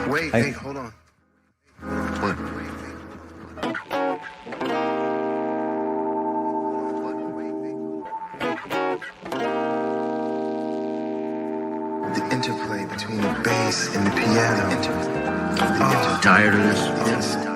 Wait, hey, hold on. What? The interplay between the bass and the piano. Oh, Tired of this? yes.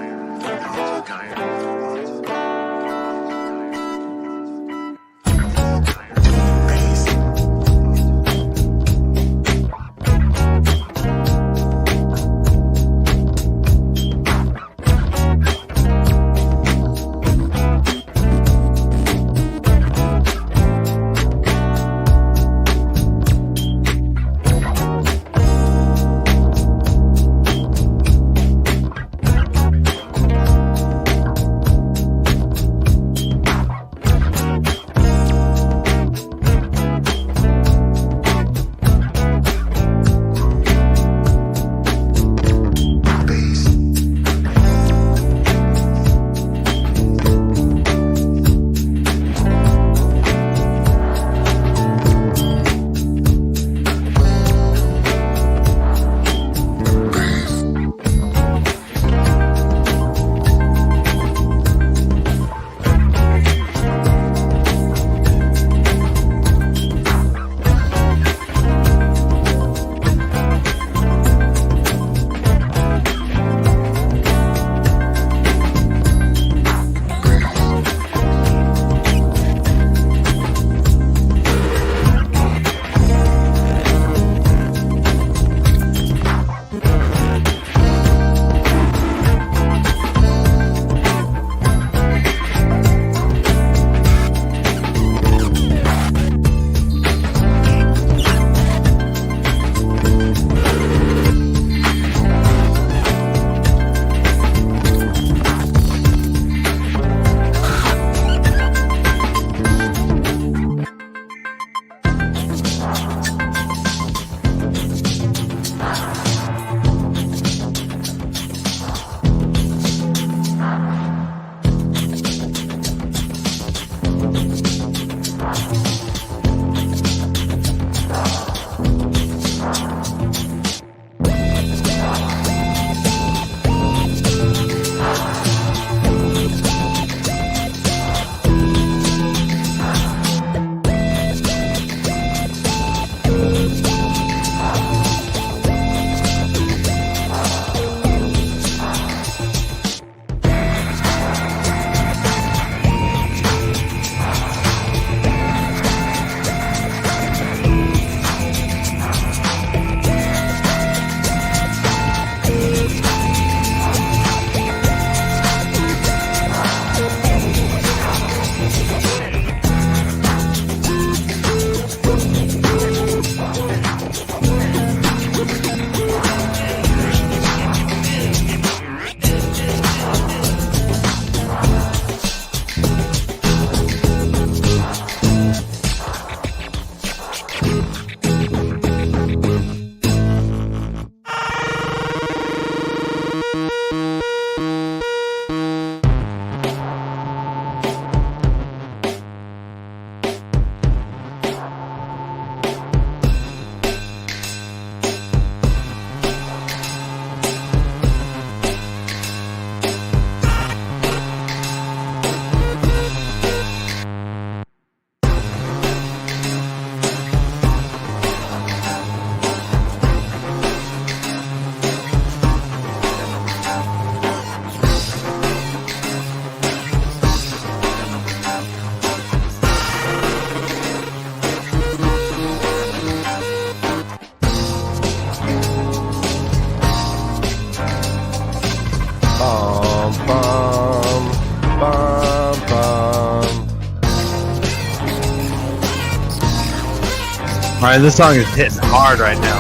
Alright, this song is hitting hard right now.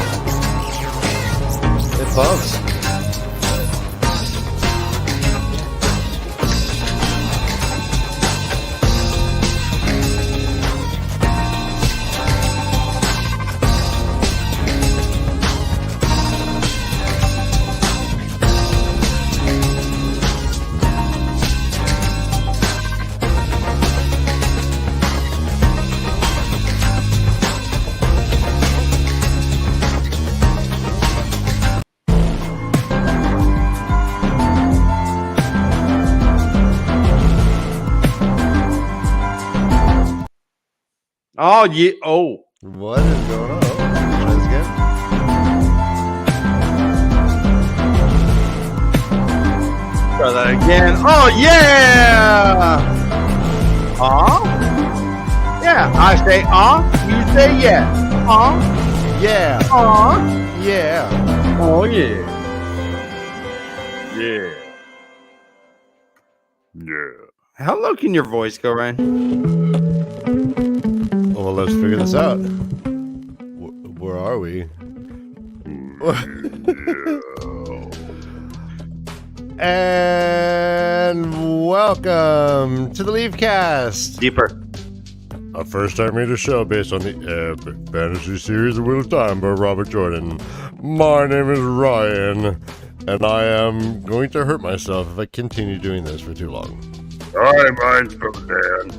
It bumps. Oh, yeah. Oh. What is going on? Try this again. Try that again. Oh, yeah. Yeah. I say, you say, yeah. Yeah. Yeah. Oh, yeah. Yeah. Yeah. How low can your voice go, Ryan? Well, let's figure this out. Where are we? And welcome to the Leafcast, Deeper. a first-time reader show based on the epic fantasy series The Wheel of Time by Robert Jordan. My name is Ryan, and I am going to hurt myself if I continue doing this for too long. Hi, mine's from Dan,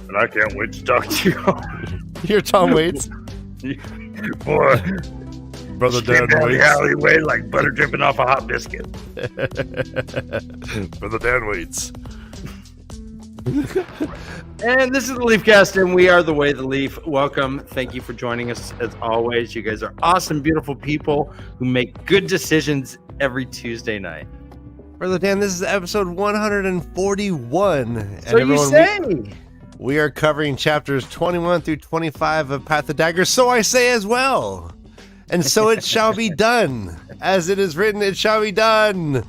and I can't wait to talk to you. You're Tom Waits. Boy, Brother Dan down the Waits. alleyway like butter dripping off a hot biscuit. Brother Dan Waits. And this is the Leafcast, and we are the Way the Leaf. Welcome. Thank you for joining us as always. You guys are awesome, beautiful people who make good decisions every Tuesday night. Brother Dan, this is episode 141. So you say. We are covering chapters 21 through 25 of Path of Daggers, so I say as well. And so it shall be done. As it is written, it shall be done.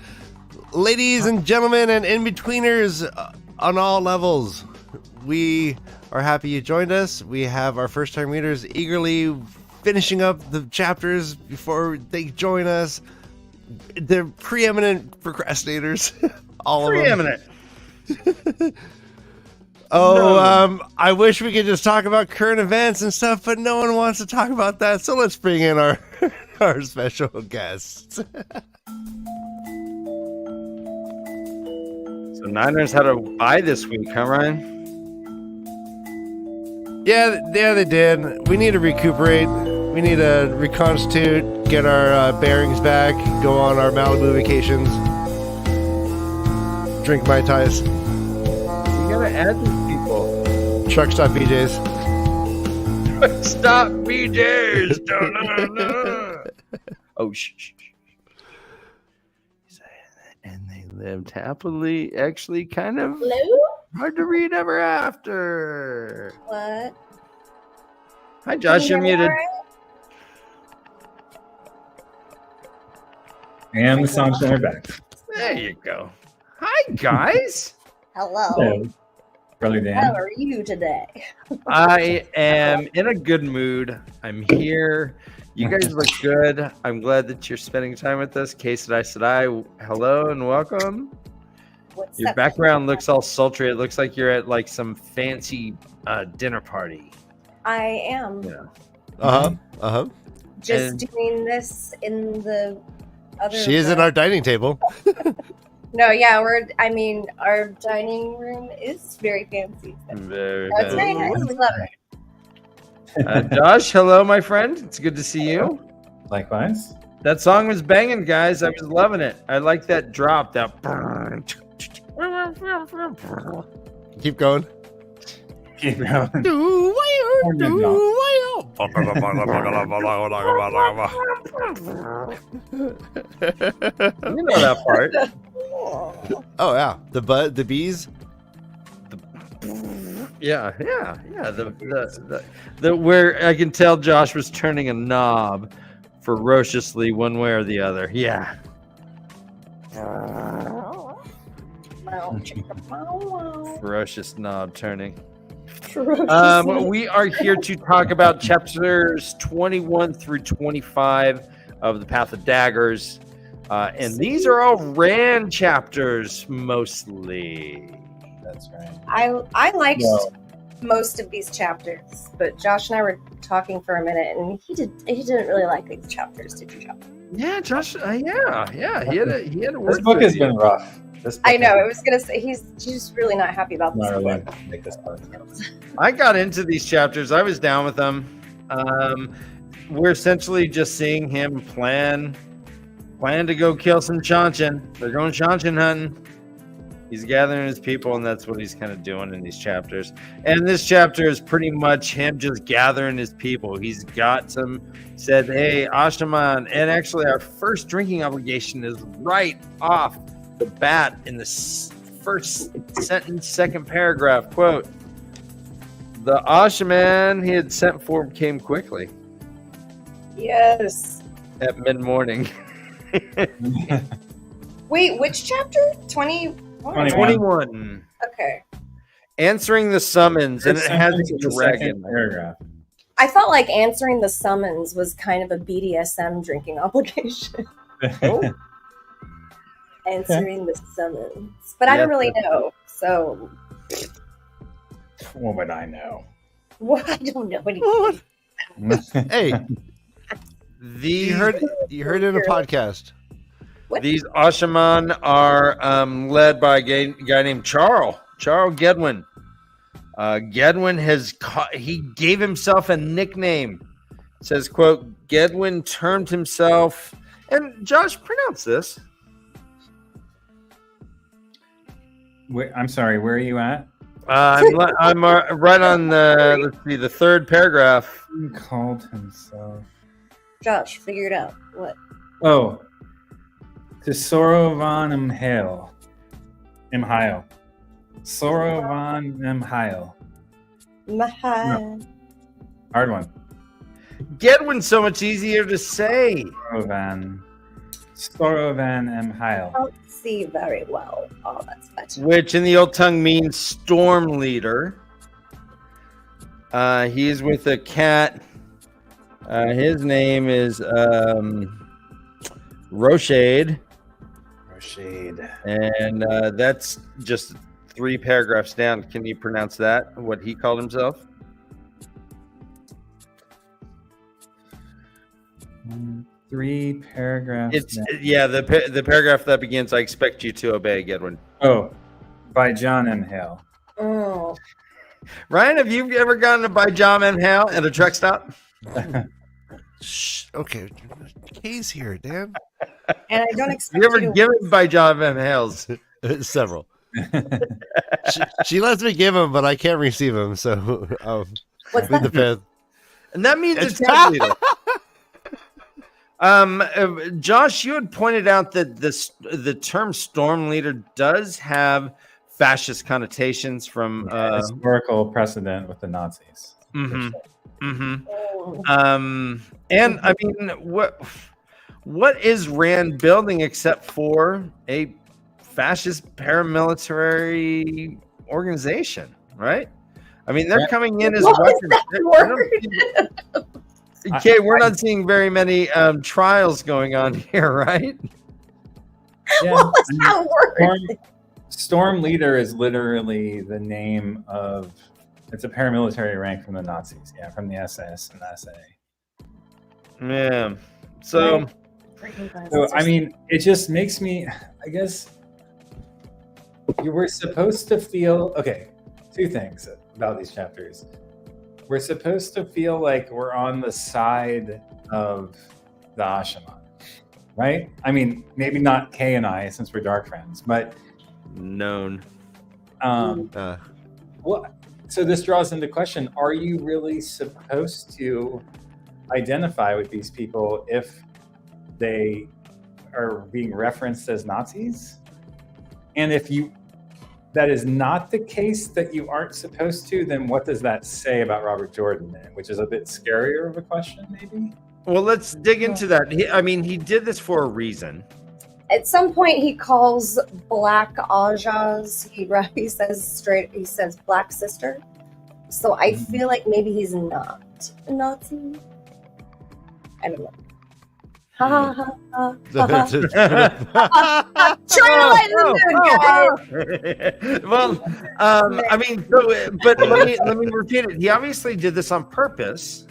Ladies and gentlemen and in-betweeners on all levels, we are happy you joined us. We have our first-time readers eagerly finishing up the chapters before they join us. They're preeminent procrastinators. All Preeminent. of them. I wish we could just talk about current events and stuff, but no one wants to talk about that. So let's bring in our our special guests. So Niners had a bye this week, huh, Ryan? Yeah, they did. We need to recuperate. We need to reconstitute, get our bearings back, go on our Malibu vacations, drink Mai Tais, You gotta add these people. truck stop BJ's. Stop BJ's. Oh, shh. And they lived happily, actually kind of Hello? hard to read ever after. What? Hi, Josh, you're muted. And the song center back. There you go. Hi, guys. Hello. Hello, Brother How Dan. are you today? I am in a good mood. I'm here. You guys look good. I'm glad that you're spending time with us. Case Sedai, hello and welcome. What's Your up? background looks all sultry. It looks like you're at like some fancy dinner party. I am Uh-huh. just And- doing this in the other. She is at our dining table. No, yeah, our dining room is very fancy. Very, It's very nice. We love it. Josh, hello, my friend. It's good to see you. Likewise. That song was banging, guys. I was loving it. I like that drop. That. Keep going. Keep going. You know that part. Oh yeah, the bees. Yeah. The where I can tell Josh was turning a knob ferociously one way or the other. Yeah. Ferocious knob turning. We are here to talk about chapters 21 through 25 of the Path of Daggers. And these are all Rand chapters mostly. That's right. I liked Well- most of these chapters, but Josh and I were talking for a minute, and he didn't really like these chapters, did you, Josh? Yeah, Josh. Yeah. He had a This word book for has you. been rough. This book I know. has I was gonna say he's just really not happy about this. not really book. make this part. I got into these chapters. I was down with them. We're essentially just seeing him plan to go kill some Chanchin. They're going Chanchin hunting. He's gathering his people, and that's what he's kind of doing in these chapters. And this chapter is pretty much him just gathering his people. He's got said, hey, Ashaman, and actually our first drinking obligation is right off the bat in the first sentence, second paragraph. Quote, the Ashaman he had sent for came quickly Yes. at mid-morning. Wait, which chapter? 21? 21. Okay. Answering the summons, and it has a the dragon. second paragraph. I felt like answering the summons was kind of a BDSM drinking obligation. Oh. Answering the summons. But I don't really know. So, What would I know? well, I don't know anything. Hey, you heard it in a podcast. These Ashaman are led by a guy named Charles Gedwin. Gedwin he gave himself a nickname. It says, quote, Gedwin termed himself, and Josh, pronounce this. I'm sorry, where are you at? I'm right on the third paragraph. He called himself. Josh, figure it out. What? Oh, Tesorovan Imhale. Sorovan Imhale. Mahal. Hard one. Gedwin's so much easier to say. Sorovan Imhale. Can't see very well. Oh, that's better. Which in the old tongue means storm leader. He's with a cat. His name is Roshade. And that's just 3 paragraphs down. Can you pronounce that? What he called himself? Three paragraphs. It's the paragraph that begins. I expect you to obey, Gedwin. Oh, by John M. Hale. Oh. Ryan, have you ever gone by John M. Hale at a truck stop? Shh, okay, Kay's here, Dan. And I don't Have expect you ever to- given by John M. Hale's? Several. she lets me give them, but I can't receive them. So What's plead that? the fifth. And that means it's truck leader. Josh, you had pointed out that the term storm leader does have fascist connotations from historical precedent with the Nazis. Mm-hmm. Mm-hmm. Oh. And I mean, what is Rand building except for a fascist paramilitary organization, right? I mean, they're coming in as What was weapons. that word? Okay, we're not seeing very many trials going on here, right? Yeah, What was that word? Storm leader is literally the name of. It's a paramilitary rank from the Nazis. Yeah, from the SS and SA. Yeah. So I mean, it just makes me. I guess you were supposed to feel. Okay, 2 things about these chapters. We're supposed to feel like we're on the side of the Ashaman, right? I mean, maybe not Kay and I, since we're dark friends, but known. Well, so this draws into question: are you really supposed to identify with these people if they are being referenced as Nazis? And if that is not the case, that you aren't supposed to, then what does that say about Robert Jordan then? Which is a bit scarier of a question, maybe? Well, let's dig into that. He did this for a reason. At some point, he calls Black Ajas. He says Black Sister. So I feel like maybe he's not a Nazi. I don't know. Ha ha ha ha. Trying to lighten the mood, guys. Well, I mean, but let me repeat it. He obviously did this on purpose.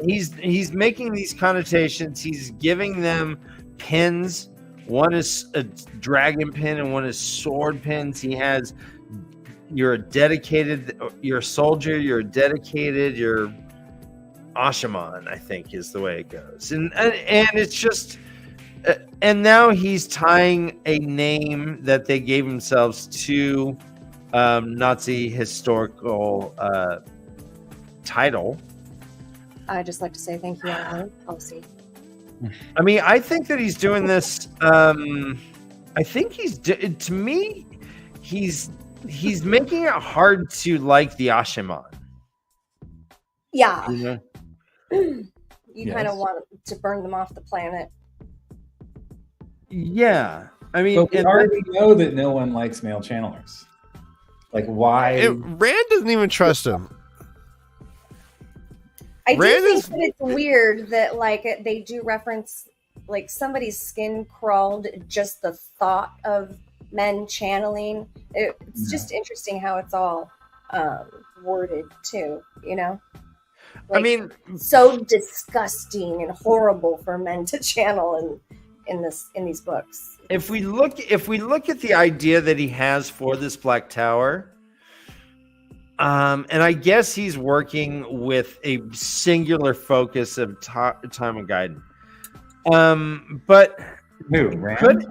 He's making these connotations. He's giving them pins. One is a dragon pin and one is sword pins. He has, you're a soldier, you're dedicated, you're Ashaman, I think is the way it goes. And it's just, And now he's tying a name that they gave themselves to Nazi historical title. I just like to say thank you, Alan. I'll see. I mean, I think that he's doing this. I think to me, he's making it hard to like the Ashaman. Yeah. You know? You kind of want to burn them off the planet. Yeah. I mean, But we already know that no one likes male channelers. Like, why? Rand doesn't even trust him. I do Rand think is- that it's weird that like they do reference like somebody's skin crawled just the thought of men channeling. It's just interesting how it's all worded too, you know? I mean, so disgusting and horrible for men to channel in these books. if we look at the idea that he has for this Black Tower, and I guess he's working with a singular focus of time and guidance. But Who? Rand?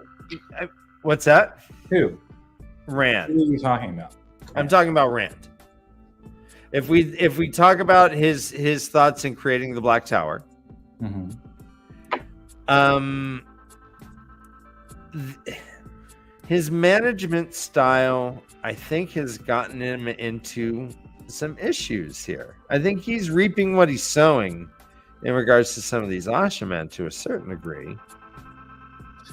What's that? Who? Rand. Who are you talking about? I'm talking about Rand. If we talk about his thoughts in creating the Black Tower, his management style, I think, has gotten him into some issues here. I think he's reaping what he's sowing in regards to some of these Ashaman to a certain degree.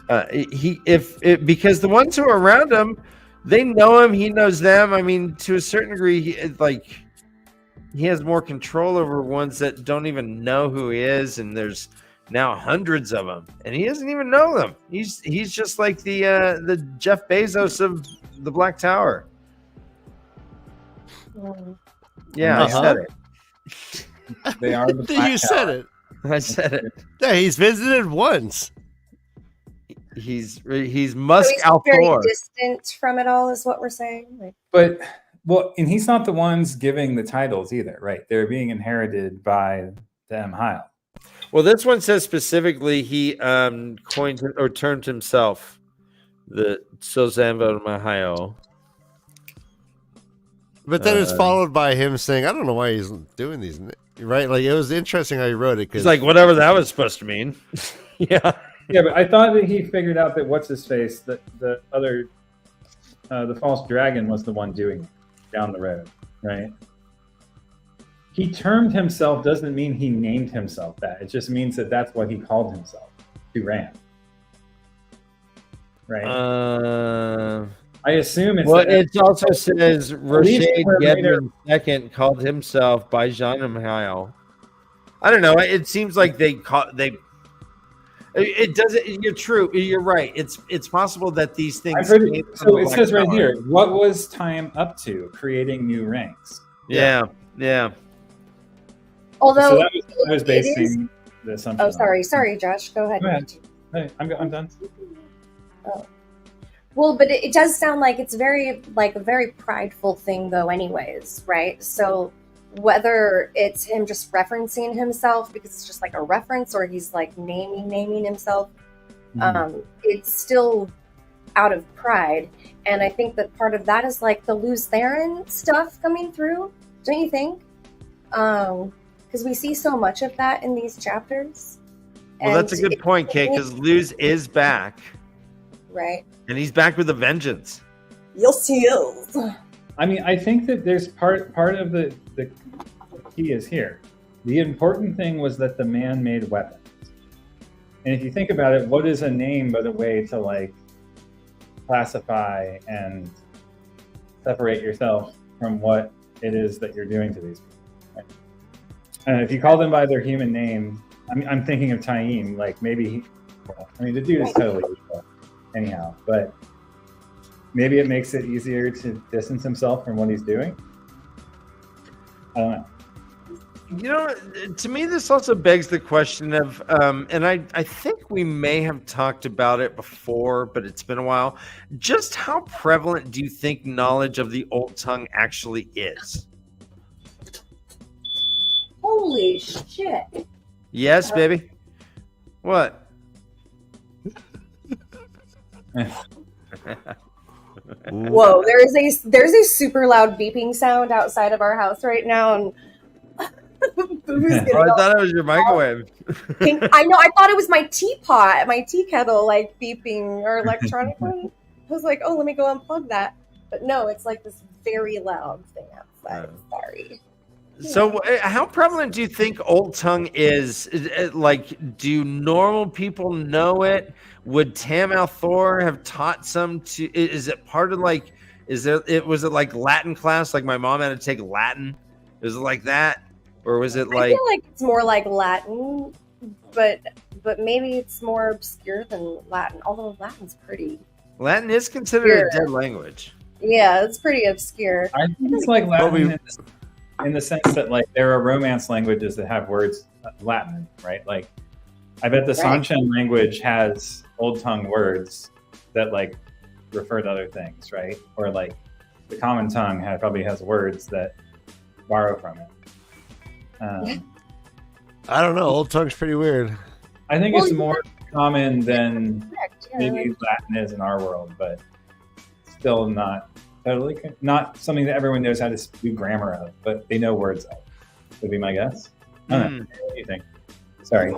Because the ones who are around him, they know him, he knows them. I mean, to a certain degree, he has more control over ones that don't even know who he is, and there's now hundreds of them, and he doesn't even know them. He's just like the Jeff Bezos of the Black Tower. Yeah, I said it. They are the Black You Tower. said it. I said it. Yeah, he's visited once. He's Musk So he's Al very Thor. distant from it all, is what we're saying. Like, But and he's not the ones giving the titles either, right? They're being inherited by the Mhail. Well, this one says specifically he coined or termed himself the Sozambo Mahayo. But then it's followed by him saying, I don't know why he's doing these. Right? Like, it was interesting how he wrote it. He's like, whatever that was supposed to mean. Yeah. Yeah, but I thought that he figured out that what's his face, that the other, the false dragon was the one doing it down the road, right? He termed himself doesn't mean he named himself that. It just means that that's what he called himself to Rand, right? I assume it's. Well, that- it also says Rocher where Gedman II called himself by Jean Mhail. I don't know. It seems like they It doesn't. You're true. You're right. It's possible that these things. I've heard it, came from so the it Black says right Tower. here, what was time up to creating new ranks? Yeah. although So that was it is- basing the assumption. Oh, sorry, Josh. Go ahead. Go ahead. Hey, I'm done. Well, but it does sound like it's very like a very prideful thing, though. Anyways, right? So whether it's him just referencing himself because it's just like a reference, or he's like naming himself, it's still out of pride. And I think that part of that is like the Luz Theron stuff coming through. Don't you think? Because we see so much of that in these chapters. Well, that's a And good point, Kate. Because Luz is back, right. and he's back with a vengeance. Yes, he is. I mean, I think that there's part of the key is here. The important thing was that the man made weapons. And if you think about it, what is a name but a way to like classify and separate yourself from what it is that you're doing to these people? Right? And if you call them by their human name, I'm thinking of Taim, like maybe the dude is totally evil anyhow, but maybe it makes it easier to distance himself from what he's doing. I don't know. You know, to me, this also begs the question of, and I think we may have talked about it before, but it's been a while. Just how prevalent do you think knowledge of the old tongue actually is? Holy shit. Yes, baby. What? Whoa, there's a super loud beeping sound outside of our house right now, and Boo's getting Oh, I all thought it was your microwave. pink. I know. I thought it was my teapot, my tea kettle, like beeping or electronic one. I was like, oh, let me go unplug that. But no, it's like this very loud thing outside. Sorry. So, how prevalent do you think Old Tongue is? Like, do normal people know it? Would Tam Thor have taught some to? Is it part of like? Was it like Latin class? Like my mom had to take Latin. Was it like that, or was it I like? feel like it's more like Latin, but maybe it's more obscure than Latin. Although Latin's pretty. Latin is considered a dead language. Yeah, it's pretty obscure. I think it's like Latin in the sense that like there are Romance languages that have words Latin, right? Like I bet the Sanshan language has Old Tongue words that like refer to other things, right? Or like the Common Tongue probably has words that borrow from it. I don't know. Old Tongue's pretty weird. I think it's more common than Correct, yeah, maybe Latin is in our world, but still not totally, not something that everyone knows how to do grammar of, but they know words of. Would be my guess. I don't know. What do you think? Sorry.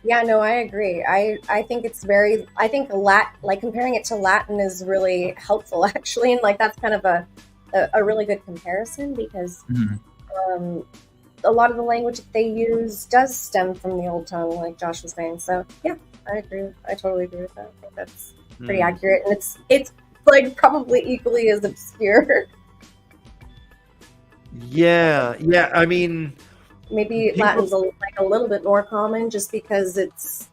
Yeah, no, I agree. I think it's very. I think like comparing it to Latin is really helpful, actually, and like that's kind of a really good comparison because a lot of the language that they use does stem from the Old Tongue, like Josh was saying. So yeah, I agree. I totally agree with that. I think that's pretty accurate, and it's like probably equally as obscure. Yeah. I mean, maybe Latin's like a little bit more common, just because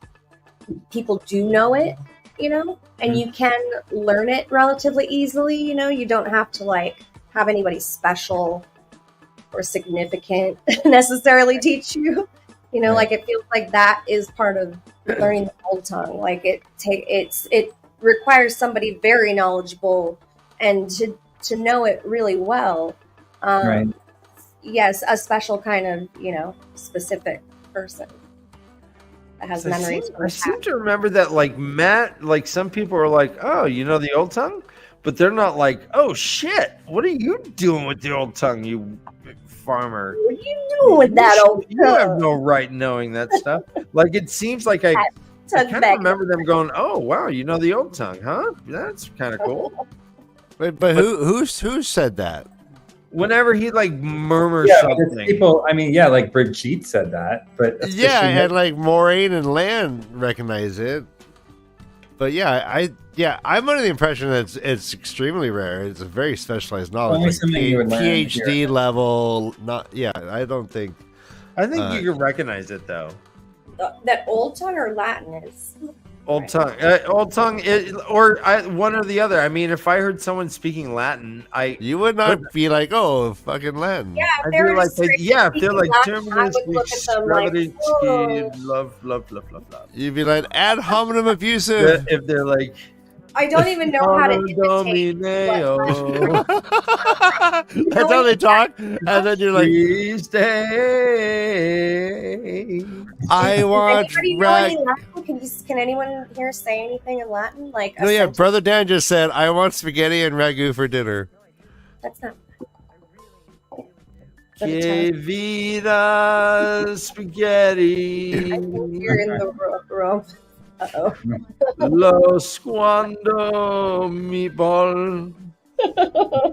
people do know it, and you can learn it relatively easily. You don't have to like have anybody special or significant necessarily teach you. Like it feels like that is part of learning the Old Tongue. Like it requires somebody very knowledgeable and to know it really well. Right. Yes, a special kind of specific person that has memories. I seem to remember that like Matt, like some people are like, oh, the Old Tongue, but they're not like, oh shit, what are you doing with the Old Tongue, you farmer? What are you doing with that Old Tongue? You have no right knowing that stuff. Like it seems like I kind of remember them going, oh wow, the Old Tongue, huh? That's kind of cool. Wait, but who said that? Whenever he like murmurs something, people. I mean, like Brigitte said that, but and like Maureen and Lan recognize it. But I'm under the impression that it's extremely rare. It's a very specialized knowledge, like PhD level. I don't think. I think you can recognize it though. That Old Tongue or Latin is. Old Tongue, one or the other. I mean, if I heard someone speaking Latin, you would not be like, "Oh, fucking Latin." Yeah, I'd be like, if they're like, love. You'd be like, ad hominem abusive. If they're like, I don't even know how to imitate. That's how they talk, and then you're like, I want. Can anyone here say anything in Latin? Like, Brother Dan just said, "I want spaghetti and ragu for dinner." That's not. Que vida spaghetti. You're in the room. Uh-oh. Los cuando meatball.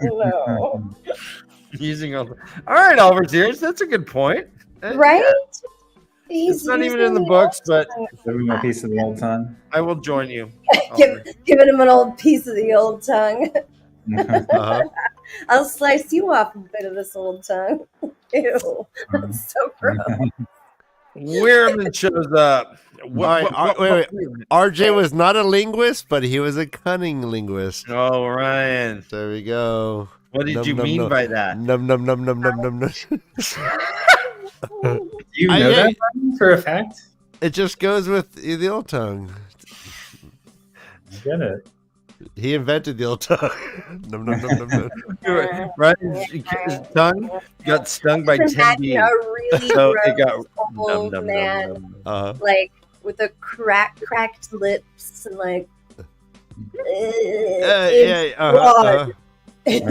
No. Using all right, Albert Sears. That's a good point. Right? Yeah. It's not even in the books, but give him a piece of the Old Tongue. I will join you. Giving him an old piece of the Old Tongue. I'll slice you off a bit of this Old Tongue. Ew. That's so gross. Weirman shows up. Wait. RJ was not a linguist, but he was a cunning linguist. Oh, Ryan. There we go. What did you mean by that? Num. Do you know that for a fact? It just goes with the Old Tongue. I get it. He invented the Old Tongue. Num. Ryan's tongue got stung by 10 bees. Really so it got old man, like with the cracked lips and like It's yeah, blood.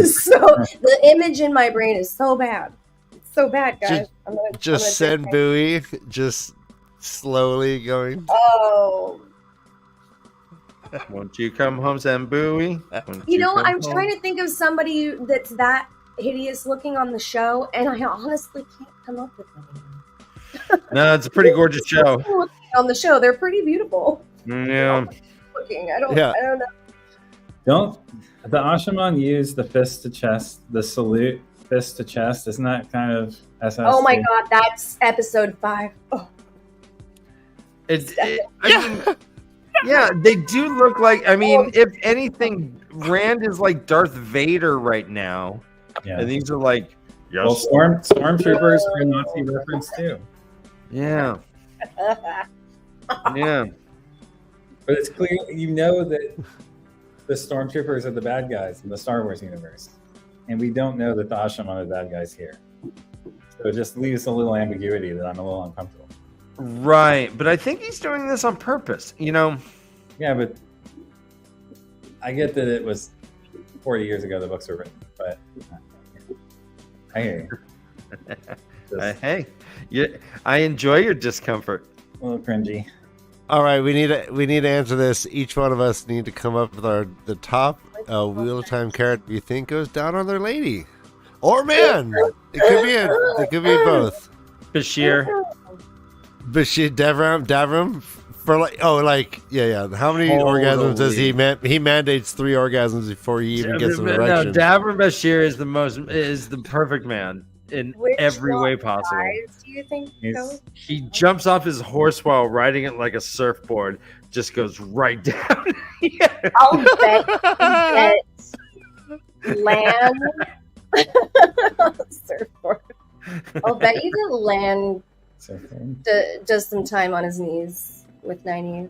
So the image in my brain is so bad. It's so bad, guys. Just send Bowie, just slowly going. Oh. Won't you come home, Sam Bowie? You know, I'm trying to think of somebody that's that hideous looking on the show, and I honestly can't come up with anyone. No, it's a pretty gorgeous show. On the show, they're pretty beautiful. Yeah. Looking, I don't know. Don't the Ashaman use the fist to chest, the salute fist to chest? Isn't that kind of SS? Oh my god, that's episode 5. Oh. I mean, yeah, they do look like. I mean, if anything, Rand is like Darth Vader right now, and these are like. Well, stormtroopers are a Nazi reference too. Yeah. Yeah. But it's clear, you know, that the stormtroopers are the bad guys in the Star Wars universe, and we don't know that the Ashram are the bad guys here. So it just leaves a little ambiguity that I'm a little uncomfortable. Right, but I think he's doing this on purpose. You know. Yeah, but I get that it was 40 years ago the books were written, but I hear you. Hey, I enjoy your discomfort. A little cringy. All right, we need to answer this. Each one of us need to come up with the top Wheel of Time character you think goes down on their lady or man. It could be both. Bashir, Davram for yeah. How many orgasms does he mandates 3 orgasms before he even gets an erection. No, Davram Bashir is the perfect man in every way possible. Guys, do you think he jumps off his horse while riding it like a surfboard, just goes right down. I'll bet land surfboard. I'll bet you that land does some time on his knees with 90.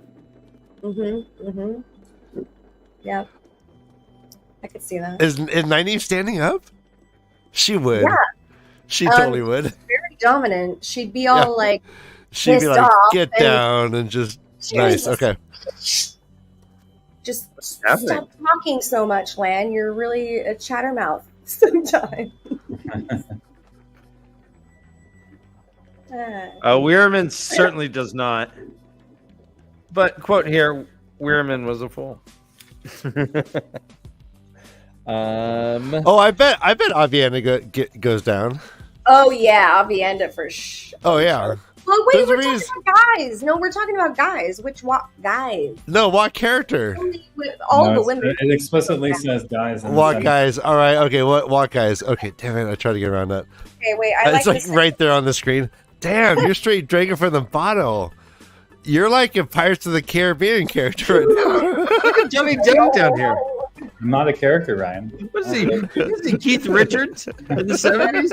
Yeah, I could see that. Is Nynaeve standing up? She would. Yeah. She totally would. Very dominant. She'd be all like, she'd be like, off get down and just nice. Okay. Just stop talking so much, Lan. You're really a chattermouth sometimes. Weirman certainly does not. But quote here, Weirman was a fool. I bet Avienda goes down. Oh yeah, Avienda for sure. Oh yeah. Well, wait, we're talking about guys. No, we're talking about guys. Which guys? No, what character? All the women. It explicitly says guys. What guys? All right. Okay. What guys? Okay. Damn it! I tried to get around that. Okay, wait. It's like right there on the screen. Damn, you're straight drinking from the bottle. You're like a Pirates of the Caribbean character right now. Look at Johnny Depp down here. I'm not a character, Ryan. What is he? Is he Keith Richards in the 70s?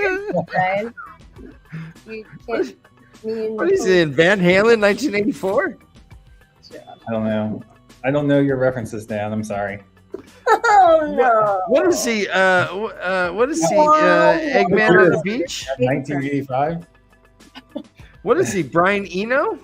Ryan, you can't. What is he in Van Halen 1984? I don't know. I don't know your references, Dan. I'm sorry. Oh no! What is he? What is he? Eggman on the Beach? 1985. What is he? Brian Eno?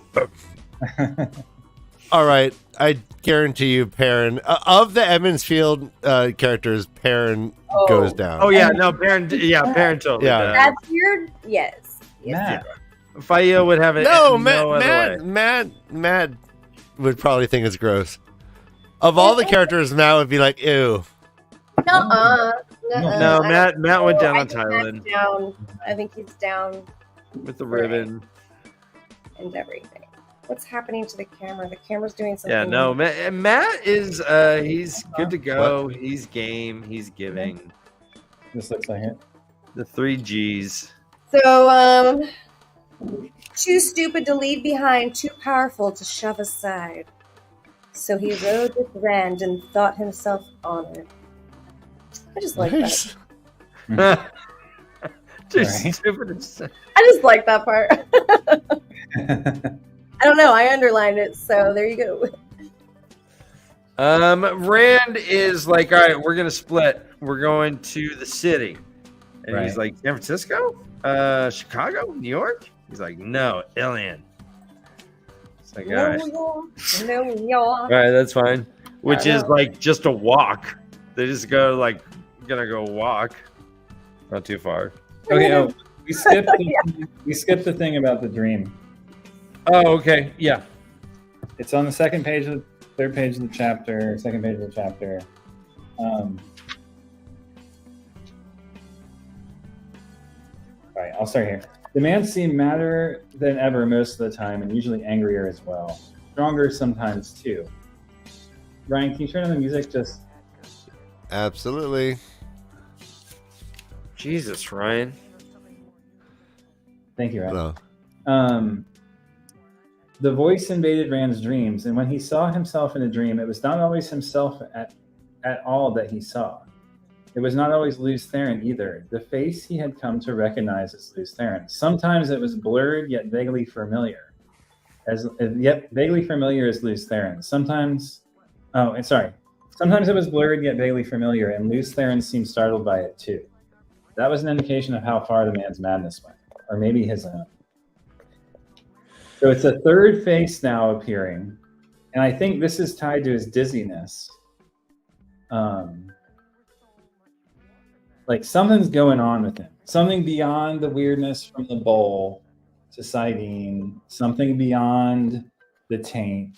All right, I guarantee you, Perrin of the Emmonsfield characters, Perrin goes down. Oh yeah, no, Perrin. Yeah, Perrin totally. Yeah, that's weird. Yes. Matt. Fayo would have it. No, Matt would probably think it's gross. Of all the characters, Matt would be like, ew. No, Matt went down on Thailand. I think he's down with the ribbon and everything. What's happening to the camera? The camera's doing something. Yeah, no, Matt is he's good to go. What? He's game. He's giving. This looks like it. The 3 Gs. So, too stupid to leave behind, too powerful to shove aside. So he rode with Rand and thought himself honored. I just like that. Too stupid. I just like that part. I don't know. I underlined it, so there you go. Rand is like, all right, we're gonna split. We're going to the city, and he's like, San Francisco, Chicago, New York. He's like, no, Ilion. It's like, all right, New York. all right, that's fine. which I is don't know. like just a walk. They just go like gonna go walk, not too far. Okay, oh, we skipped Yeah. we skipped the thing about the dream. Oh, okay, yeah. It's on the second page of the third page of the chapter, second page of the chapter. All right, I'll start here. The man seemed madder than ever most of the time, and usually angrier as well. Stronger sometimes too. Ryan, can you turn on the music? Just Absolutely. Jesus, Ryan. thank you, Ryan. Hello. The voice invaded Rand's dreams, and when he saw himself in a dream, it was not always himself at all that he saw. It was not always Luz Theron either. The face he had come to recognize as Luz Theron. Sometimes it was blurred yet vaguely familiar, yet vaguely familiar as Luz Theron. Sometimes it was blurred yet vaguely familiar, and Luz Theron seemed startled by it too. That was an indication of how far the man's madness went, or maybe his own. So it's a third face now appearing, and I think this is tied to his dizziness. Like something's going on with him. Something beyond the weirdness from the bowl to Sidene. Something beyond the taint.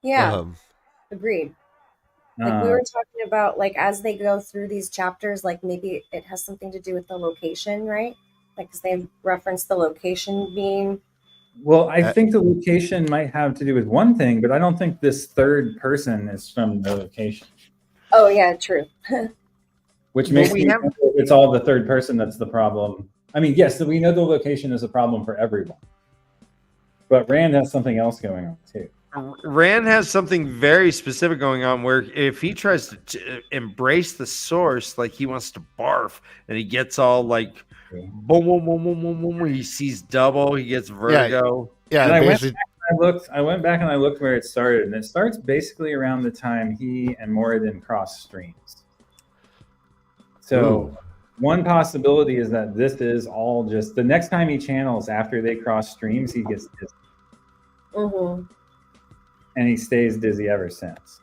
Yeah, agreed. Like we were talking about, like as they go through these chapters, like maybe it has something to do with the location, right? Like because they reference the location being. Well, I think the location might have to do with one thing, but I don't think this third person is from the location. Oh yeah, true. Which makes me think it's all the third person that's the problem. I mean, yes, we know the location is a problem for everyone. But Rand has something else going on too. Rand has something very specific going on where if he tries to embrace the source, like he wants to barf and he gets all like boom, boom, boom, boom, boom, boom. He sees double, he gets vertigo. Yeah, and I went back and I looked where it started, and it starts basically around the time he and Moradin cross streams. So one possibility is that this is all just the next time he channels after they cross streams, he gets dizzy. Mm-hmm. And he stays dizzy ever since.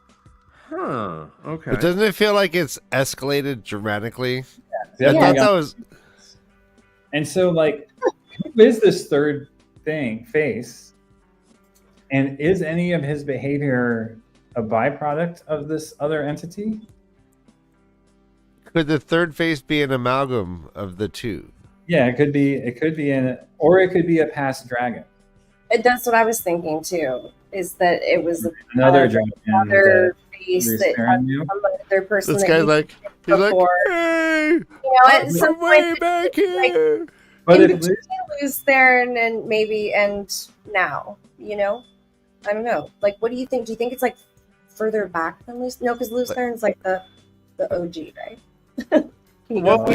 Huh. Okay. But doesn't it feel like it's escalated dramatically? Yeah. I thought that was. And so, like, who is this third face? And is any of his behavior a byproduct of this other entity? Could the third face be an amalgam of the two? Yeah, it could be or it could be a past dragon. That's what I was thinking too. Is that it was another dragon, another face that some other person. This guy's like, he's before. like, hey, you know, at some way point, back here. Like, but in between Luz Theron and maybe and now, you know, I don't know. Like, what do you think? Do you think it's like further back than Luz? No, because Luz Theron's like the OG, right? Well,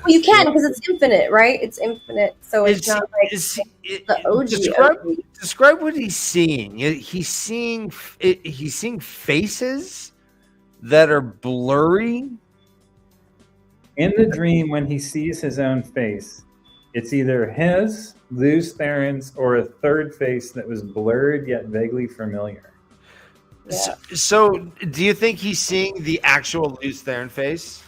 you can because it's infinite, right? It's infinite, so it's not like the OG. Describe what he's seeing. He's seeing faces that are blurry. In the dream, when he sees his own face, it's either his, Luz Theron's, or a third face that was blurred yet vaguely familiar. Yeah. So, do you think he's seeing the actual Luz Theron face?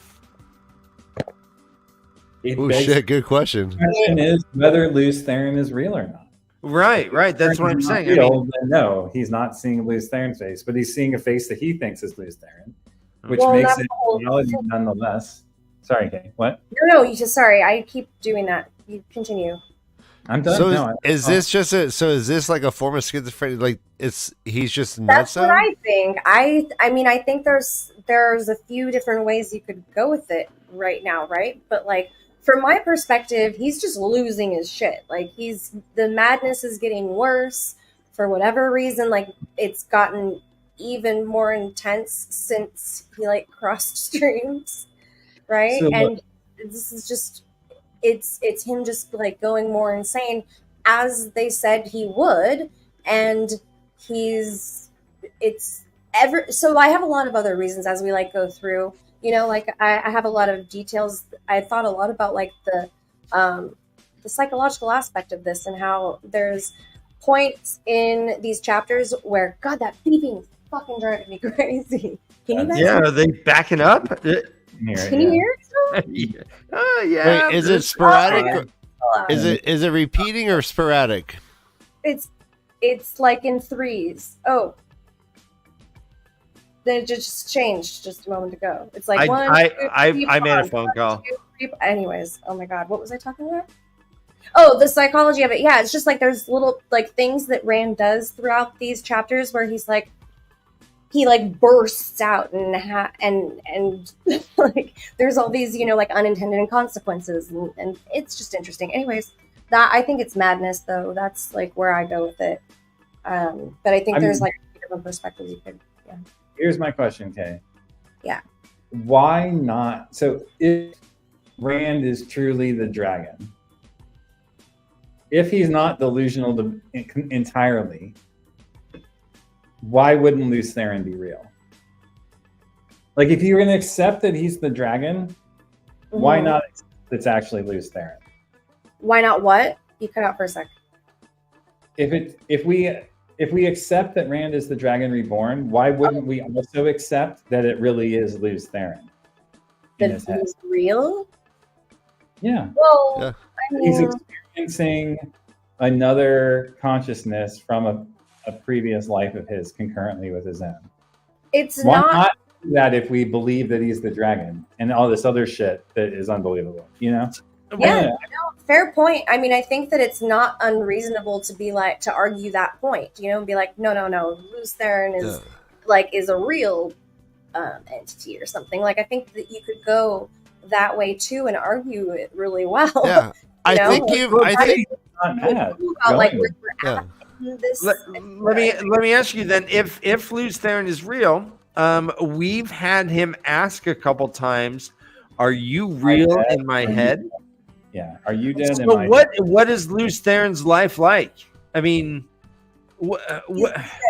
Oh shit! Good question. The question is whether Luz Theron is real or not. Right. That's what I'm saying. Real, no, he's not seeing Luz Theron's face, but he's seeing a face that he thinks is Luz Theron, which makes it reality nonetheless. Sorry, Kay. What? No, you just sorry. I keep doing that. You continue. I'm done. So is this just is this like a form of schizophrenia? Like he's just nuts? That's what I think. I mean, I think there's a few different ways you could go with it right now, right? But like, from my perspective, he's just losing his shit. Like the madness is getting worse for whatever reason. Like it's gotten even more intense since he like crossed streams, right? So, and this is just it's him just like going more insane as they said he would, and so I have a lot of other reasons as we like go through. You know, like I have a lot of details. I thought a lot about like the psychological aspect of this and how there's points in these chapters where, God, that beeping fucking driving me crazy. Can you guys Yeah, are they backing up? Here, Can you hear it still? Yeah. Wait, is it sporadic? Oh, Or, is it repeating or sporadic? It's like in threes. Oh. Then it just changed just a moment ago. It's like I made a phone call. Anyways, oh my god, what was I talking about? Oh, the psychology of it. Yeah, it's just like there's little like things that Rand does throughout these chapters where he's like he like bursts out and like there's all these, you know, like unintended consequences and it's just interesting. Anyways, that I think it's madness though. That's like where I go with it. But I think there's like different perspectives you could Here's my question, Kay. Yeah. Why not? So if Rand is truly the dragon, if he's not delusional entirely, why wouldn't Lews Therin be real? Like, if you're going to accept that he's the dragon, why not accept it's actually Lews Therin? Why not what? You cut out for a sec. If we accept that Rand is the dragon reborn, why wouldn't we also accept that it really is Lews Therin? That he's real? Yeah. Well, Yeah. I mean, He's experiencing another consciousness from a previous life of his concurrently with his own. it's Why not. not do that if we believe that he's the dragon and all this other shit that is unbelievable, you know? Yeah, fair point. I mean, I think that it's not unreasonable to be like to argue that point, you know, and be like, no, Lews Therin is a real entity or something. Like, I think that you could go that way too and argue it really well. Yeah, I think not mad. Like where we're at in this. Let me ask you then, if Lews Therin is real, we've had him ask a couple times, "Are you real in my head?" Yeah. Are you dead? So what is Lews Therin's life like? I mean,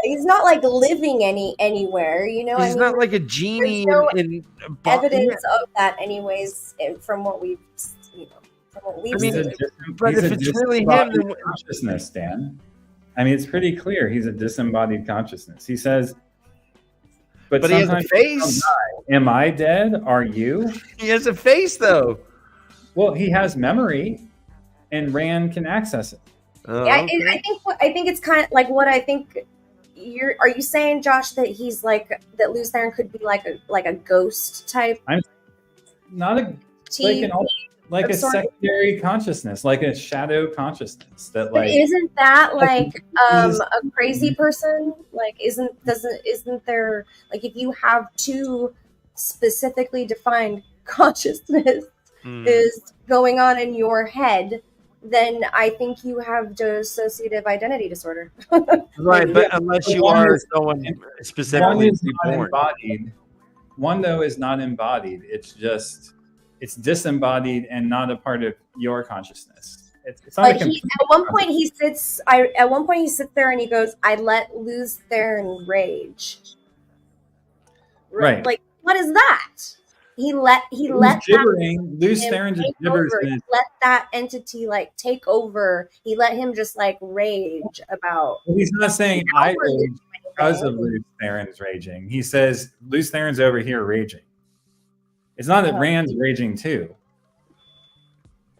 He's not like living anywhere, you know. He's not like a genie no in evidence of that, anyways, from what we've, seen. But if it's really him, then consciousness, Dan. I mean, it's pretty clear he's a disembodied consciousness. He says, but he has a face. Am I dead? Are you? He has a face, though. Well, he has memory, and Rand can access it. Oh, Yeah, okay. I think it's kind of like what I think. Are you saying, Josh, that he's like that? Lews Therin could be like a ghost type. I'm not a like a secondary consciousness, like a shadow consciousness that But like. isn't that like a crazy person? Like, isn't there like if you have two specifically defined consciousness is going on in your head, then I think you have dissociative identity disorder. Right, but unless you are someone specifically One is not born. embodied. One though is not embodied. It's disembodied and not a part of your consciousness. It's not But at one point he sits there and he goes, "I let Lews Therin rage." Right. Like, what is that? He let gibbering. Lews him Therin just take gibbers. over. He let that entity like take over. He let him just like rage about. He's not saying I outwardly rage because of Lews Therin's raging. He says Lews Therin's over here raging. It's not that Rand's raging too.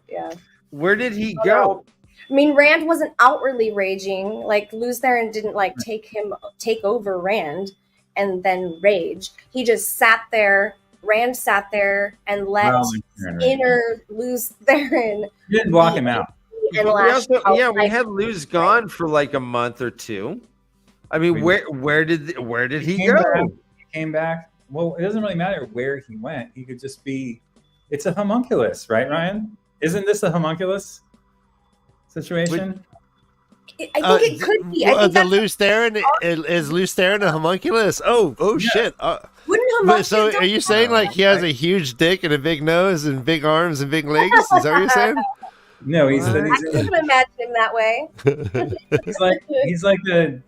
Yeah. Where did he go? I mean, Rand wasn't outwardly raging. Like, Lews Therin didn't like take over Rand and then rage. He just sat there. Rand sat there and let inner Lews Therin. He didn't block him out. And we had Lews gone for like a month or two. I mean, where did he go? He came back. Well, it doesn't really matter where he went. He could just be. It's a homunculus, right, Ryan? Isn't this a homunculus situation? I think it could be. I think the Lews Therin is Lews Therin a homunculus? Oh yeah. Shit! Wouldn't homunculus? So are you saying like he has a huge dick and a big nose and big arms and big legs? Is that what you're saying? No, I couldn't imagine him that way. he's like a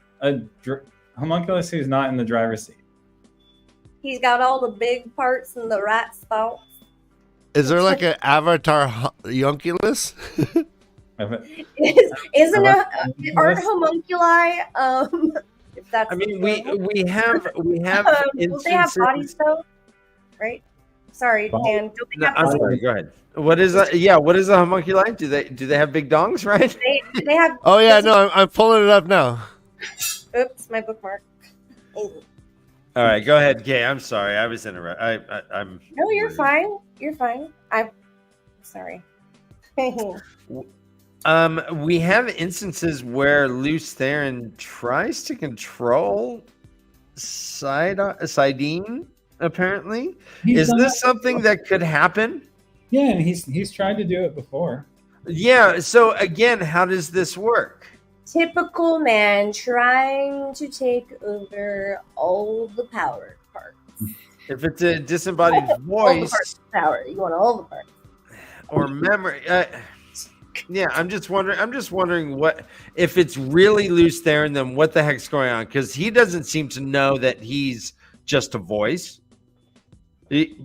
homunculus who's not in the driver's seat. He's got all the big parts and the right spots. Is there like an avatar homunculus? Aren't homunculi? if that's. I mean, normal. we have Don't they have instances. bodies though? Right? Sorry, Body- Dan. Don't they No, have I'm bodies? sorry. Go ahead. What is a yeah? What is a homunculi? Do they have big dongs? Right? They have. Oh yeah, no, I'm pulling it up now. Oops, my bookmark. Oh. All right, go ahead, Kay. I'm sorry. I was interrupted. I'm. No, you're fine. You're fine. I'm sorry. We have instances where Luce Theron tries to control Sidene. Apparently, He's is done this that something before. that could happen? Yeah, and he's tried to do it before. Yeah. So again, how does this work? Typical man trying to take over all the power parts. If it's a disembodied All the voice parts of power. You want all the parts. or memory, yeah, I'm just wondering what if it's really Luce Theron, then what the heck's going on? Because he doesn't seem to know that he's just a voice. He,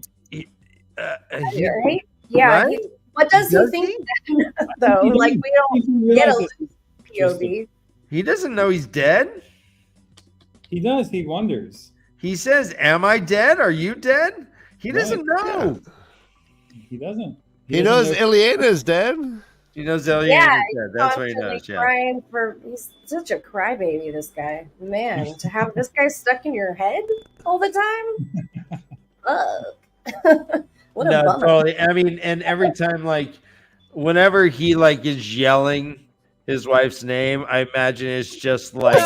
Right? Yeah. right? What does he Does think then, though? He Like, doesn't- we don't he get a realizes it's just POV. He doesn't know he's dead. He does. He wonders. He says, "Am I dead? Are you dead?" He doesn't know. He doesn't. He doesn't knows know- Ileana is dead. He knows Eliana Yeah, is dead. That's what he Constantly knows. Yeah. crying for. He's such a crybaby. This guy, man, to have this guy stuck in your head all the time. Ugh. What a No, bummer. totally. I mean, and every time, like, whenever he like is yelling his wife's name, I imagine it's just like.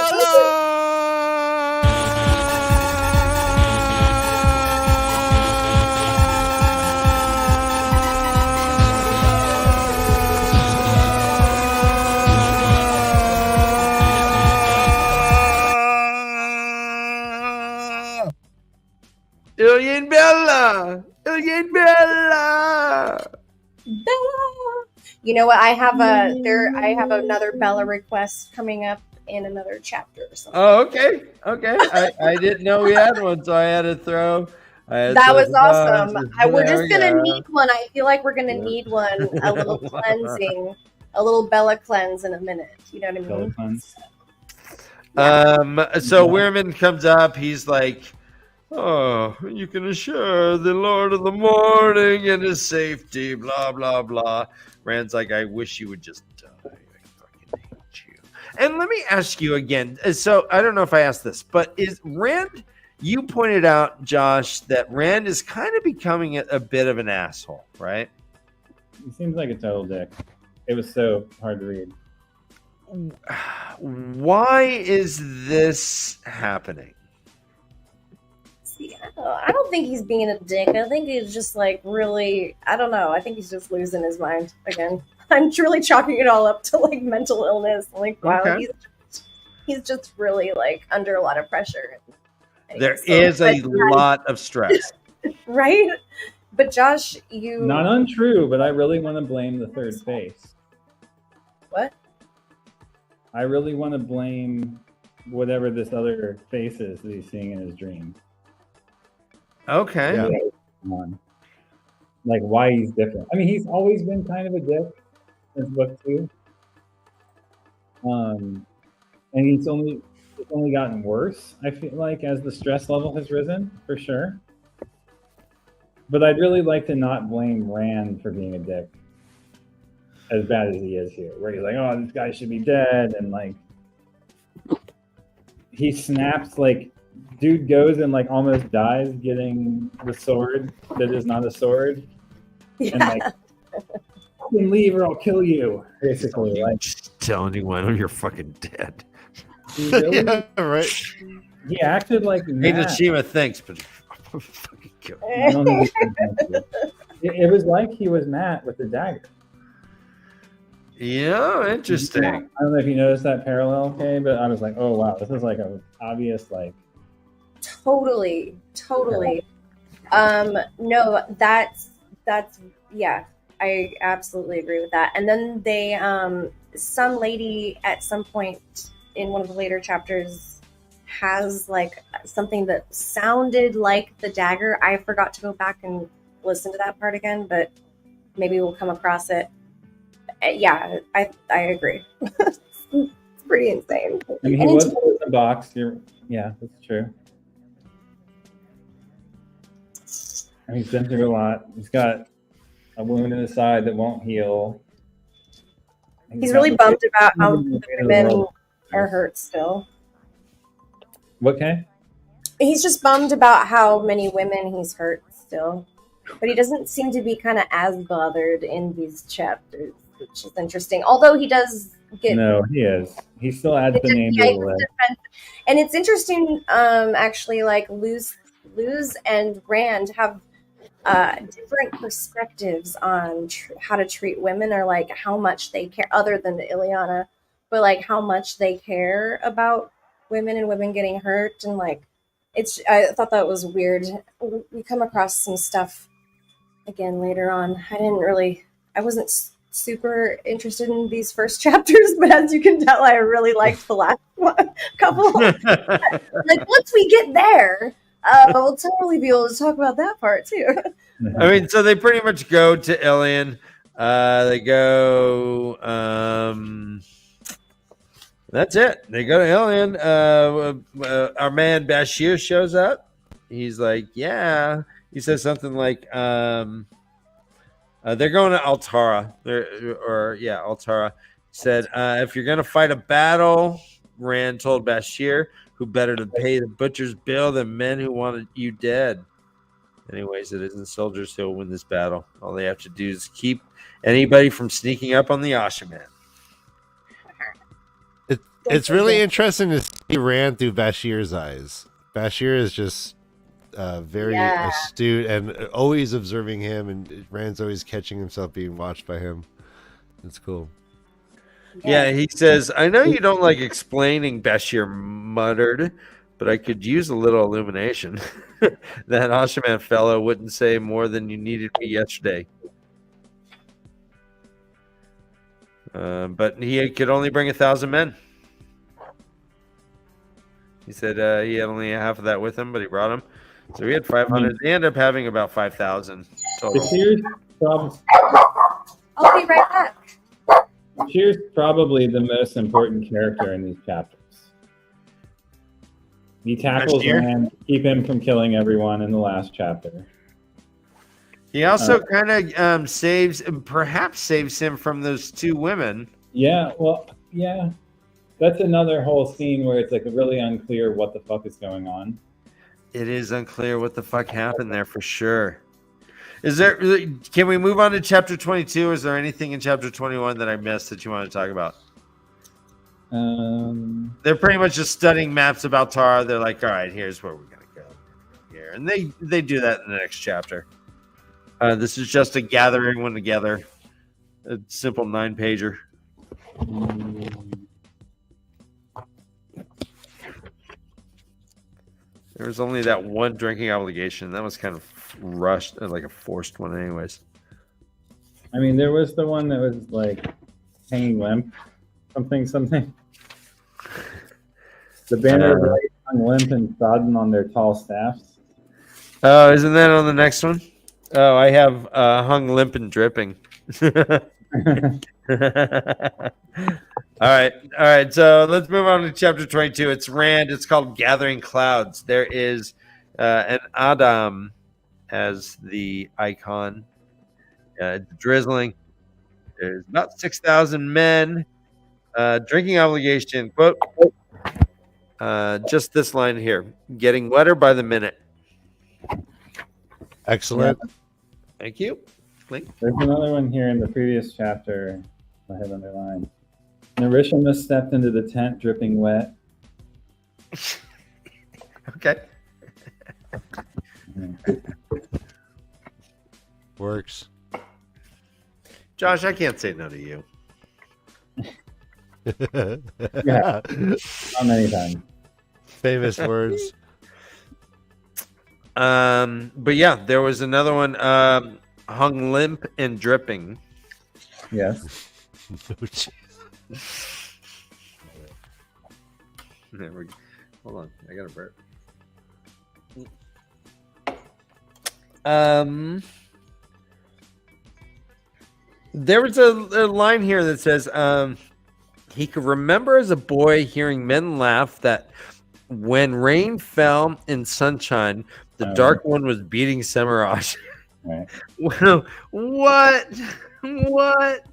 Ilian Bella! Ilian Bella! Bella. You know what? I have another Bella request coming up in another chapter or something. Oh, okay. Okay. I didn't know we had one, so I had to throw. That was awesome. We're There just we gonna go. need one. I feel like we're gonna need one. A little cleansing, a little Bella cleanse in a minute. You know what I Belly mean? cleanse. So Weirman comes up. He's like, "Oh, you can assure the Lord of the Morning and his safety." Blah blah blah. Rand's like, "I wish you would just die. I fucking hate you." And let me ask you again. So I don't know if I asked this, but is Rand? You pointed out, Josh, that Rand is kind of becoming a bit of an asshole, right? He seems like a total dick. It was so hard to read. Why is this happening? See, I don't think he's being a dick. I think he's just like really. I don't know. I think he's just losing his mind again. I'm truly chalking it all up to like mental illness. Like wow, Okay. he's just really like under a lot of pressure. There So, is a but, lot of stress. right? But Josh, you Not untrue, but I really want to blame the third face. what? I really want to blame whatever this other face is that he's seeing in his dream. Okay. Yeah. On. Like why he's different. I mean, he's always been kind of a dick since book 2. And it's only gotten worse, I feel like, as the stress level has risen, for sure. But I'd really like to not blame Rand for being a dick as bad as he is here, where he's like, oh, this guy should be dead, and like he snaps, like dude goes and like almost dies getting the sword that is not a sword, and Yeah. like fucking leave or I'll kill you, basically. Like Just tell anyone you're fucking dead. he, really, Yeah, right. he acted like Hey, Matt. Nashima, thanks, but I'm fucking kill you. I don't think he said thank you. It was like he was Matt with the dagger. Yeah, interesting. I don't know if you noticed that parallel, okay, but I was like, oh wow, this is like an obvious like. Totally. No, that's yeah, I absolutely agree with that. And then they some lady at some point in one of the later chapters has like something that sounded like the dagger. I forgot to go back and listen to that part again, but maybe we'll come across it. Yeah, I agree. It's pretty insane. I mean, he And was it's- put in the box. Yeah, that's true. And he's been through a lot. He's got a wound in his side that won't heal. he's really bummed about how the women are hurt still. What, Kay? He's just bummed about how many women he's hurt still. But he doesn't seem to be kind of as bothered in these chapters, which is interesting. Although he does get... No, he is. He still adds the name to the list. And it's interesting, actually, like Luz and Rand have different perspectives on how to treat women, or like how much they care, other than Ileana, but like how much they care about women and women getting hurt. And like, I thought that was weird. We come across some stuff again later on. I wasn't super interested in these first chapters, but as you can tell, I really liked the last couple. Like, once we get there, we'll totally be able to talk about that part too. I mean, so they pretty much go to Ilion. They go. That's it. They go to Ilion. Our man Bashir shows up. He's like, yeah. He says something like, they're going to Altara. Altara. He said, if you're going to fight a battle, Rand told Bashir, who better to pay the butcher's bill than men who wanted you dead. Anyways, it isn't soldiers who will win this battle. All they have to do is keep anybody from sneaking up on the Ashaman. It's really interesting to see Rand through Bashir's eyes. Bashir is just very astute and always observing him, and Rand's always catching himself being watched by him. It's cool. Yeah, he says, I know you don't like explaining, Bashir muttered, but I could use a little illumination. That Ashaman fellow wouldn't say more than you needed me yesterday. But he could only bring 1,000 men. He said he had only half of that with him, but he brought them. So we had 500. They ended up having about 5,000 total. I'll be right back. Bashir's probably the most important character in these chapters. He tackles Rand to keep him from killing everyone in the last chapter. He also kind of perhaps saves him from those two women. Yeah, well, yeah. That's another whole scene where it's like really unclear what the fuck is going on. It is unclear what the fuck happened there for sure. Can we move on to chapter 22? Is there anything in chapter 21 that I missed that you want to talk about? They're pretty much just studying maps about Tara. They're like, all right, here's where we're going to go here. And they do that in the next chapter. This is just a gather everyone together. A simple 9-pager. There was only that one drinking obligation. That was kind of rushed, like a forced one anyways. I mean, there was the one that was like hanging limp. Something. The banner hung limp and trodden on their tall staffs. Oh, isn't that on the next one? Oh, I have hung limp and dripping. All right. So let's move on to chapter 22. It's Rand. It's called Gathering Clouds. There is an Adam as the icon. It's drizzling. There's about 6,000 men. Drinking obligation. Quote. Just this line here. Getting wetter by the minute. Excellent. Yeah. Thank you. Link. There's another one here in the previous chapter. I have underlined. Narishima stepped into the tent dripping wet. Okay. Works. Josh, I can't say no to you. Yeah. Not many times. Famous words. But yeah, there was another one, hung limp and dripping. Yes. There we go. Hold on, I got a burp. There was a line here that says, He could remember as a boy hearing men laugh that when rain fell in sunshine, the Dark One was beating Semiraj. Right. What? What?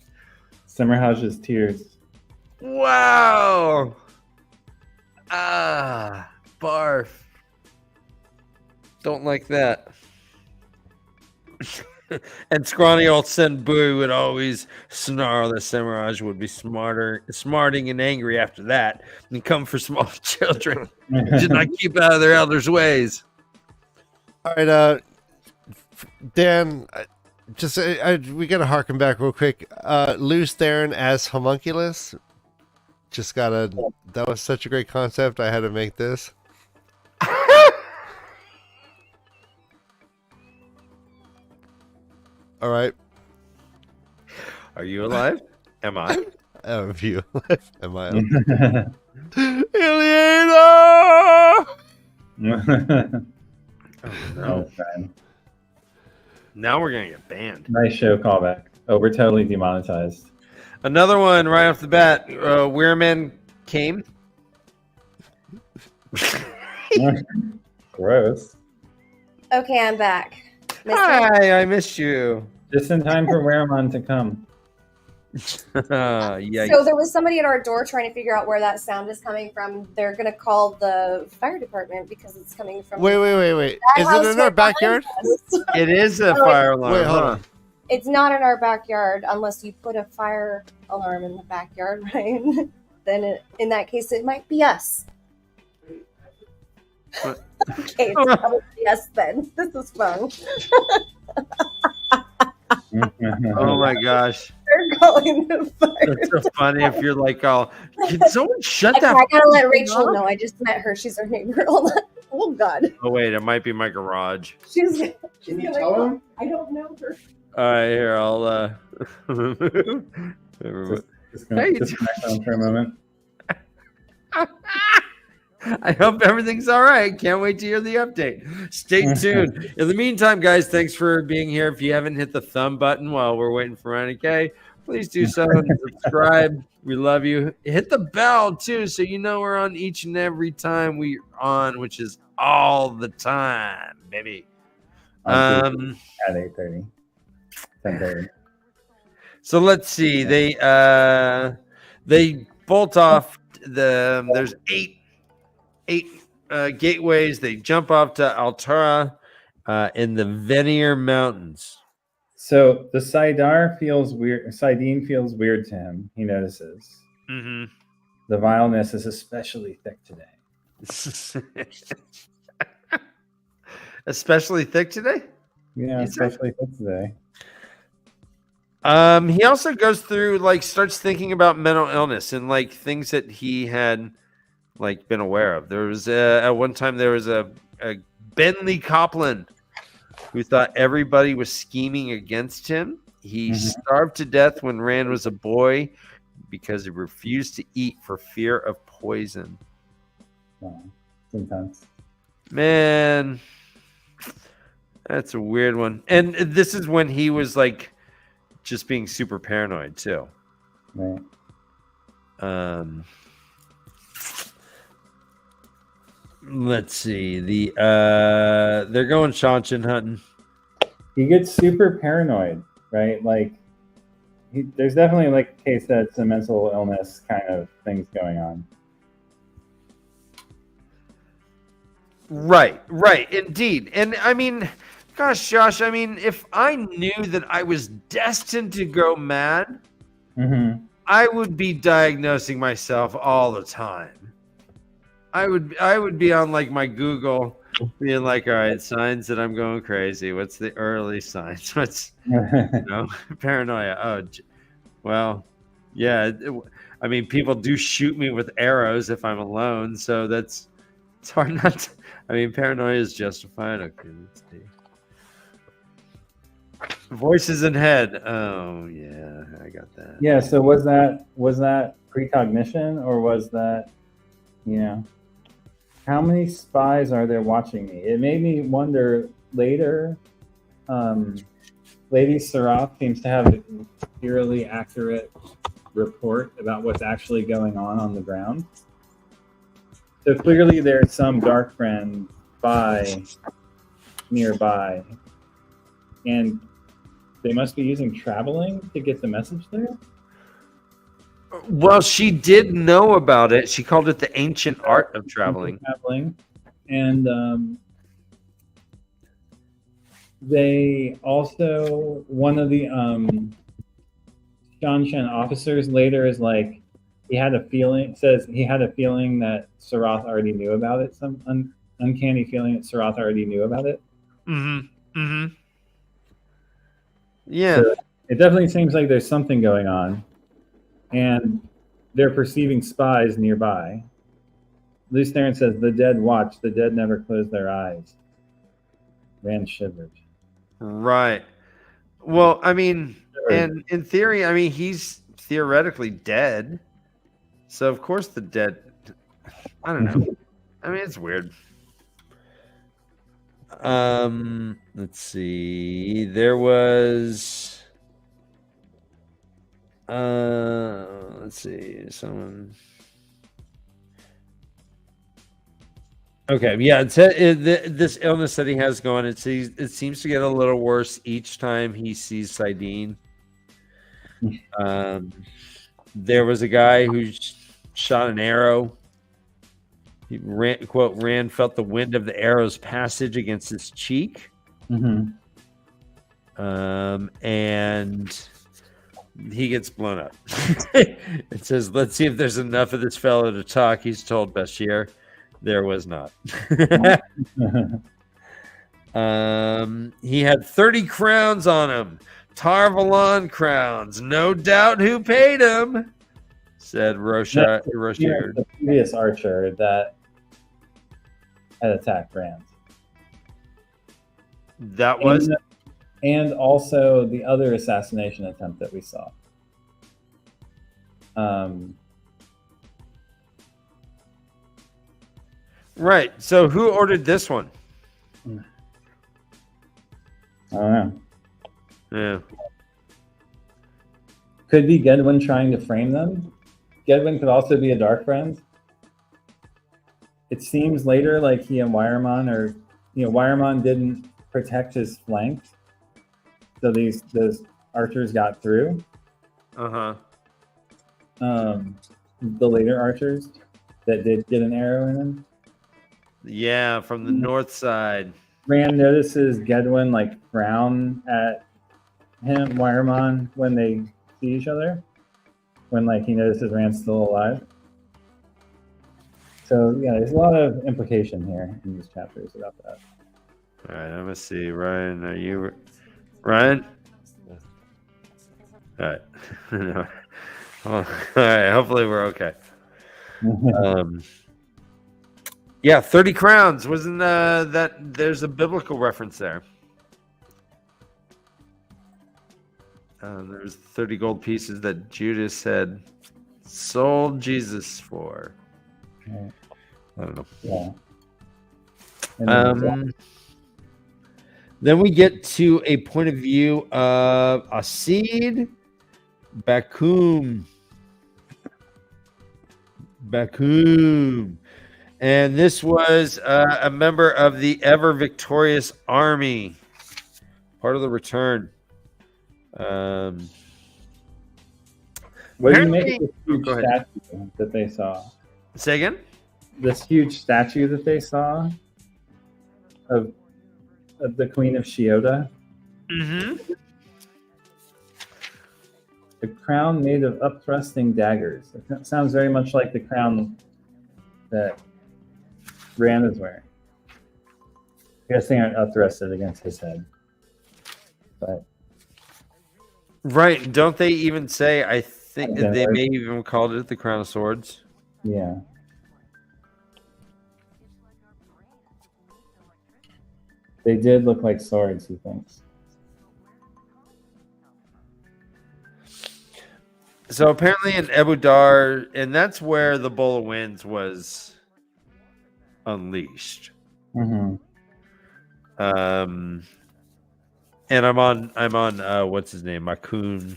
Semiraj's tears. Wow. Ah, barf. Don't like that. And scrawny old Senbui would always snarl that Semiraj would be smarting and angry after that and come for small children. Did not keep out of their elders' ways. All right, Dan, we got to harken back real quick. Luce Theron as Homunculus. That was such a great concept. I had to make this. All right. Are you alive? Am I? Am I? Ileana! Oh, no. Now we're going to get banned. Nice show callback. Oh, we're totally demonetized. Another one right off the bat. Weirman came. Gross. Okay, I'm back. Hi, I missed you. Just in time for Weramon to come. Yikes. So there was somebody at our door trying to figure out where that sound is coming from. They're going to call the fire department because it's coming from... Wait. that Is house it in our right backyard? behind us. It is a fire alarm. Wait, hold huh? on. It's not in our backyard unless you put a fire alarm in the backyard, right? Then in that case, it might be us. What? Okay, it's probably us then. This is fun. Oh my gosh. They're calling the fire. That's so funny if you're like, oh, can someone shut Okay, that? I gotta let f- Rachel off? know. I just met her. She's our neighbor. Hold on. Oh God. Oh, wait, it might be my garage. She's Can you tell him? I don't know her. All right, here, I'll. Just gonna disconnect them for a moment. I hope everything's all right. Can't wait to hear the update. Stay tuned. In the meantime, guys, thanks for being here. If you haven't hit the thumb button while we're waiting for Ronnie K, please do so and subscribe. We love you. Hit the bell too, so you know we're on each and every time we're on, which is all the time, baby. At 8:30. 10:30. So let's see. They bolt off the. There's eight gateways. They jump off to Altara in the Venier Mountains. So the Sidar feels weird. Sidine feels weird to him. He notices. Mm-hmm. The vileness is especially thick today. Especially thick today. Yeah, especially thick today. He also goes through, like, starts thinking about mental illness and like things that he had like been aware of. There was at one time there was a Bentley Copland who thought everybody was scheming against him. He starved to death when Rand was a boy because he refused to eat for fear of poison. Oh, it's intense. Man, that's a weird one. And this is when he was like just being super paranoid too. Right. Let's see. They're going Shanshan hunting. He gets super paranoid, right? Like, there's definitely like a case that's a mental illness kind of things going on. Right, indeed. And I mean, gosh, Josh, I mean, if I knew that I was destined to go mad, I would be diagnosing myself all the time. I would be on like my Google being like, all right, signs that I'm going crazy. What's the early signs? What's paranoia? Oh, well, yeah. I mean, people do shoot me with arrows if I'm alone, so it's hard not to. I mean, paranoia is justified. Okay, let's see. Voices in head. Oh yeah, I got that. Yeah. So was that precognition, or was that, how many spies are there watching me? It made me wonder later. Lady Seraph seems to have eerily accurate report about what's actually going on the ground. So clearly there's some dark friend nearby, and they must be using traveling to get the message there. Well, she did know about it. She called it the ancient art of traveling. And they also, one of the Shanshan officers later is like, he had a feeling that Sarath already knew about it. Some uncanny feeling that Sarath already knew about it. Mm-hmm. Mm-hmm. Yeah. So it definitely seems like there's something going on, and they're perceiving spies nearby. Luce Theron says, "The dead watch. The dead never close their eyes." Rand shivered. Right. Well, I mean, and in theory, I mean, he's theoretically dead. So of course the dead. I don't know. I mean, it's weird. Let's see. There was. Let's see. Someone. Okay, yeah. This illness that he has going, it seems to get a little worse each time he sees Sidene. There was a guy who shot an arrow. He Rand felt the wind of the arrow's passage against his cheek. Mm-hmm. And he gets blown up. It says, "Let's see if there's enough of this fellow to talk." He's told Bashir. There was not. He had 30 crowns on him. Tarvalon crowns. No doubt who paid him, said Roshar. The previous archer that had attacked Rand. That was... And also the other assassination attempt that we saw. Right. So who ordered this one? I don't know. Yeah. Could be Gedwin trying to frame them. Gedwin could also be a dark friend. It seems later like he and Wiremon Wiremon didn't protect his flank. So those archers got through. Uh-huh. The later archers that did get an arrow in them. Yeah, from the north side. Rand notices Gedwin like frown at him, Wiremon, when they see each other. When like he notices Rand's still alive. So yeah, there's a lot of implication here in these chapters about that. All right, I'm gonna see. Ryan, are you Ryan? All right. No. All right. Hopefully we're okay. Yeah, 30 crowns. Wasn't that there's a biblical reference there? There's 30 gold pieces that Judas had sold Jesus for. Right. I don't know. Yeah. Then we get to a point of view of Asid Bakum. And this was a member of the ever victorious army, part of the return. What do you make of this huge statue that they saw? Say again? This huge statue that they saw of the Queen of Shiota. Mm-hmm. The crown made of upthrusting daggers. It sounds very much like the crown that Rand is wearing. I guess they aren't upthrusted against his head. But Right. Don't they even say, I think they may even called it the Crown of Swords? yeah. They did look like swords, he thinks. So apparently in Ebu Dar, and that's where the Bowl of Winds was unleashed. Mm-hmm. And I'm on what's his name? Makun.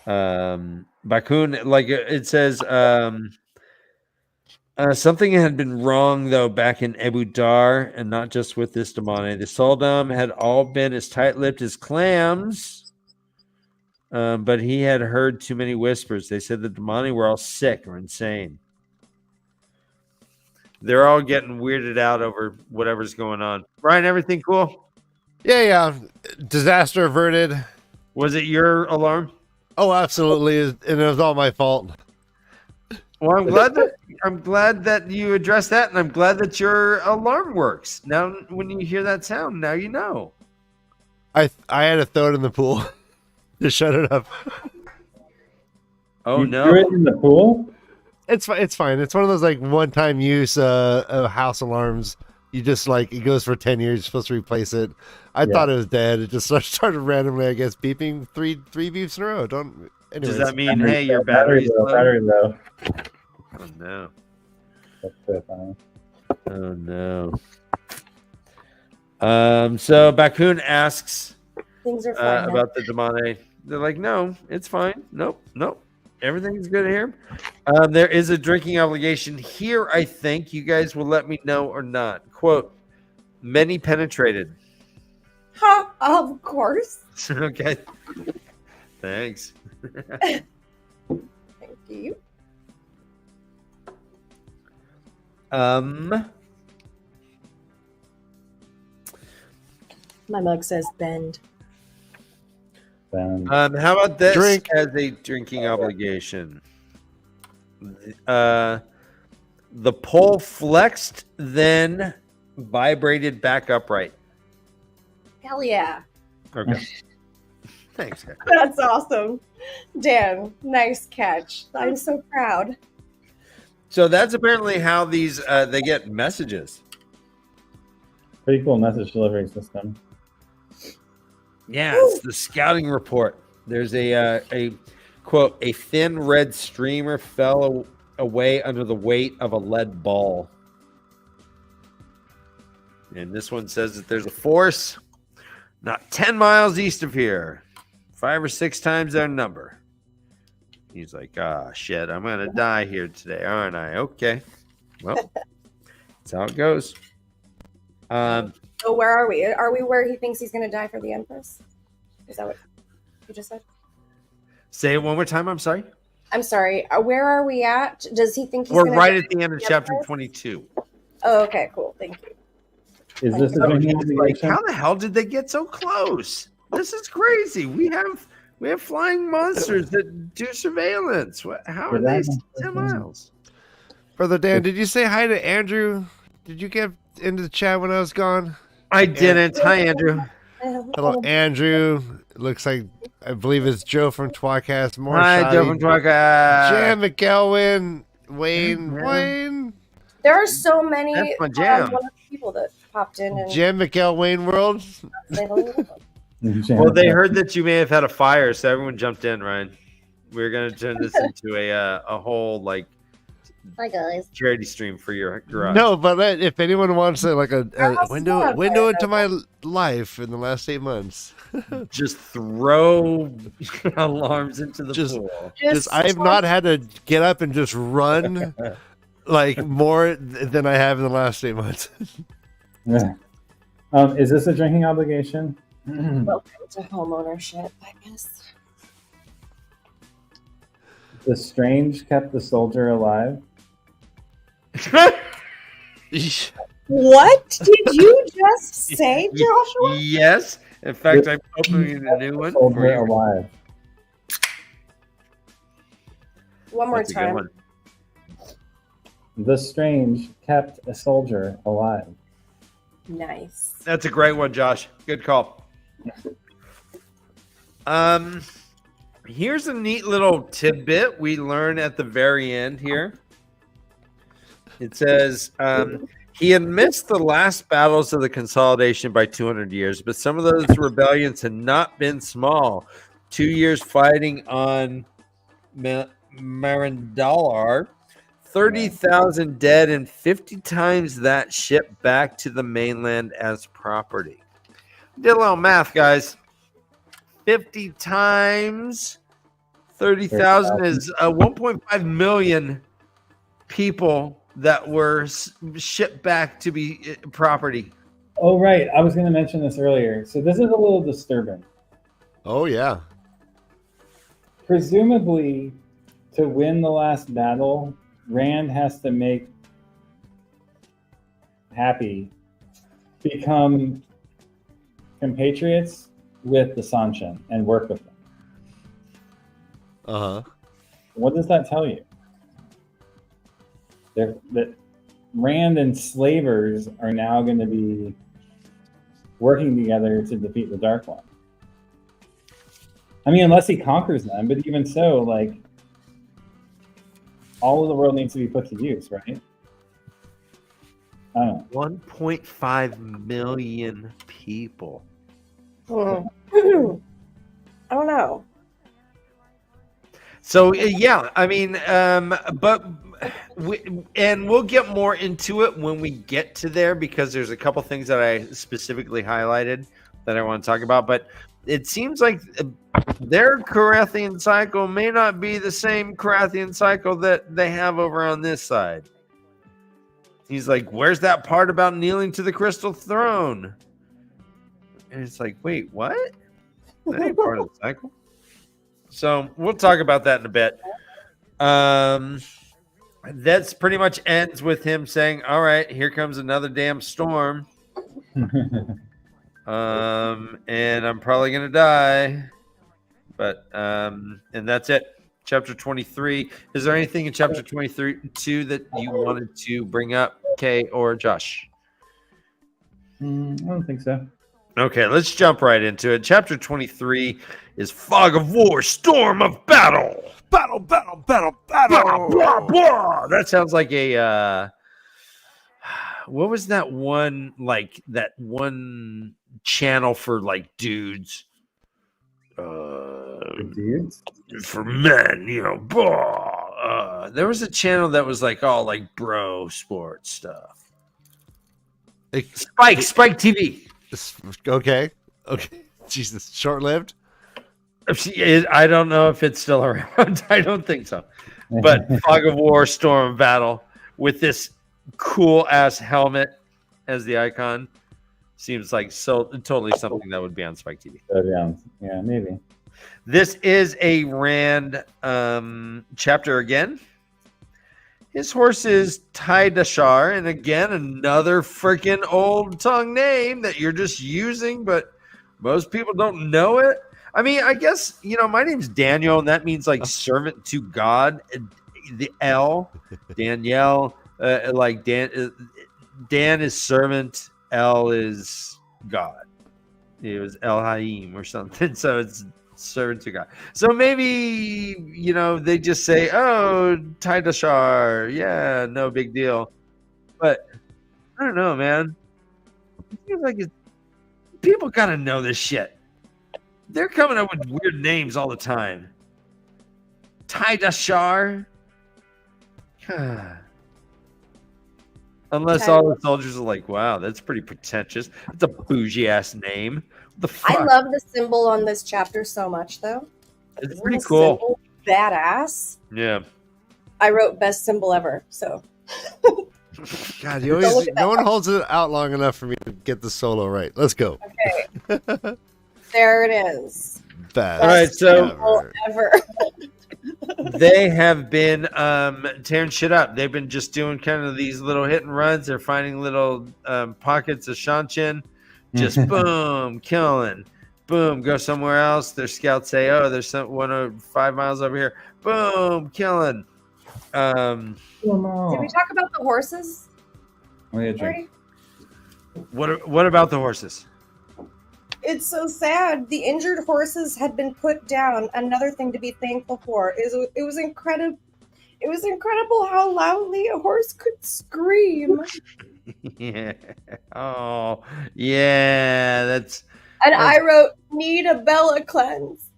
Bakun, like it says, something had been wrong though back in Abu Dar, and not just with this Damane. The Soldam had all been as tight-lipped as clams, but he had heard too many whispers. They said the Damane were all sick or insane. They're all getting weirded out over whatever's going on. Ryan, everything cool? Yeah. Disaster averted. Was it your alarm? Oh, absolutely. And it was all my fault. Well, I'm glad that you addressed that, and I'm glad that your alarm works. Now, when you hear that sound, now you know. I had to throw it in the pool to shut it up. Oh You no! threw it in the pool? It's fine. It's fine. It's one of those like one-time use house alarms. You just like it goes for 10 years. You're supposed to replace it. I thought it was dead. It just started randomly, I guess, beeping three beeps in a row. Anyways. Does that mean hey, your battery's low? Battery low. Oh no! That's so funny. Oh no! So Bakun asks Things are fine. now. about the Damane. They're like, no, it's fine. Nope. Everything's good here. There is a drinking obligation here, I think. You guys will let me know or not. Quote, many penetrated. Ha! Of course. Okay. Thanks. Thank you. Um, My mug says bend. how about this Drink. as a drinking obligation? The pole flexed, then vibrated back upright. Hell yeah. Okay. Thanks. Guys. That's awesome. Dan, nice catch. I'm so proud. So that's apparently how these they get messages. Pretty cool message delivery system. Yeah, it's the scouting report. There's a quote, a thin red streamer fell away under the weight of a lead ball. And this one says that there's a force not 10 miles east of here, 5 or 6 times their number. He's like, shit, I'm going to die here today, aren't I? Okay. Well, that's how it goes. So where are we? Are we where he thinks he's going to die for the Empress? Is that what you just said? Say it one more time. I'm sorry. I'm sorry. Where are we at? Does he think he's We're gonna right die at the end of for chapter Empress? 22. Oh, okay, cool. Thank you. Is this a So drinking he's like, obligation? how the hell did they get so close? This is crazy. We have flying monsters that do surveillance. How are they 10 miles? Brother Dan, did you say hi to Andrew? Did you get into the chat when I was gone? I didn't. Hi, Andrew. Hello, Andrew. Looks like I believe it's Joe from Twicast. More Hi, Joe from Twaka. Jan McElwin, Wayne. There are so many That's my jam. wonderful people that popped in and Jan McElwain World. say hello. Well, they heard that you may have had a fire, so everyone jumped in, Ryan. We're going to turn this into a whole, like, Hi guys. charity stream for your garage. No, but if anyone wants like a house is window on fire, into my life in the last 8 months, Just throw alarms into the Just- pool. just I have not had to get up and just run like more than I have in the last 8 months. Yeah. Is this a drinking obligation? Welcome to home ownership, I guess. The strange kept the soldier alive. What did you just say, Joshua? Yes. In fact, I'm opening a new one for Soldier you. alive. One more That's a good time. one. The strange kept a soldier alive. Nice. That's a great one, Josh. Good call. Here's a neat little tidbit we learn at the very end here. It says he had missed the last battles of the consolidation by 200 years, but some of those rebellions had not been small. 2 years fighting on Marindalar, 30,000 dead, and 50 times that shipped back to the mainland as property. Did a little math, guys. 50 times 30,000 is 1.5 million people that were shipped back to be property. Oh, right. I was going to mention this earlier. So this is a little disturbing. Oh, yeah. Presumably, to win the last battle, Rand has to make Happy become compatriots with the Sanshin and work with them. Uh-huh. What does that tell you? That Rand and slavers are now going to be working together to defeat the Dark One. I mean, unless he conquers them, but even so, like, all of the world needs to be put to use, right? I don't know. 1.5 million people. I don't know. So yeah, I mean, but we'll get more into it when we get to there, because there's a couple things that I specifically highlighted that I want to talk about. But it seems like their Carathian cycle may not be the same Carathian cycle that they have over on this side. He's like, where's that part about kneeling to the crystal throne? And it's like, wait, what? That ain't part of the cycle. So we'll talk about that in a bit. That's pretty much ends with him saying, all right, here comes another damn storm. And I'm probably going to die. But, and that's it. Chapter 23. Is there anything in chapter 23 that you wanted to bring up, Kay or Josh? I don't think so. Okay, let's jump right into it. Chapter 23 is Fog of War, Storm of Battle. Battle, battle, battle, Blah, battle. blah, blah. That sounds like a what was that one, like that one channel for like dudes? Dudes? For men, you know, there was a channel that was like all like bro sports stuff. Spike TV. Okay. Jesus, short-lived. I don't know if it's still around. I don't think so. But Fog of War, Storm of Battle, with this cool ass helmet as the icon, seems like so totally something that would be on Spike TV. Yeah, maybe. This is a Rand chapter again. His horse is Tidashar, and again, another freaking old tongue name that you're just using, but most people don't know it. I mean, I guess, you know, my name's Daniel, and that means like servant to God. The L, Danielle, like Dan is servant, L is God. It was El Haim or something, so it's servant to God. So maybe, you know, they just say, oh, Tidashar, yeah, no big deal. But I don't know, man. It feels like people gotta know this shit. They're coming up with weird names all the time. Tidashar. Unless all the soldiers are like, wow, that's pretty pretentious. That's a bougie ass name. What the fuck? I love the symbol on this chapter so much, though. It's pretty cool. Symbol, badass. Yeah. I wrote best symbol ever, so. God, you always no one holds it out long enough for me to get the solo right. Let's go. Okay. There it is. Best All right, so ever. they have been tearing shit up. They've been just doing kind of these little hit and runs. They're finding little pockets of Shanshin. Just boom, killing. Boom, go somewhere else. Their scouts say, oh, there's one 5 miles over here. Boom, killing. Did we talk about the horses? Drink. What about the horses? It's so sad. The injured horses had been put down. Another thing to be thankful for is it was incredible. It was incredible how loudly a horse could scream. Yeah. Oh, yeah. That's. And I wrote, need a Bella cleanse.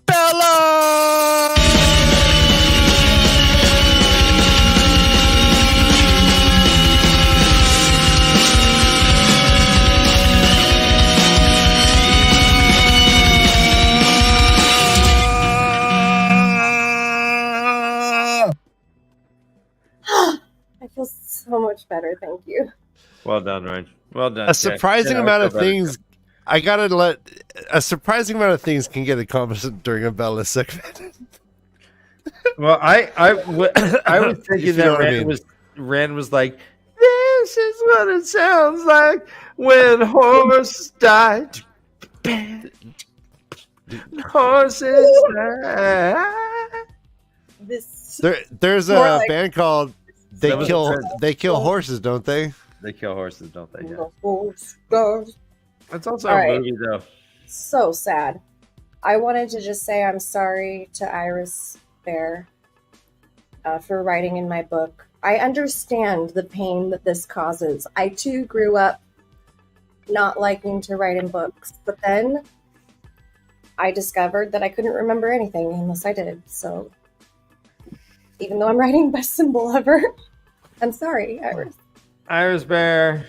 Bella! much better. Thank you. Well done, Ryan. Well done. A surprising amount of things. A surprising amount of things can get accomplished during a Bella segment. Well, I was thinking that Rand was like, this is what it sounds like when horses die. Horses die. There's a band called They Kill Horses, don't they? They kill horses, don't they? Yeah. That's also All a right. movie, though. So sad. I wanted to just say I'm sorry to Iris Bear for writing in my book. I understand the pain that this causes. I too grew up not liking to write in books, but then I discovered that I couldn't remember anything unless I did. So even though I'm writing best symbol ever, I'm sorry, Iris. Iris Bear.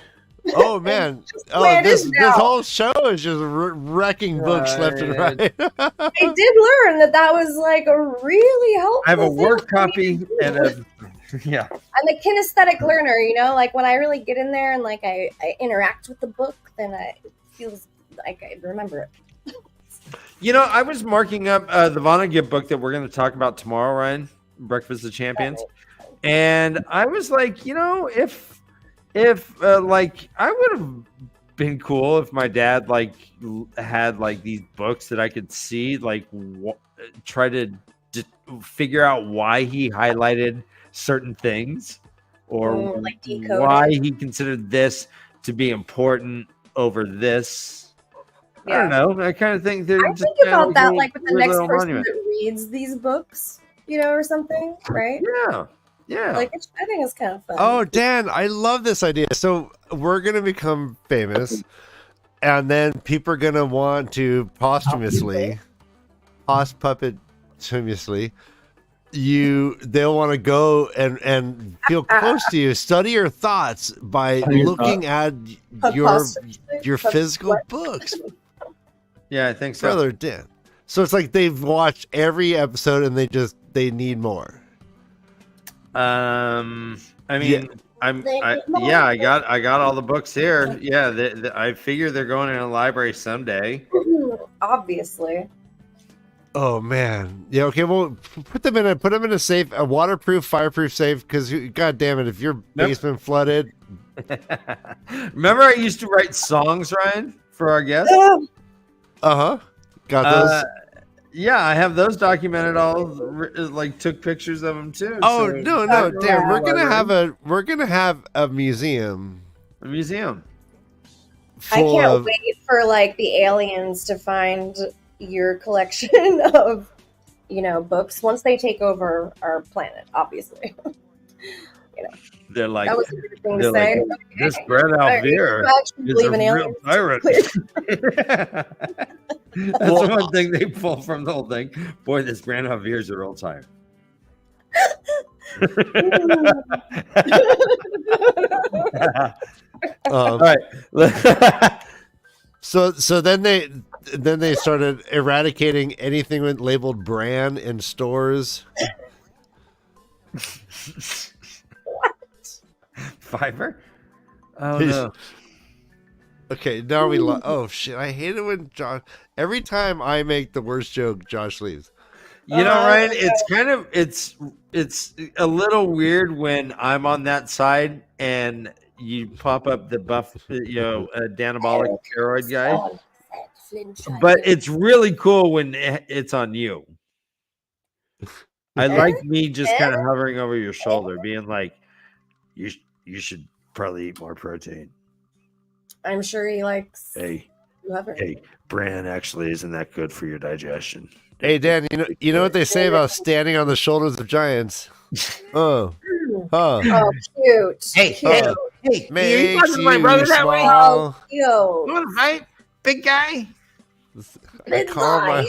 Oh man! This whole show is just wrecking books left and right. I did learn that was like a really helpful. I have a word thing copy and a yeah. I'm a kinesthetic learner, like when I really get in there and like I interact with the book, then it feels like I remember it. I was marking up the Vonnegut book that we're going to talk about tomorrow, Ryan, Breakfast of Champions, and I was like, if like I would have been cool if my dad like had like these books that I could see, like try to figure out why he highlighted certain things or like why he considered this to be important over this. I don't know. I kind of think I think about that like with the next person that reads these books, or something, right? Yeah. Like I think it's kind of fun. Oh, Dan, I love this idea. So we're gonna become famous, and then people are gonna want to posthumously, they'll want to go and feel close to you, study your thoughts by looking at your physical books. Yeah, I think so. Brother Dan. So it's like they've watched every episode and they need more. I mean, I got all the books here. Yeah, I figure they're going in a library someday. Obviously. Oh man, yeah. Okay, well, put them in a safe, a waterproof, fireproof safe. Because God damn it, if your basement flooded. Remember, I used to write songs, Ryan, for our guests. Got those. Yeah, I have those documented. All like took pictures of them too. Oh so no, damn! We're gonna have a museum. A museum. I can't wait for like the aliens to find your collection of, books once they take over our planet. Obviously, They're like, that was a weird thing to say. Like, this Brett Alvear is a real pirate. That's one thing they pull from the whole thing. Boy, this Brand Alvear is a real tire. All right. So then they started eradicating anything labeled brand in stores. Fiverr? Oh no. Okay, now we oh shit! I hate it when Josh. Every time I make the worst joke, Josh leaves. Ryan, it's a little weird when I'm on that side and you pop up the buff, Danabolic steroid guy. But it's really cool when it's on you. I like me just kind of hovering over your shoulder, being like, you should probably eat more protein. I'm sure he likes. Hey, bran actually isn't that good for your digestion. Hey Dan, you know what they say about standing on the shoulders of giants? Oh, cute. Hey, makes you talking to my brother that way? small. Cute. You want to fight, big guy? I call my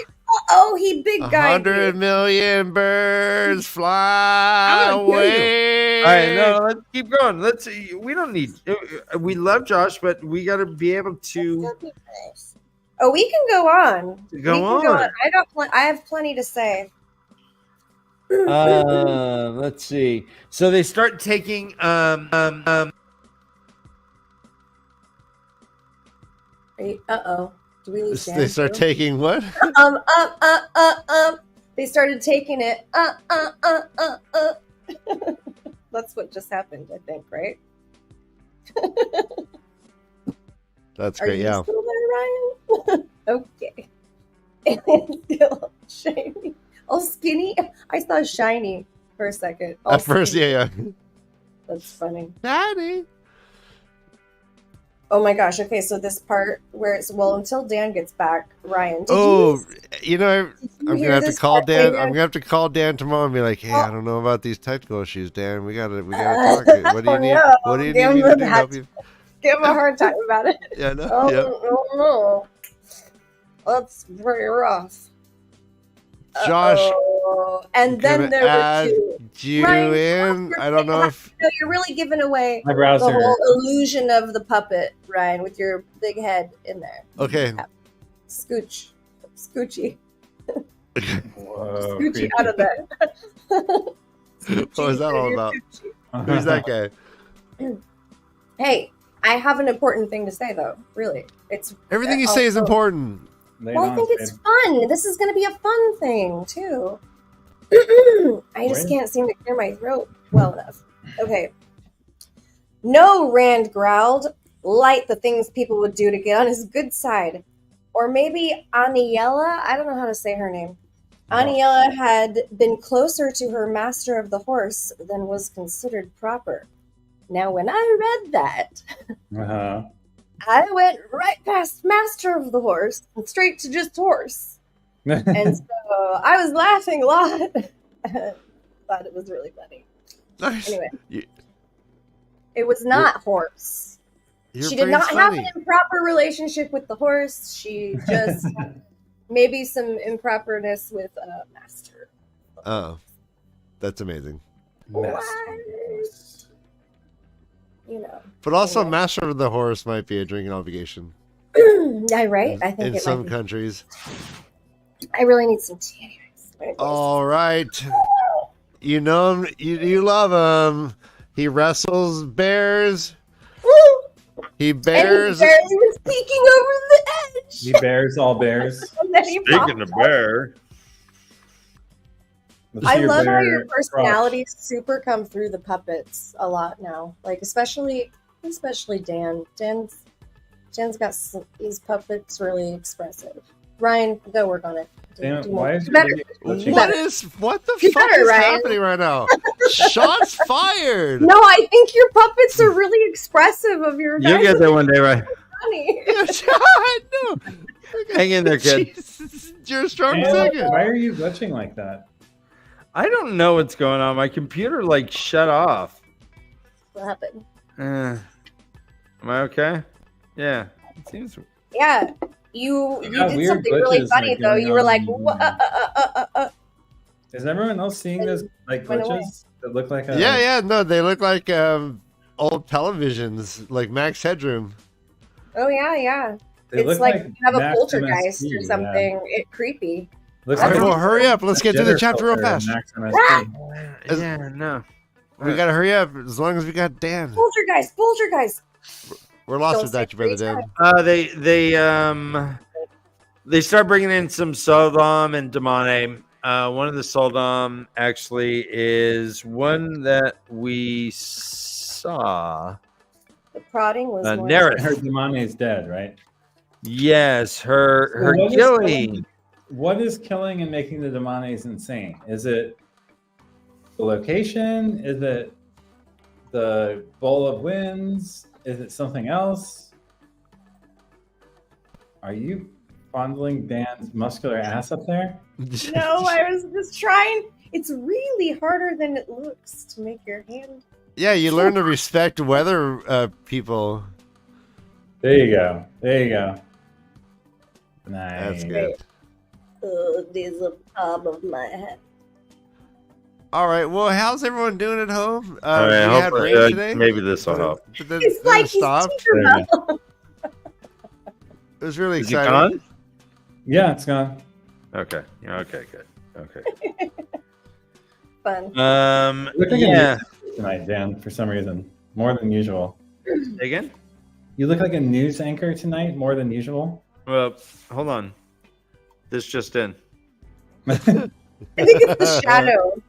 He big guy. 100 million birds fly away. All right, no, let's keep going. We don't need. We love Josh, but we got to be able to. Oh, we can go on. Go on. I have plenty to say. Let's see. So they start taking Uh-oh. Do we lose Dan? They start too? taking what? They started taking it. That's what just happened, I think, right? That's Are great. you Yeah. still there, Ryan? Okay. And still shiny. Oh, skinny? I saw shiny for a second. At first, skinny. yeah. That's funny. Daddy. Oh my gosh. Okay, so this part where it's, well, until Dan gets back, Ryan, did You know, you I'm gonna hear have to this call part Dan. later? I'm gonna have to call Dan tomorrow and be like, "Hey, I Oh. don't know about these technical issues, Dan. We gotta talk. What do you Oh, need? no. What do you Give need me him to do? that. Help you?" Give him a hard time about it. Yeah, no. Oh, Yeah. no. That's pretty rough. Josh, Uh-oh. And I'm then gonna there were add two. you Ryan, in. I don't know if No, you're really giving away My the browser. whole illusion of the puppet, Ryan, with your big head in there. okay. Scooch. Scoochy. Whoa, Scoochie creepy. out of there. What was that all about? Who's that guy? Hey, I have an important thing to say, though. Really. It's Everything you say is also- important. Lay it Well, I on, think it's babe. fun. This is going to be a fun thing, too. I just Where? can't seem to clear my throat well enough. Okay. No, Rand growled. Light the things people would do to get on his good side. Or maybe Aniela, I don't know how to say her name. Aniela had been closer to her master of the horse than was considered proper. Now, when I read that, Uh-huh. I went right past master of the horse and straight to just horse. And so I was laughing a lot. Thought it was really funny. Nice. Anyway, You- it was not horse. Your She did brain's not have funny. an improper relationship with the horse. She just maybe some improperness with a master. Oh, that's amazing. You know. But also, Anyway. Master of the Horse might be a drinking obligation Yeah, right? I think in it some might be. countries. I really need some tea anyways. All right. You know him. You love him. He wrestles bears. Woo! He And he bears. barely was peeking over the edge. He bears all bears. And then he popped Speaking of bear, Let's I see love how bear your crotch. personalities super come through the puppets a lot now. Like especially Dan. Dan's got these puppets really expressive. Ryan, go work on it. Damn, Do why more. is You better. glitching? What the You fuck better, is Ryan. happening right now? Shots fired. No, I think your puppets are really expressive of your you'll guys' get there one day, right? funny. No. Hang in there, kid. Jesus, you're a strong Dan, second. why are you glitching like that? I don't know what's going on. My computer like shut off. What happened? Am I okay? Yeah. It seems. Yeah, you got did weird something really glitches, funny like, though. going You were on. like, "What?" Is everyone else seeing those like Went away. glitches that look like a Yeah. No, they look like old televisions, like Max Headroom. Oh yeah. They It's look like you have a Max poltergeist MSP, or yeah. something. It creepy. Looks All like right, a well, hurry up. Let's get through the jitter chapter real filter in fast. Max MSP. As- Yeah, no. We gotta hurry up as long as we got Dan. Poltergeist. We're lost Don't without say you, brother three Dan. They start bringing in some Sodom and Damane. One of the Sodom actually is one that we saw. The prodding was more. Nerith. Her Damane is dead, right? Yes, her What is killing. What is killing and making the Damanes insane? Is it the location? Is it the bowl of winds? Is it something else? Are you fondling Dan's muscular ass up there? No, I was just trying. It's really harder than it looks to make your hand. Yeah, you learn to respect weather people. There you go. There you go. Nice. That's good. There's a top of my head. All right. Well, how's everyone doing at home? All right, we had hopefully, rain today. maybe this will help. But then, It's then like it he's stopped. Tinkerbell. It was really Is he exciting. gone? Yeah, it's gone. Okay. Yeah, okay, good. Okay. Fun. You look like a Yeah. news anchor tonight, Dan, for some reason. More than usual. Say again? You look like a news anchor tonight, more than usual. Well, hold on. This just in. I think it's the shadow.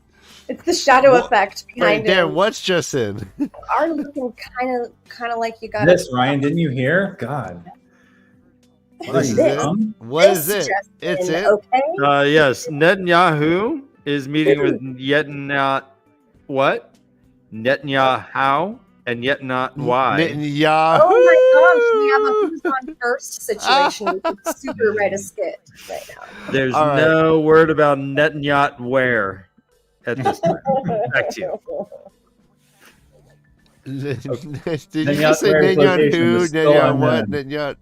It's the shadow effect Wait, behind Dan, it. what's just in? Are looking kind of like you got This, Ryan, didn't you hear? God. What are This you, is it? dumb? What is it? Just It's in, it? okay. Yes, Netanyahu is meeting with yet not what? Netanyahu and yet not why. Yahoo! Oh my gosh, we have a who's on first situation. We could super write a skit right now. There's All right. no word about Netanyahu where at this time. Back to you. Did you Netanyahu, just say where his Nenyan location who, is still Nenyan what, unknown. Nenyan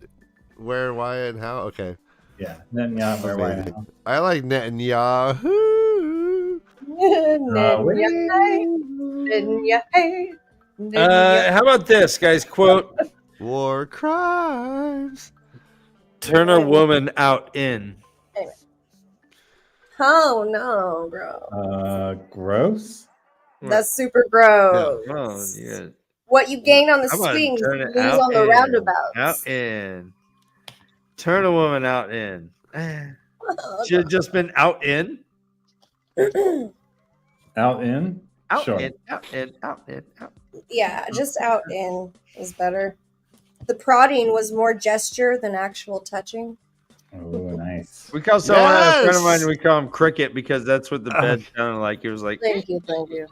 where, why, and how? Okay. Yeah, Netanyahu, where, why, Amazing. now. I like Netanyahu. How about this, guys? Quote, War crimes. turn a woman out in. Oh no, bro. Gross? That's super gross. Oh, yeah. What you gain on the How about swings, turn you it lose out on the in? roundabouts. Out in. Turn a woman out in. Should have just been out in. Out in? Out Sure. in. Out in. Out in. Out. Yeah, just out in is better. The prodding was more gesture than actual touching. Oh, nice. We call someone a friend of Yes! mine. We call him Cricket because that's what the bed sounded like. He was like, Thank you, thank you.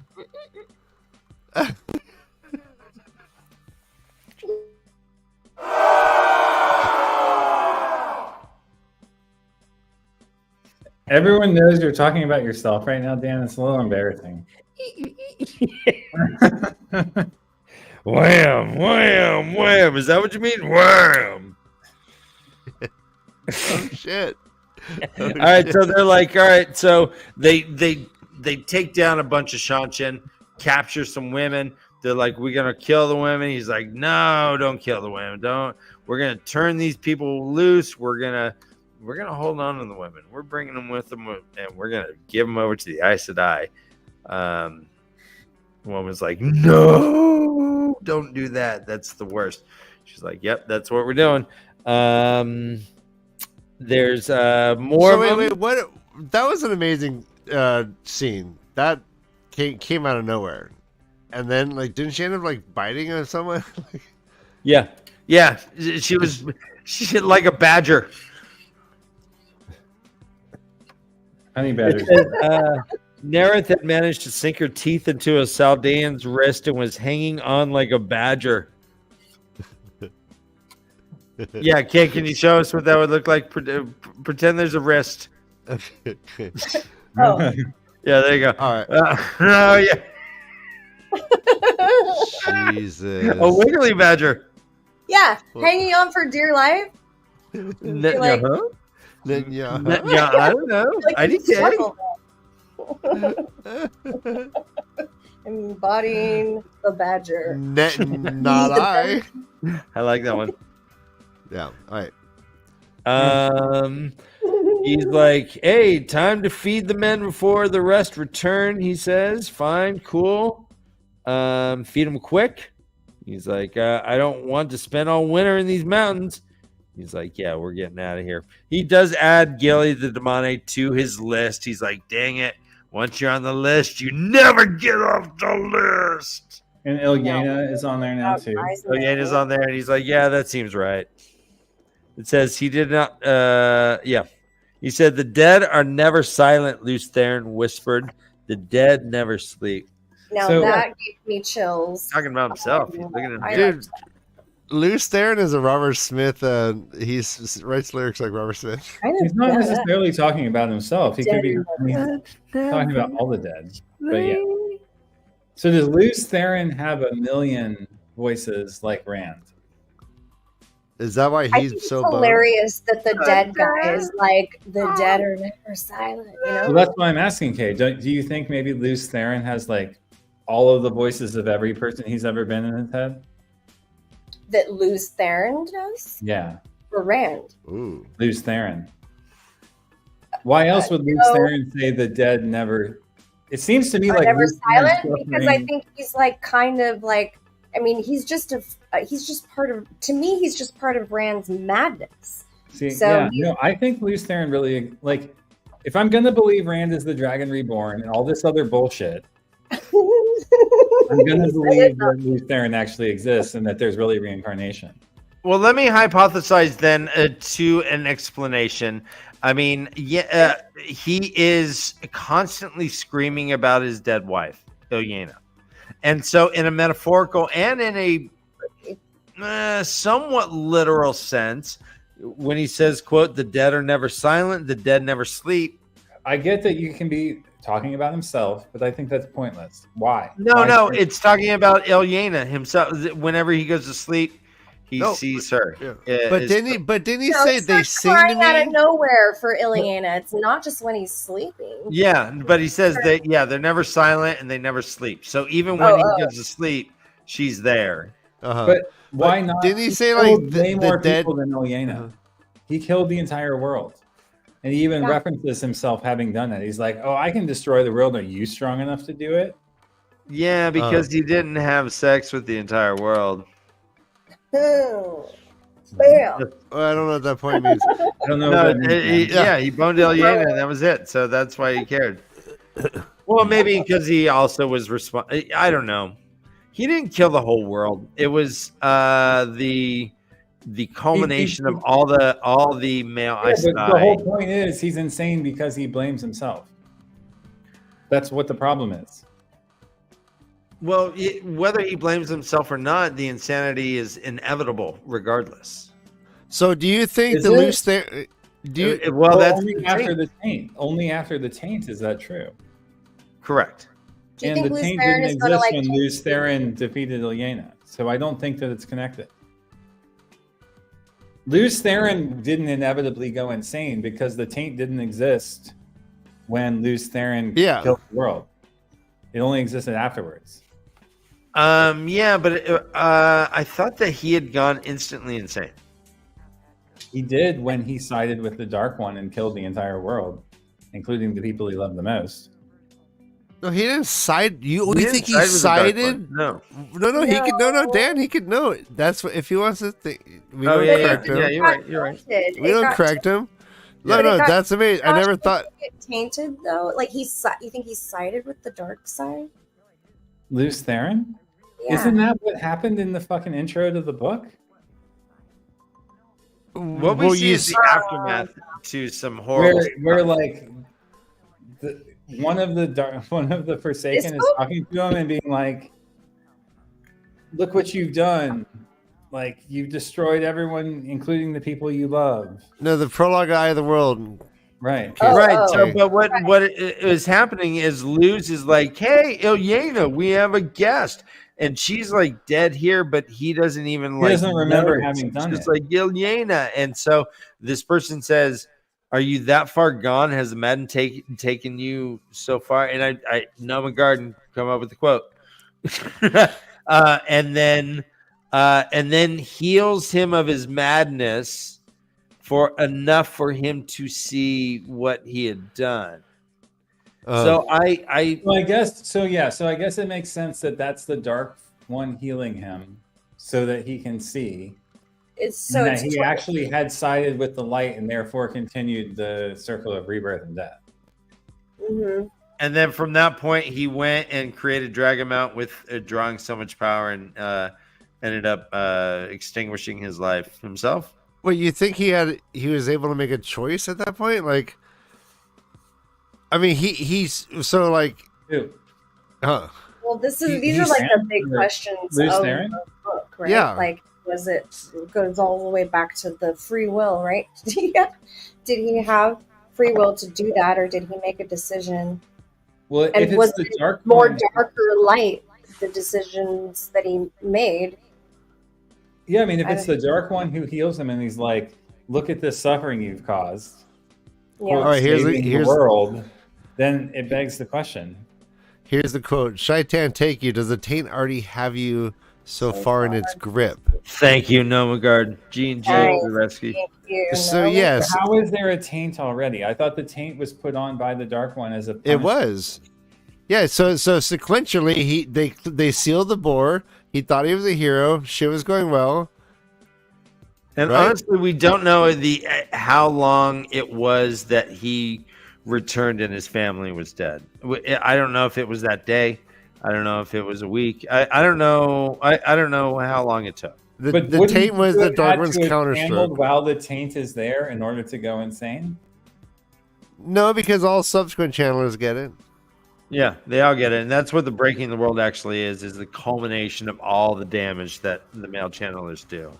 Everyone knows you're talking about yourself right now, Dan. It's a little embarrassing. "Wham, wham, wham." Is that what you mean? Wham. Oh shit. Oh, All right, shit. so they're like, all right, so they take down a bunch of Shanshin, capture some women. They're like, we're gonna kill the women. He's like, no, don't kill the women. Don't. We're gonna turn these people loose. We're gonna hold on to the women. We're bringing them with them, and we're gonna give them over to the Aes Sedai. The woman's like, no, don't do that. That's the worst. She's like, yep, that's what we're doing. There's more. So of them. wait, what? That was an amazing scene. That came out of nowhere, and then like, didn't she end up like biting on someone? Yeah. She was like a badger. Honey badgers. Nerith had managed to sink her teeth into a Saldaean's wrist and was hanging on like a badger. Yeah, Kate, can you show us what that would look like? Pretend there's a wrist. Oh, Yeah, there you go. All right. Oh, yeah. Jesus. A wiggly badger. yeah, hanging on for dear life. like- Huh? Yeah. Yeah, I don't know. Like I didn't struggle. I'm embodying the badger. Not I. I like that one. Yeah. All right. He's like, hey, time to feed the men before the rest return, he says. Fine, cool. Feed them quick. He's like, I don't want to spend all winter in these mountains. He's like, yeah, we're getting out of here. He does add Gilly the Demone to his list. He's like, dang it. Once you're on the list, you never get off the list. And Ilyena is on there now, too. So Yena's on there, and he's like, yeah, that seems right. It says he did not, yeah. He said, the dead are never silent, Luce Theron whispered. The dead never sleep. Now So- that gave me chills. Talking about himself. He's looking at him. I Dude, liked that. Luce Theron is a Robert Smith. He writes lyrics like Robert Smith. Kind He's of not yeah. necessarily talking about himself. He could be Dead. talking about all the dead. But yeah. So does Luce Theron have a million voices like Rand? Is that why I he's think it's so bummed? hilarious that the dead guy is like, the dead are never silent, you know? Well, that's why I'm asking, Kay. Do you think maybe Luce Theron has like all of the voices of every person he's ever been in his head? That Luce Theron does? Yeah, Or Rand? Ooh. Luce Theron. Why else would Luce no. Theron say the dead never It seems to me Are like never Luce Theron's silent because I think he's like kind of like. I mean, he's just part of. To me, he's just part of Rand's madness. See, So yeah, no, I think Luce Theron really like. If I'm gonna believe Rand is the Dragon Reborn and all this other bullshit, I'm gonna believe that Luce Theron actually exists and that there's really reincarnation. Well, let me hypothesize then to an explanation. I mean, he is constantly screaming about his dead wife, Ilyena. And so in a metaphorical and in a somewhat literal sense, when he says, quote, the dead are never silent, the dead never sleep. I get that you can be talking about himself, but I think that's pointless. Why? No, it's talking about Ilyena himself. Whenever he goes to sleep, he sees her. Yeah. But didn't he say they sing to me? Out of nowhere for Ilyena. It's not just when he's sleeping. Yeah, but he says that they're never silent and they never sleep. So even when he goes to sleep, she's there. But why not? Didn't he say like way more dead people than Ilyena? He killed the entire world, and he even references himself having done that. He's like, "Oh, I can destroy the world. Are you strong enough to do it?" Yeah, because he didn't have sex with the entire world. Bam. I don't know what that point means. I don't know. He boned Ilyena, and that was it. So that's why he cared. Well, maybe because he also was I don't know. He didn't kill the whole world. It was the culmination of all the male Aes But Sedai. the whole point is he's insane because he blames himself. That's what the problem is. Well, whether he blames himself or not, the insanity is inevitable, regardless. So, do you think Is the it? Luce Theron? That's only after the taint. Only after the taint is that true? Correct. Do you And think the Luce taint Theron didn't is gonna, exist like, when Luce Theron defeated Ilyena, so I don't think that it's connected. Luce Theron didn't inevitably go insane because the taint didn't exist when Luce Theron killed the world. It only existed afterwards. Yeah, but I thought that he had gone instantly insane. He did when he sided with the Dark One and killed the entire world, including the people he loved the most. No, he didn't side. You think he side with the Dark sided? One. No. He could. No, Dan. He could know it. That's what if he wants to think. We Oh, don't yeah, correct him. yeah, you're right. We don't correct him. No, that's amazing. I never thought. Get tainted though. Like you think he sided with the dark side? Luce Theron? Yeah. Isn't that what happened in the fucking intro to the book? What we see is the aftermath to some horrible. Where like one of the Forsaken is talking to him and being like, "Look what you've done! Like you've destroyed everyone, including the people you love." No, the prologue Eye of the World. Right. Right. So, but what is happening is Luz is like, "Hey, Ilyena, we have a guest," and she's like dead here, but he doesn't even He doesn't remember having done it. It's it. like Ilyena, and so this person says, "Are you that far gone? Has the Madden taken you so far?" And I Noah Garden come up with the quote, and then heals him of his madness for enough for him to see what he had done. So I guess it makes sense that that's the Dark One healing him so that he can see. He actually had sided with the light and therefore continued the circle of rebirth and death. Mm-hmm. And then from that point, he went and created Dragonmount with drawing so much power and ended up extinguishing his life himself. Wait, you think he was able to make a choice at that point? Like, I mean, he's so like, Well, these are like the big questions of the book, right? Yeah. Like, goes all the way back to the free will, right? Did he have free will to do that, or did he make a decision? Well, and if it's was the it dark more one, darker light, the decisions that he made? Yeah, I mean, if it's the Dark One who heals him and he's like, "Look at this suffering you've caused," Yeah. All right, here's the world, then it begs the question. Here's the quote: "Shaitan take you. Does the taint already have you so far in its grip?" Thank you, Nomagard. G&G to the rescue. Thank you. So yes, How is there a taint already? I thought the taint was put on by the Dark One as a punishment. it was. Yeah, so sequentially, they sealed the boar. He thought he was a hero. Shit was going well. And Right? honestly, we don't know how long it was that he returned and his family was dead. I don't know if it was that day. I don't know if it was a week. I don't know. I don't know how long it took. The wouldn't taint was you the have Dark had One's to have counterstroke. handled while the taint is there in order to go insane? No, because all subsequent channelers get it. Yeah, they all get it, and that's what the breaking the world actually is the culmination of all the damage that the male channelers do.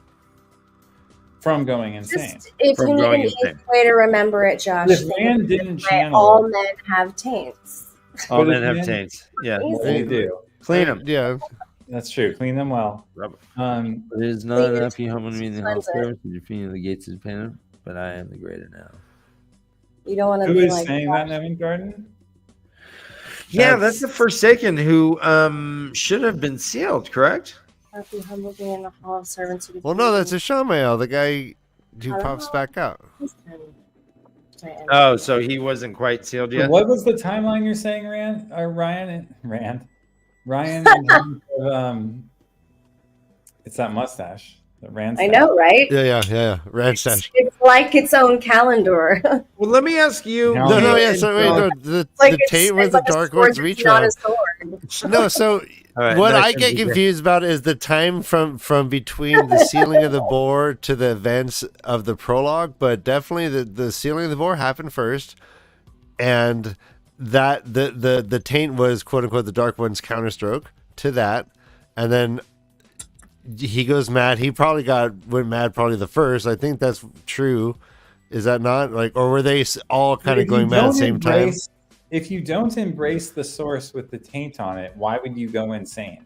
From going insane. Just if From you need going an insane. easy way to remember it, Josh, If then Rand you didn't say channel all it, men have taints. All But men if have men- taints. Yeah, they do. clean them. Yeah. That's true. Clean them well. Rub 'em. It is not not enough enough you humble me in the Cleanse whole it. service, and defeating the gates of pain, but I am the greater now. You don't want to Who be is like saying that, Nevin Garden? Yeah, that's the Forsaken who should have been sealed, correct? Happy humble being in the hall of servants. Who Well, no, that's a Shamael, the guy who I don't pops know. back out. Oh, so he wasn't quite sealed So yet? what was the timeline you're saying, Ryan? Ryan in terms of, it's that mustache. The Rand I know, right? Yeah. Ranstash. It's like its own calendar. Well, let me ask you. No, No, yeah, yeah. So wait, no, the taint was it's the like a Dark sword One's that's reach not around. a sword. No, so All right, what next I one, get DJ. confused about is the time from between the sealing of the boar to the events of the prologue, but definitely the sealing of the boar happened first, and that the taint was quote unquote the Dark One's counterstroke to that, and then he goes mad. He probably went mad probably the first. I think that's true. Is that not like, or were they all kind of If you going mad at the don't same time? embrace- If you don't embrace the source with the taint on it, why would you go insane?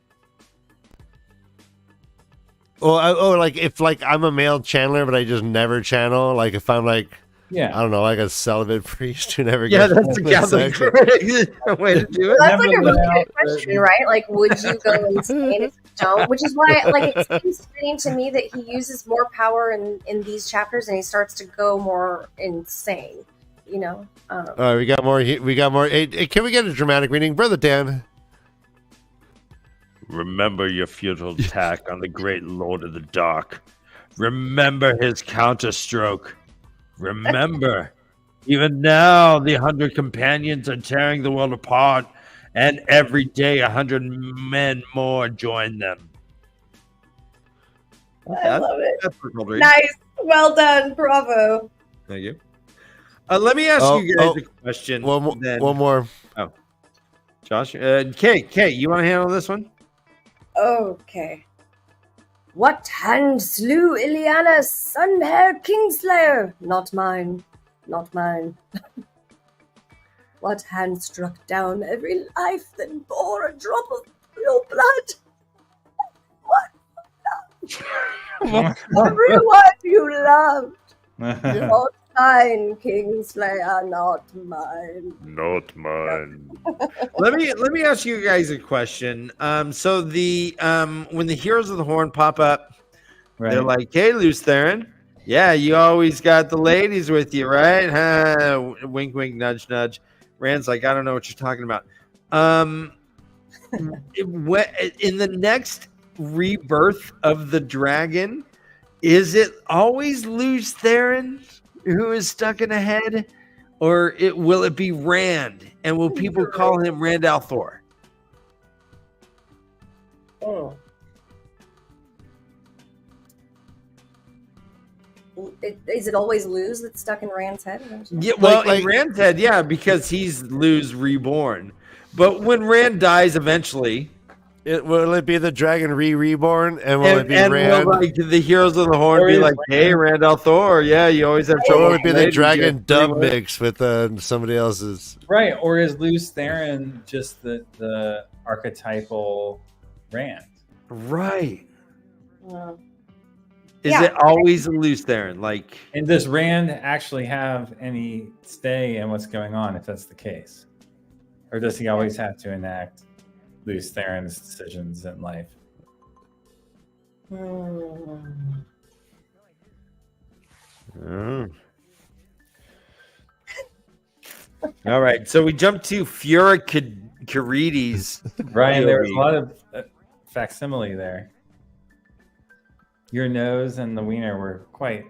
Well, like if like I'm a male channeler, but I just never channel. Like if I'm like I Yeah. don't know, like a celibate priest who never Yeah, gets that's the Catholic sex. way to do it. That's like a really Never good question, right? Like, would you go insane if you don't? Which is why, like, it seems fitting to me that he uses more power in these chapters and he starts to go more insane. You know. All right, we got more. Hey, can we get a dramatic reading, Brother Dan? Remember your futile attack on the great Lord of the Dark. Remember his counterstroke. Remember, even now the 100 companions are tearing the world apart, and every day 100 men more join them. I love it. That's a cool read. Nice. Well done. Bravo. Thank you. Let me ask you guys a question. One more. Josh, Kate, you want to handle this one? Okay. What hand slew Ileana's sun-haired Kingslayer? Not mine. Not mine. What hand struck down every life that bore a drop of your blood? What? Everyone you loved. Not mine, Kingslayer, not mine. Not mine. let me ask you guys a question. So the when the Heroes of the Horn pop up, Right. they're like, "Hey, Luce Theron, yeah, you always got the ladies with you, right?" Huh? Wink, wink, nudge, nudge. Rand's like, "I don't know what you're talking about." In the next rebirth of the dragon, is it always Luce Theron who is stuck in a head, or will it be Rand? And will people call him Rand al'Thor? Oh. Is it always Luz that's stuck in Rand's head? Yeah, well, Like- in Rand's head, yeah, because he's Luz reborn. But when Rand dies eventually, Will it be the dragon reborn, and will it be and Rand? will like the Heroes of the Horn Or be is like, "Hey, Rand al'Thor, yeah, you always have Or trouble." will with it be the ladies, dragon you have dub free will." mix with somebody else's? Right. Or is Luce Theron just the archetypal Rand? Right? No. Is Yeah. it always a Luce Theron? Like, And does Rand actually have any stay in what's going on if that's the case? Or does he always have to enact Luce Theron's decisions in life? oh. All right, so we jump to Fura Karidi's. Brian, there was a POV. lot of facsimile there. Your nose and the wiener were quite.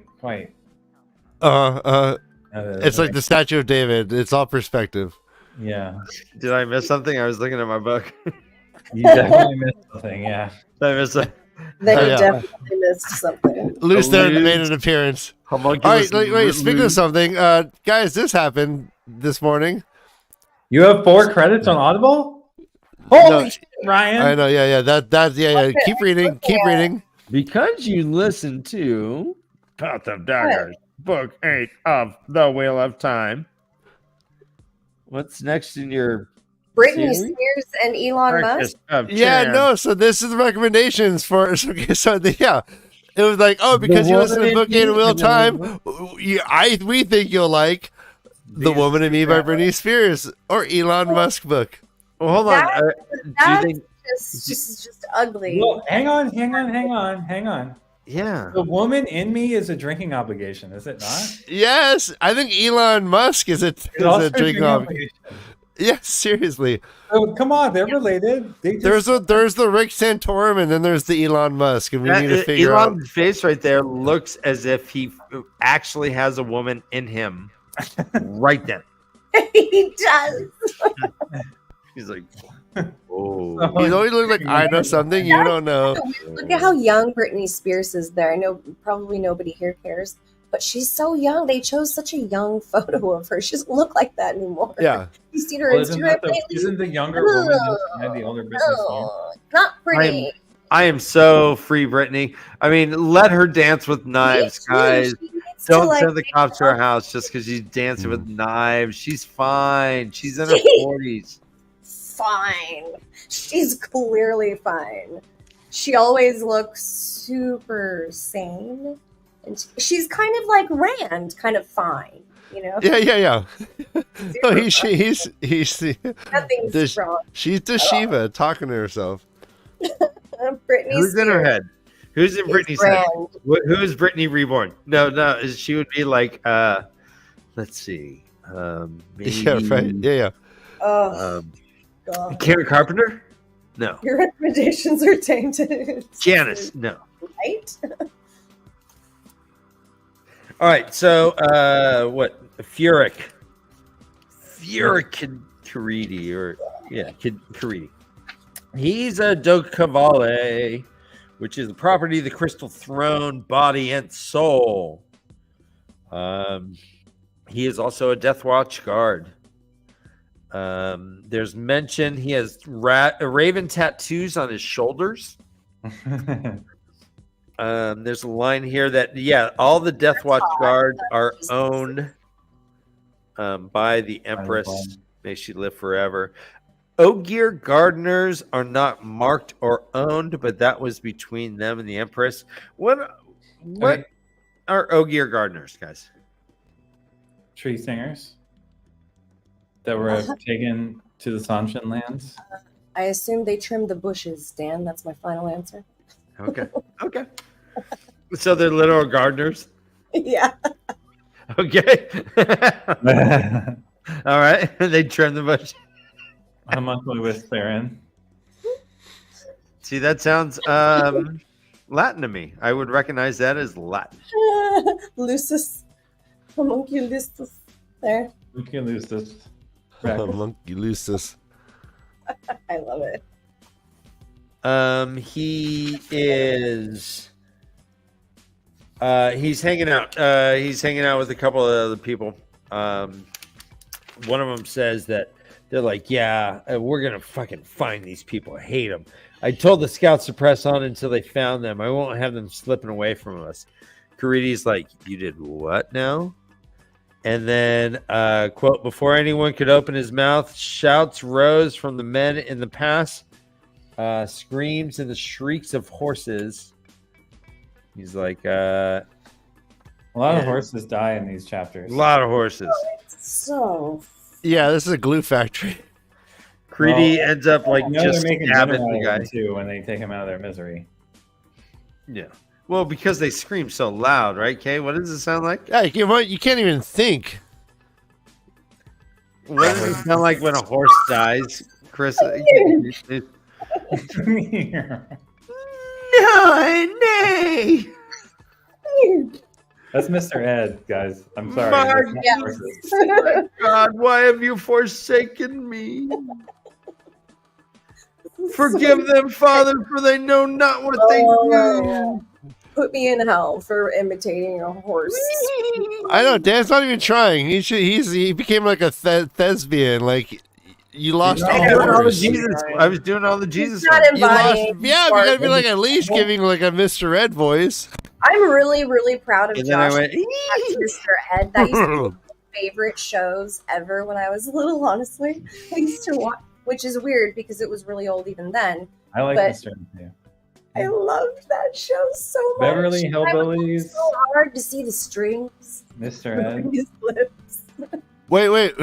It's like the Statue of David. It's all perspective. Yeah, Did I miss something? I was looking at my book. you definitely missed something. Yeah. Did I miss a Then Oh, you yeah. definitely missed something. Loose there Loose. made an appearance. homunculus? All right, wait. Speaking of something, guys, this happened this morning. You have 4 credits on Audible? No, Holy shit, Ryan! I know. Yeah. Yeah. Keep reading. Keep reading. Because you listened to Path of Daggers, Book 8 of The Wheel of Time. What's next in your Britney series? Spears and Elon Musk. Breakfast of Yeah, Champs? no. So this is the recommendations for. Yeah, it was like, oh, because you listen to Book 8 of Wheel of Time, we think you'll like The Woman in Me by Britney Spears or Elon Musk book. Well, hold on. Do you That's think? just ugly. Well, hang on. Yeah. The woman in me is a drinking obligation, is it not? Yes, I think Elon Musk is a It's also drink drinking off. obligation. Yes, seriously. Oh, come on, they're related. They There's the Rick Santorum, and then there's the Elon Musk, and we need to figure out. Elon's face right there looks as if he actually has a woman in him right then. He does. He's like, oh. He's always look like I know something you don't know. Look at how young Britney Spears is there. I know probably nobody here cares, but she's so young. They chose such a young photo of her. She doesn't look like that anymore. Yeah, You've seen her Well, Instagram lately? isn't the younger woman inside the older business man? Oh, not pretty. I am so free, Brittany. I mean, let her dance with knives, guys. Don't send the cops to her house just because she's dancing with knives. She's fine. She's in her 40s. Fine. She's clearly fine. She always looks super sane. And she's kind of like Rand, kind of fine, you know? yeah. No, he's Nothing's wrong. she's the Shiva talking to herself. Britney Who's in her head? Who's in Brittany's head? Rand. Who is Brittany reborn? No. She would be like, let's see. Maybe, Yeah, right. Yeah. Oh, God. Karen Carpenter? No. Your recommendations are tainted. Janice? No. Right? All right. So, what? Furyk Caridi, or Caridi. He's a Dokavale, which is the property of the Crystal Throne, body and soul. He is also a Death Watch guard. There's mention he has raven tattoos on his shoulders. There's a line here that all the Death Watch guards are owned by the Empress. May she live forever. Ogier gardeners are not marked or owned, but that was between them and the Empress. What are Ogier gardeners, guys? Tree singers that were taken to the Sanshin lands. I assume they trimmed the bushes, Dan. That's my final answer. Okay. So they're literal gardeners. Yeah. Okay. All right. They trim the bush. I'm monthly with Theron. See, that sounds Latin to me. I would recognize that as Latin. Lucis. Homunculus. There. We can lose this. Monkey Lucis. I love it. He is. He's hanging out. He's hanging out with a couple of other people. One of them says that they're like, "Yeah, we're gonna fucking find these people. I hate them. I told the scouts to press on until they found them. I won't have them slipping away from us." Karidi's like, "You did what now?" And then, quote, "Before anyone could open his mouth, shouts rose from the men in the pass, screams and the shrieks of horses." He's like, A lot of horses die in these chapters. a lot of horses. So. Yeah, this is a glue factory. Creedy ends up like I know just they're making stabbing dinner the out of guy. him, too when they take him out of their misery. Yeah. Well, because they scream so loud, right, Kay? What does it sound like? Yeah, you can't even think. What does it sound like when a horse dies, Chris. Nay. That's Mr. Ed, guys. I'm sorry. My That's not Yes. horses. God, why have you forsaken me? Forgive them, Father, for they know not what they do. Put me in hell for imitating a horse. I know Dan's not even trying. He became like a thespian. Like you lost No. all I was doing all the horse. Jesus. I was doing all the Jesus. He's not ones. You lost. embodying. Yeah, but you gotta be like at least giving like a Mr. Ed voice. I'm really, really proud of And then I Josh. went. That's Mr. Ed. That used to be one of my favorite shows ever when I was little, honestly. I used to watch, which is weird because it was really old even then. I like But- Mr. Ed too. I loved that show so much. Beverly I would look Hillbillies. so hard to see the strings. Mr. Ed. on his lips. Wait, wait,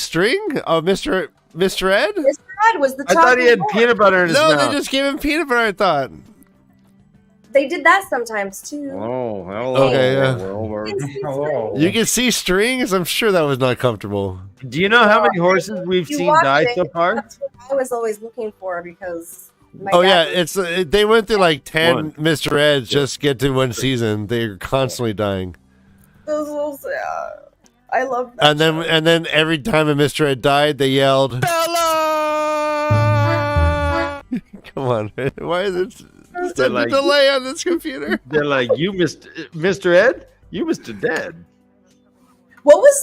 String? Oh, Mr. Ed? Mr. Ed was the I thought he had talking peanut butter in his No, mouth. they just gave him peanut butter. I thought. horse. They did that sometimes too. Oh, hello. Okay, yeah. Hello. You can see strings. I'm sure that was not comfortable. Do you know how many horses we've You seen watch die it, so far? That's what I was always looking for because. My Oh dad yeah, they went through like 10 One. Mr. Eds just to get to one season. They're constantly dying, was so sad. I love that. and then every time a Mr. Ed died, they yelled Bella. Come on, man. Why is it such a like- delay on this computer? They're like, you Mr. Ed? You Mr. Dead. What was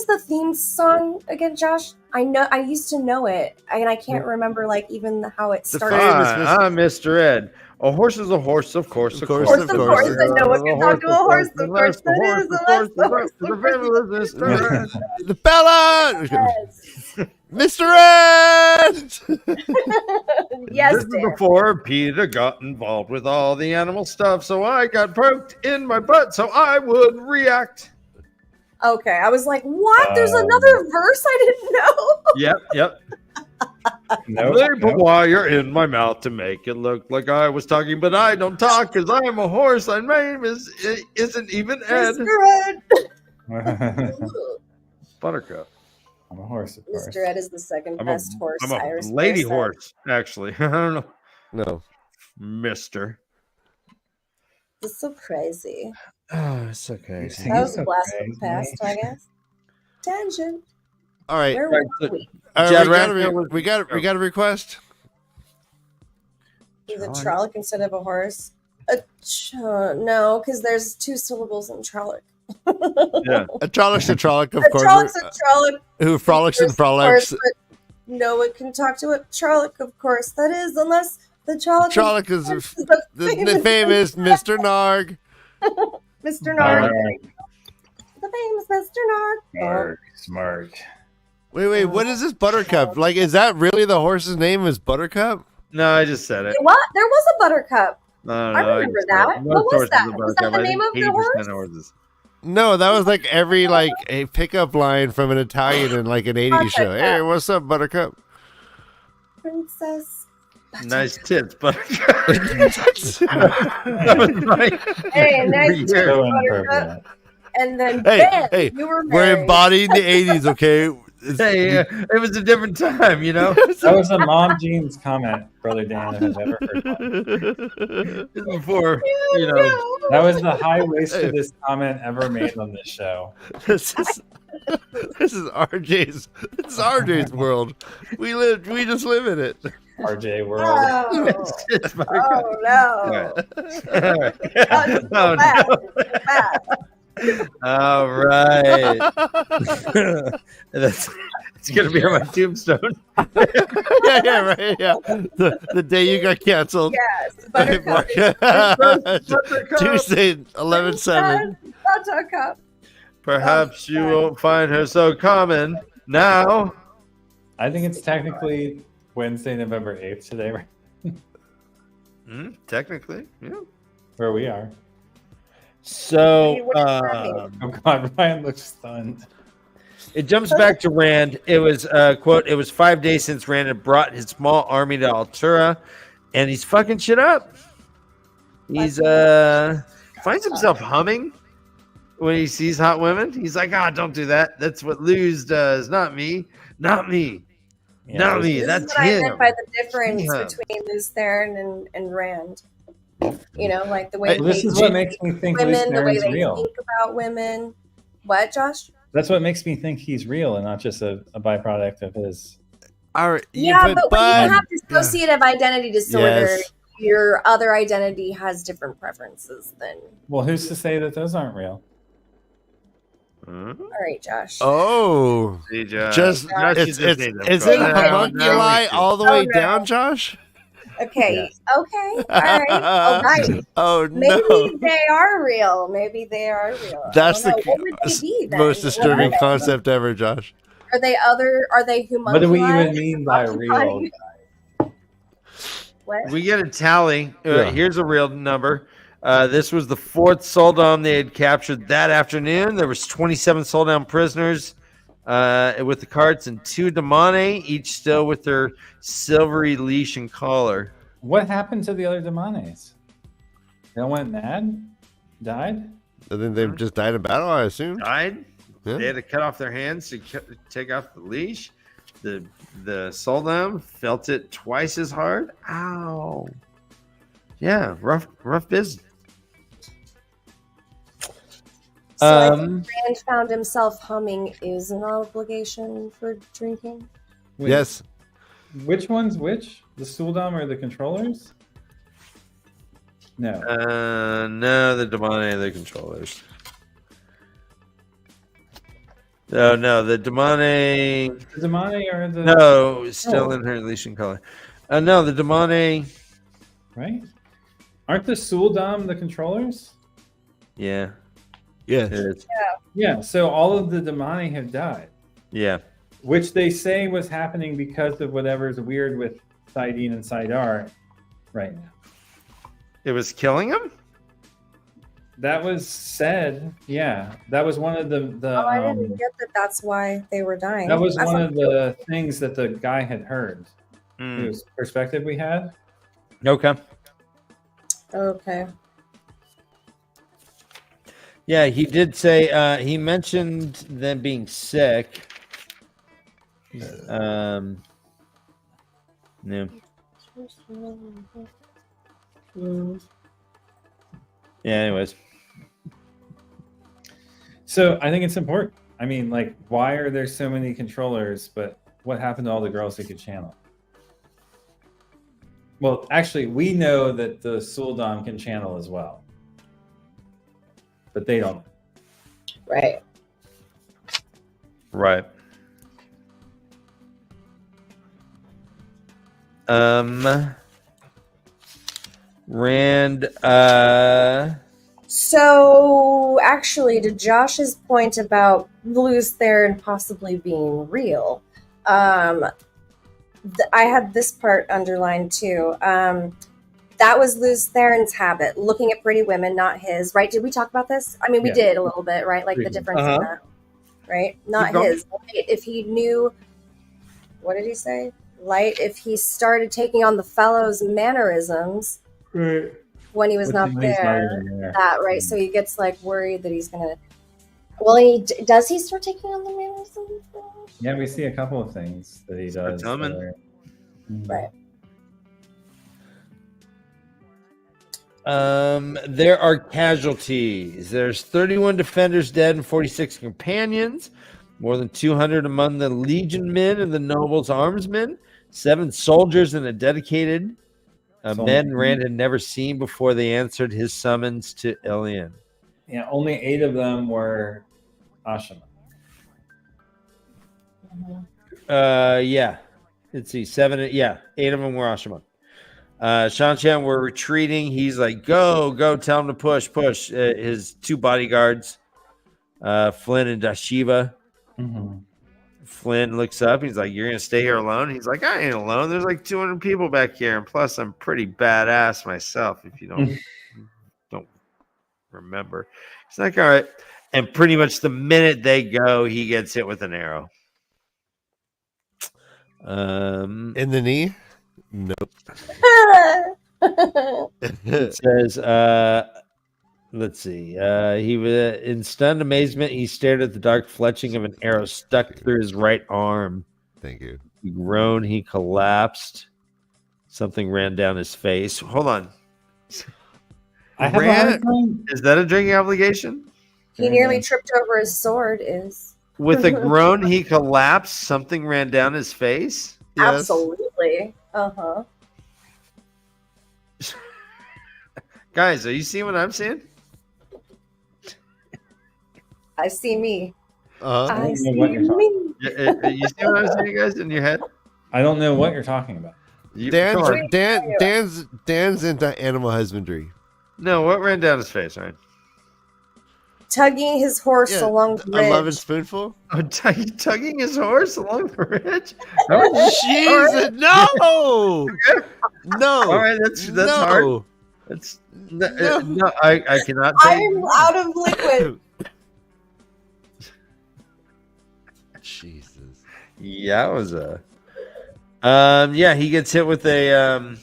the theme song again, Josh? I used to know it, and I can't remember like even how it The started. famous I'm Mr. Ed. A horse is a horse, of course, Of course, Horse, of of course. course, and no one can talk to a horse. Of course, that is the horse. The family is Mr. Ed. The Bella, Yes, Mr. Ed. yes, This is Dan. before Peter got involved with all the animal stuff, so I got poked in my butt so I would react. Okay, I was like, what? There's another verse I didn't know. Yep. Nope, They put nope. wire in my mouth to make it look like I was talking, but I don't talk because I am a horse. And my name isn't even Ed. Mr. Ed. Buttercup. I'm a horse, of course. Mr. Ed is the second I'm best horse. I'm a I lady said. horse, actually. I don't know, No. Mister. It's so crazy. Oh, it's okay. You see, That was so a blast from the crazy. past, I guess. Tangent. All right. Where Right, were so- we? Jed we got Radcliffe a was- we got a request. Is it Trolloc instead of a horse? No, because there's two syllables in Trolloc. Yeah. A Trollocs, of A course, Trollocs a Trolloc. who frolics and Of course, frolics. but no one can talk to a Trolloc, of course. That is, unless the Trolloc. Trolloc is the the famous Mr. Narg. Mr. Narg. Alright. The famous Mr. Narg. Smart. Wait, what is this Buttercup? Like, is that really the horse's name? Is Buttercup? No, I just said it. What? There was a Buttercup. No, I remember that. What was that? Was that the name of the horse? Horses. No, that was like every like a pickup line from an Italian in like an '80s show. Hey, what's up, Buttercup? Princess. Nice tits, Buttercup. That was my Hey, nice year. tits, So Buttercup. inappropriate. And then Hey, bam, hey, you were We're married. embodying the '80s, okay? Hey, it was a different time, you know. That was a Mom Jean's comment, Brother Dan, if I've ever heard one. This is before, you know. That was the high-waistedest comment ever made on this show. this is RJ's world. We just live in it. RJ World. Oh, Tits, Buttercup. oh no. Oh, no. Bad. Bad. All right. That's it's gonna be on my tombstone. Yeah, right. Yeah, the day you got canceled. Yes. Buttercup. Tuesday, 11/7. Buttercup. Perhaps you won't find her so common now. I think it's technically Wednesday, November 8th today, right? Technically, yeah. Where we are. So What does that mean? Oh God, Ryan looks stunned. it jumps back to Rand. It was quote. It was 5 days since Rand had brought his small army to Altura, and he's fucking shit up. He's finds himself humming when he sees hot women. He's like, don't do that. That's what Luz does, not me, not me. Yeah, Not those- me. This That's is what I meant him. by the difference Yeah. between Luz Theron and Rand. You know, like the way Well, this they is what makes me think Luce women, the way Theron's they real. think about women. What, Josh? That's what makes me think he's real and not just a byproduct of his. All right, Yeah, but when you have yeah. dissociative identity disorder, Yes. your other identity has different preferences than. Well, who's to say that those aren't real? Hmm? All right, Josh. Oh, See, Josh. just Josh, it's you just need to is go it down, homunculi down. all the Oh, way no. down, Josh? Okay. Yes. Okay. All right. All right. Oh Maybe no, they are real. Maybe they are real. I that's don't the know. What would they be then? most What disturbing are they? concept ever, Josh. Are they other? Are they human? What do we even mean by real? What? We get a tally. Yeah. Here's a real number. This was the 4th Soldam they had captured that afternoon. There was 27 Soldam prisoners with the carts and 2 Damane, each still with their silvery leash and collar. What happened to the other Demanes? They all went mad? Died? And then they just died in battle, I assume. Died. Yeah. They had to cut off their hands to take off the leash. The Soldam felt it twice as hard. Ow. Yeah, rough business. So I think Um, Rand found himself humming is an obligation for drinking. Wait, Yes. Which one's which? The Suldam or the controllers? No. No, the Damane are the controllers. No, the Damane. The Damane are the. No, still Oh. in her leash and collar. No, the Damane. Right? Aren't the Suldam the controllers? Yeah, Yes. it is. Yeah, so all of the Damane have died, Yeah. which they say was happening because of whatever's weird with Saidin and Saidar right now. It was killing him? That was said. Yeah, that was one of the. Oh, I didn't get that. That's why they were dying. That was I one thought- of the things that the guy had heard. It was perspective we had. Okay. Okay. Yeah, he did say he mentioned them being sick. Yeah. Mm. Yeah, anyways. So I think it's important. I mean, like, why are there so many controllers? But what happened to all the girls who could channel? Well, actually, we know that the Suldam can channel as well, but they don't. Right. Right. Rand So, actually, to Josh's point about Luz Theron possibly being real, I had this part underlined too. That was Luz Theron's habit, looking at pretty women, not his, right? Did we talk about this? I mean, we Yeah. did a little bit, right? Like the Briefly. difference in that, right? Not Keep going. his. If he knew, what did he say? Light, if he started taking on the fellow's mannerisms when he was not there. That right, so he gets like worried that he's gonna. Well, does he start taking on the mannerisms? Yeah, we see a couple of things that he does. coming. that are- Right. There are casualties. There's 31 defenders dead and 46 companions. More than 200 among the Legion men and the nobles' armsmen. 7 soldiers and a dedicated men Rand had never seen before they answered his summons to Ilion. Yeah, only 8 of them were Ashima. Yeah. Let's see. 7. Yeah. 8 of them were Ashima. Shanchan were retreating. He's like, go, tell him to push. His 2 bodyguards, Flynn and Dashiva. Mm-hmm. Flynn looks up. He's like, "You're gonna stay here alone?" He's like, "I ain't alone. There's like 200 people back here, and plus, I'm pretty badass myself. If you don't remember." He's like, "All right." And pretty much the minute they go, he gets hit with an arrow. In the knee? Nope. It says, let's see. He was in stunned amazement. He stared at the dark fletching of an arrow stuck through his right arm. Thank you. He groaned. He collapsed. Something ran down his face. Hold on. I have a hard time. Is that a drinking obligation? He nearly tripped over his sword. With a groan, he collapsed. Something ran down his face. Yes. Absolutely. Uh-huh. Guys, are you seeing what I'm seeing? I see me. Uh-huh. I know see what you're talking me. You see what I'm saying, guys, in your head? I don't know what you're talking about. Come on. Dan's into animal husbandry. No, what ran down his face, right? Tugging his horse along the A ridge. loving spoonful. Oh, tugging his horse along the ridge? Jesus, no, no. All right, that's hard. That's no, I cannot. I'm out of liquid. Jesus. Yeah, it was a. Yeah, he gets hit with an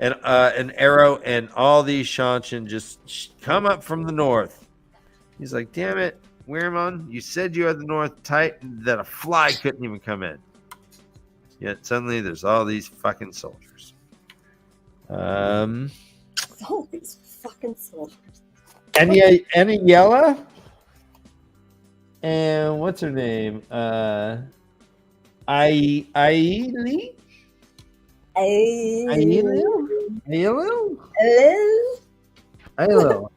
arrow, and all these Shanshan just come up from the north. He's like, "Damn it, Weirmon! You said you had the north tight, that a fly couldn't even come in. Yet suddenly, there's all these fucking soldiers." All these fucking soldiers. Aniela, and what's her name? Aili? Hello. Hello.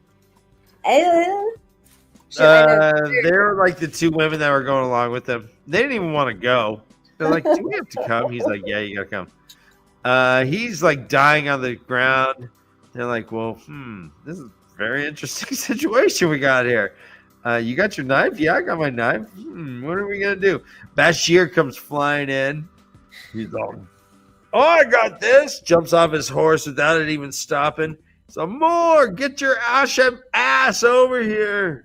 Hello. They're like the two women that were going along with them. They didn't even want to go. They're like, "Do we have to come?" He's like, "Yeah, you gotta come." He's like dying on the ground. They're like, "Well, this is a very interesting situation we got here. You got your knife? Yeah, I got my knife. What are we gonna do?" Bashir comes flying in. He's all, "Oh, I got this!" Jumps off his horse without it even stopping. Some more. Get your ass over here.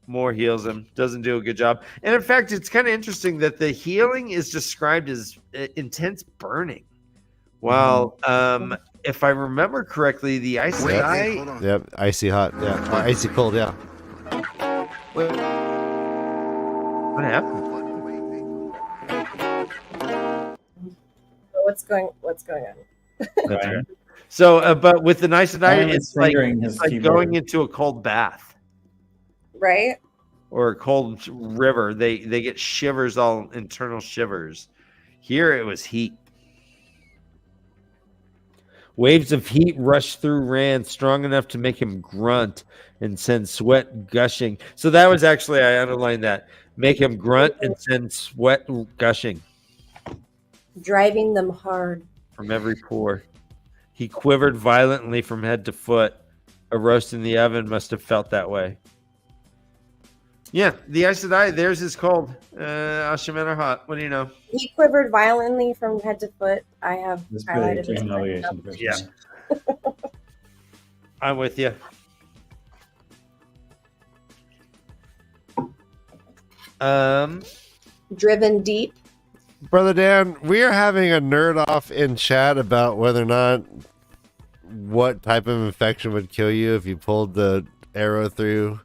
More heals him. Doesn't do a good job. And in fact, it's kind of interesting that the healing is described as intense burning. While, if I remember correctly, the ice Wait, eye. hold on. Yep, icy hot. Yeah, or icy cold. Yeah. What happened? What's going on? That's right. So, but with the nice Ryan eye, is it's like fingering his going keyboard. into a cold bath Right? or a cold river. They get shivers, all internal shivers. Here it was heat. Waves of heat rushed through Rand, strong enough to make him grunt and send sweat gushing. So that was actually, I underlined that. Make him grunt and send sweat gushing Driving them hard. from every pore. He quivered violently from head to foot. A roast in the oven must have felt that way. Yeah, the Aes Sedai, theirs is cold. Ashamen are hot. What do you know? He quivered violently from head to foot. I have This really highlighted drinking his obligation. Yeah. I'm with you. Driven deep. Brother Dan, we are having a nerd off in chat about whether or not what type of infection would kill you if you pulled the arrow through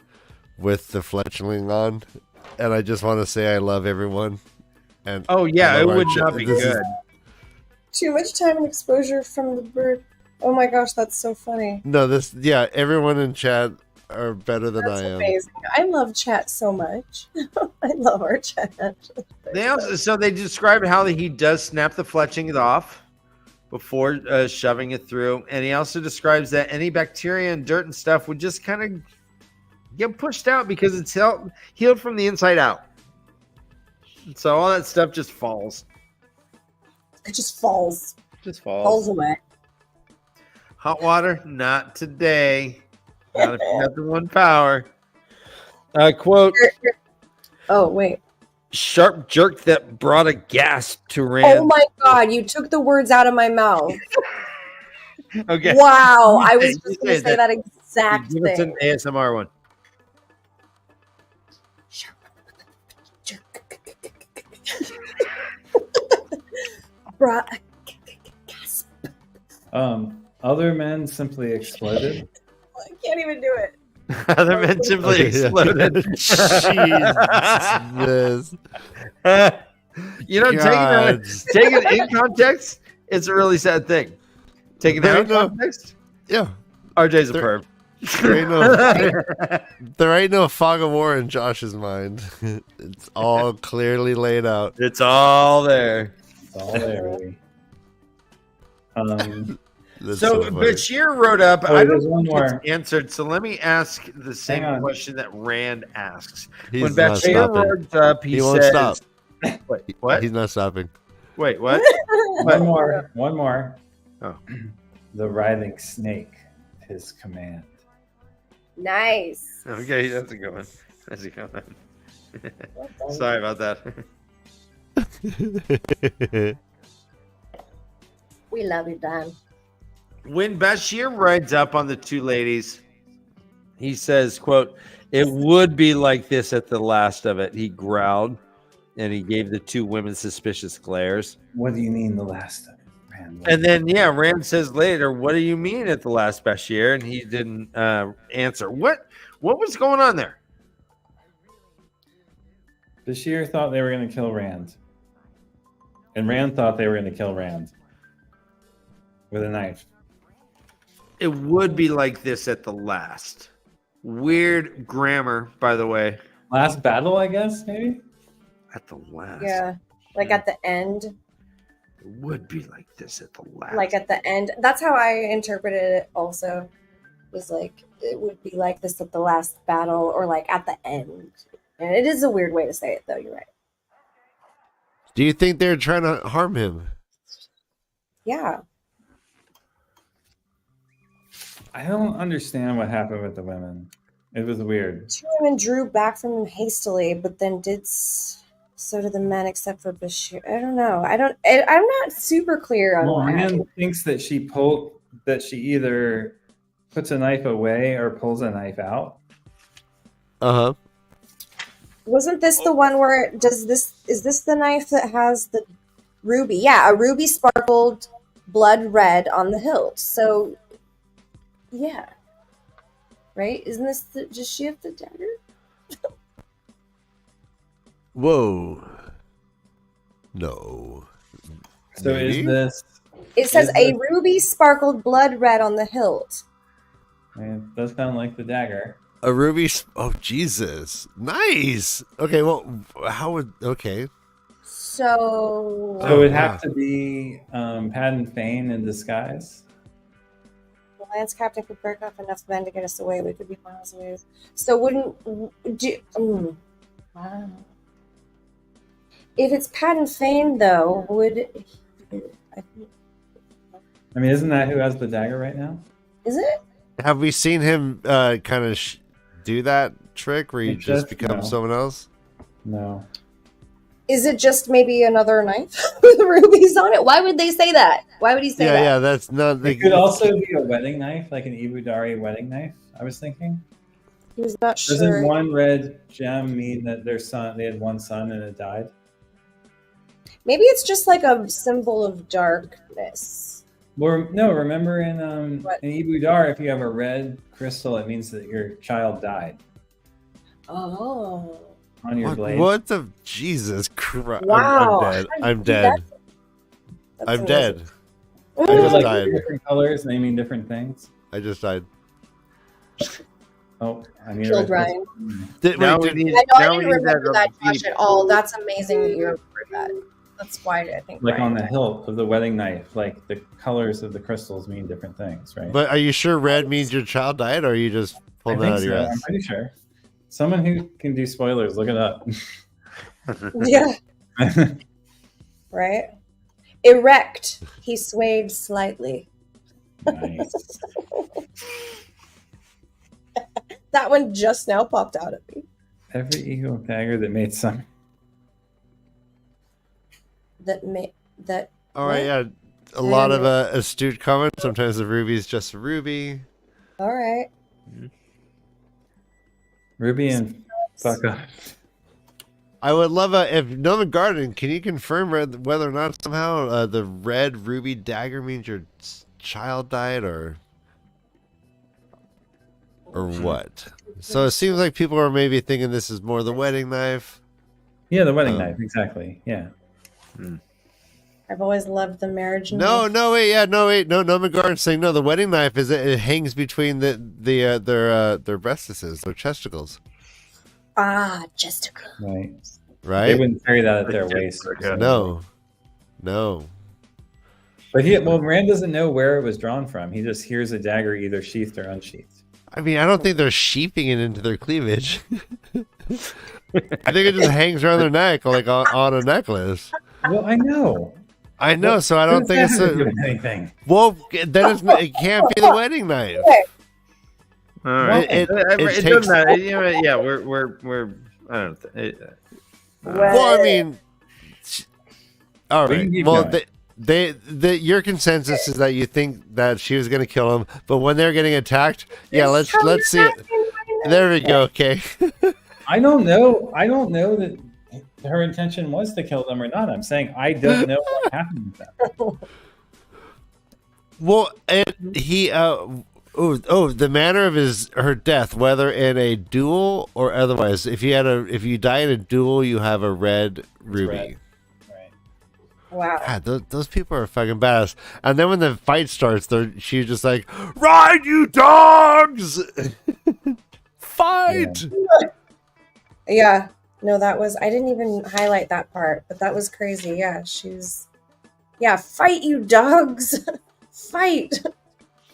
with the fletchling on. And I just want to say I love everyone. And Oh, yeah, I it love our would chat. not be This is- good. Too much time and exposure from the bird. Oh my gosh, that's so funny. No, everyone in chat are better than That's I am. amazing. I love chat so much. I love our chat. They describe how he does snap the fletching off before shoving it through. And he also describes that any bacteria and dirt and stuff would just kind of get pushed out because it's healed from the inside out. So all that stuff just falls. It just falls. Just Falls falls. away. Hot water, not today. Not if you have the one power. Quote, Oh, wait. sharp jerk that brought a gasp to Rand. Oh my god, you took the words out of my mouth. Okay. Wow, I You was say- just you going to say say that exact Give us thing. an ASMR one. Bruh. Other men simply exploded. I can't even do it. Other men simply Okay, yeah. exploded. Jesus. You know, God. taking it in context, it's a really sad thing. Taking it out of context, Yeah. RJ's a There- perv. There ain't no fog of war in Josh's mind. It's all clearly laid out. It's all there. It's all there, baby. That's So funny. Bashir wrote up. Oh, I there's don't one think more. it's answered. So let me ask the same Hang on. question that Rand asks. He's When not Bashir stopping. wrote up, he Won't says, stop. Wait, what? He's not stopping. Wait, what? One more. One more. Oh. The writhing snake, his command. Nice. Okay, that's a good one. That's a good one. Sorry about that. We love you, Dan. When Bashir rides up on the two ladies, he says, quote, "It would be like this at the last of it," he growled, and he gave the two women suspicious glares. What do you mean the last of it, Rand? And then, Rand says later, "What do you mean at the last, Bashir?" And he didn't answer. What was going on there? Bashir thought they were going to kill Rand. And Rand thought they were going to kill Rand. With a knife. It would be like this at the last. Weird grammar, by the way. Last battle, I guess, maybe? At the last. Yeah. Like at the end. It would be like this at the last. Like at the end. That's how I interpreted it also. Was like, it would be like this at the last battle or like at the end. And it is a weird way to say it, though. You're right. Do you think they're trying to harm him? Yeah. I don't understand what happened with the women. It was weird. Two women drew back from him hastily, but then did so did the men, except for Bashir. I don't know. I'm not super clear on Well, what happened. Rand thinks that she either puts a knife away or pulls a knife out. Uh-huh. Wasn't this the one where is this the knife that has the ruby? Yeah, a ruby sparkled blood red on the hilt. So yeah. Right? Isn't this does she have the dagger? Whoa. No. So Maybe? is this... It says Is a this- ruby sparkled blood red on the hilt. I mean, it does sound like the dagger. A ruby. Oh, Jesus. Nice. Okay, well, how would. Okay. So So it would wow. have to be Padden Fane in disguise. the Lance Captain could break off enough men to get us away. We could be miles away. So wow. If it's Padden Fane, though, I mean, isn't that who has the dagger right now? is it? Have we seen him kind of do that trick where he It just just- becomes no. someone else? No. Is it just maybe another knife with rubies on it? Why would they say that? Why would he say that? Yeah, that's not. It could also be a wedding knife, like an Ibudari wedding knife, I was thinking. He was not Doesn't sure. one red gem mean that they had one son and it died? Maybe it's just like a symbol of darkness. Well, no, remember in What? Ibudar, if you have a red crystal, it means that your child died Oh. on your blade. What the Jesus Christ? Wow. I'm dead. How I'm did you do dead. That's I'm amazing. dead. They I were just like died. different colors and they mean different things. I just died. Oh, I need Killed a Ryan. Now Wait, we need, I know I now didn't we need remember that beat. Josh, at all. That's amazing that you remembered that. That's why I think. Like on Ryan. the hilt of the wedding knife, like the colors of the crystals mean different things, right? but are you sure red means your child died, or are you just I pulling that out think of your so. ass? I'm pretty sure. Someone who can do spoilers, look it up. Yeah. Right. Erect. He swayed slightly. Nice. That one just now popped out at me. Every eagle dagger that made some. That All right, yeah. A lot of astute comments. Sometimes the ruby is just a ruby. all right. Ruby and fuck off. I would love if Nolan Garden, can you confirm whether or not somehow the red ruby dagger means your child died, or what? So it seems like people are maybe thinking this is more the wedding knife. Yeah, the wedding Oh. knife, exactly. Yeah. I've always loved the marriage knife. No, McGarden's saying no. The wedding knife it hangs between their breastises, their testicles. Ah, Jessica. Right. Right? They wouldn't carry that at their waist. No. But Rand doesn't know where it was drawn from. He just hears a dagger either sheathed or unsheathed. I mean, I don't think they're sheathing it into their cleavage. I think it just hangs around their neck like on a necklace. Well, I know. So I don't think it's anything. Well, then it can't be the wedding knife. All right. It It takes- doesn't matter. You know, yeah, we're. I don't. Well, I mean, all We can right. keep Well, going. your consensus is that you think that she was going to kill him, but when they're getting attacked, yeah, let's see it. There we go. Okay. I don't know that her intention was to kill them or not. I'm saying I don't know what happened with them. Well, and he the manner of her death, whether in a duel or otherwise. If you die in a duel, you have a red ruby. Red. Right. Wow. God, those people are fucking badass. And then when the fight starts, she's just like, "Ride, you dogs! Fight!" Yeah. No, I didn't even highlight that part, but that was crazy. Yeah, fight, you dogs! Fight!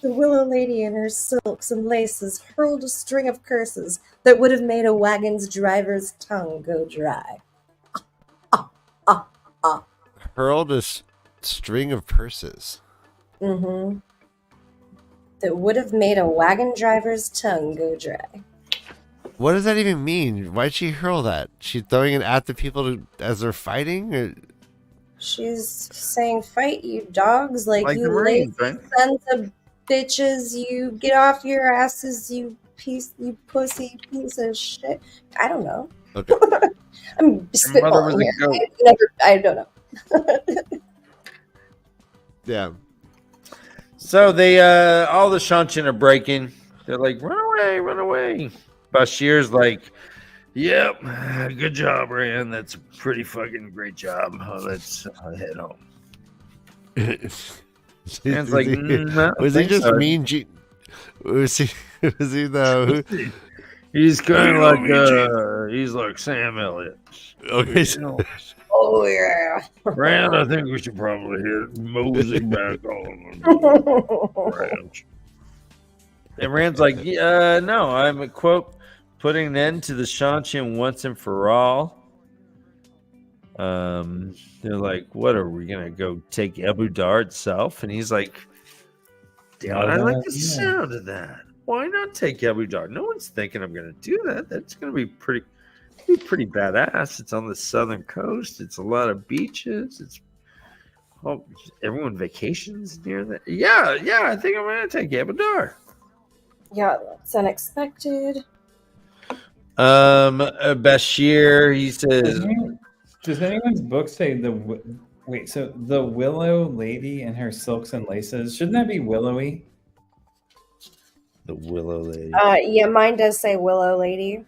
The willow lady in her silks and laces hurled a string of curses that would have made a wagon's driver's tongue go dry. Hurled a string of curses. Mm-hmm. That would have made a wagon driver's tongue go dry. What does that even mean? Why'd she hurl that? She throwing it at the people as they're fighting? Or... She's saying, "Fight, you dogs! Like Like you the lazy Marines, right? sons of bitches! You get off your asses, you pussy piece of shit!" I don't know. Okay. I'm mother was spitballing a here. goat. I don't know. Yeah. So they all the Shanshin are breaking. They're like, run away. Bashir's like, yep, good job, Rand. That's a pretty fucking great job. Let's head home. Rand's like, was he just mean? Was he though? He's kind of he's like Sam Elliott. Okay. You know, Oh yeah. Rand, I think we should probably hit mosey back on Rand. And Rand's like, no, I'm quote putting an end to the Shanshin once and for all. They're like, what are we gonna go take Abu Dar itself? And he's like, damn, I like the sound of that. Why not take Abu Dar? No one's thinking I'm gonna do that. That's gonna be pretty badass. It's on the southern coast. It's a lot of beaches. It's everyone vacations near that. Yeah, I think I'm gonna take Abu Dar. Yeah, that's unexpected. Bashir, he says, Does anyone's book say so the willow lady and her silks and laces, shouldn't that be willowy? the willow lady. Yeah, mine does say willow lady.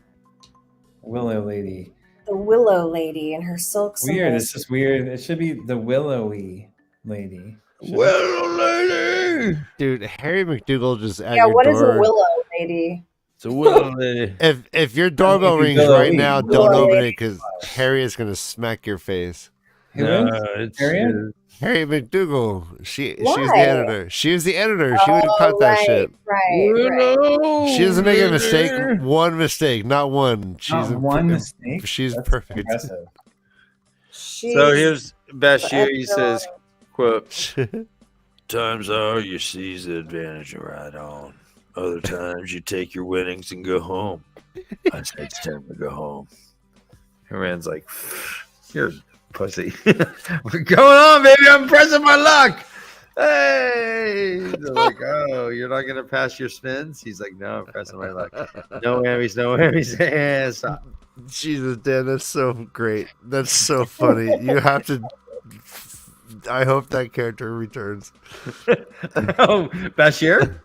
Willow lady. The willow lady and her silks. and Weird. laces. It's just weird. It should be the willowy lady. Willow lady. Dude, Harry McDougal just at Yeah, your what door. is a willow lady? It's a willow lady. If your doorbell If you rings go right away, now, go don't away. open it because Harry is gonna smack your face. Who No, is? it's Harriet? Harry McDougal. She was Why? the editor. She was the editor. She would have cut that shit. Right. Willow She doesn't make a lady. mistake. One mistake, not one. She's Not one mistake. She's That's perfect. impressive. So here's Bashir. He forever says, "Quote: Times are you seize the advantage and ride on. Other times you take your winnings and go home. I say it's time to go home." Haran's like, "You're a pussy. We're going on, baby. I'm pressing my luck." Hey, they're like, "Oh, you're not gonna pass your spins?" He's like, "No, I'm pressing my luck. No whammies, no whammies." Yeah, stop. Jesus, Dan, that's so great. That's so funny. You have to. I hope that character returns. Oh, Bashir.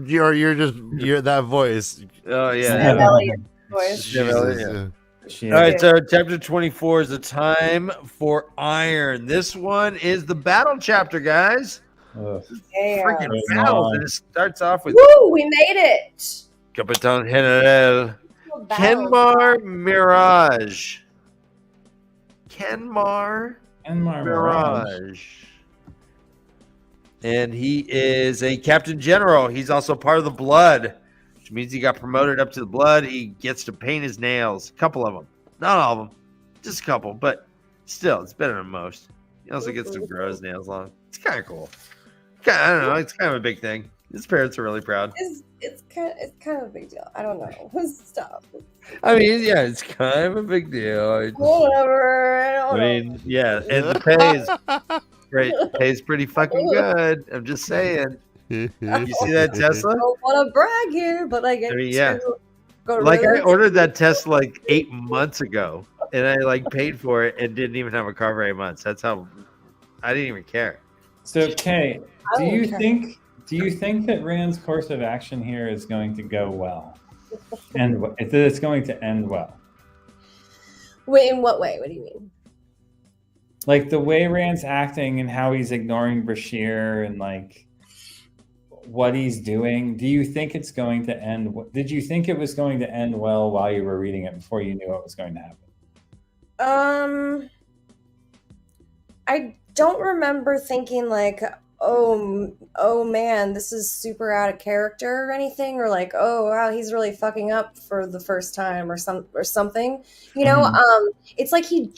You're that voice. Oh yeah. Sam Elliott's voice. Yeah, Jesus, yeah. She All right, so chapter 24 is the time for iron. This one is the battle chapter, guys. Ugh. Freaking Goes battles. on. And it starts off with Woo! We made it. Capitan General Kenmar Mirage. Kenmar And Mirage. Mirage. And he is a captain general. He's also part of the Blood, which means he got promoted up to the Blood. He gets to paint his nails. A couple of them. Not all of them. Just a couple. But still, it's better than most. He also gets to grow his nails long. It's kind of cool. I don't know. It's kind of a big thing. His parents are really proud. It's kind of a big deal. I don't know. Stop. I mean, yeah, it's kind of a big deal. Whatever. I mean, yeah, and the pay is great. Pays pretty fucking good. I'm just saying. You see that Tesla? I don't want to brag here, but I get Like I ordered that Tesla like 8 months ago, and I like paid for it and didn't even have a car for 8 months. That's how I didn't even care. So, Kay, do you think that Rand's course of action here is going to go well? And it's going to end well? Wait, in what way? What do you mean? Like the way Rand's acting and how he's ignoring Bashir and like what he's doing. Do you think it's going to end? Did you think it was going to end well while you were reading it before you knew what was going to happen? I don't remember thinking like, oh man, this is super out of character or anything, or like, oh wow, he's really fucking up for the first time or something. You know, it's like he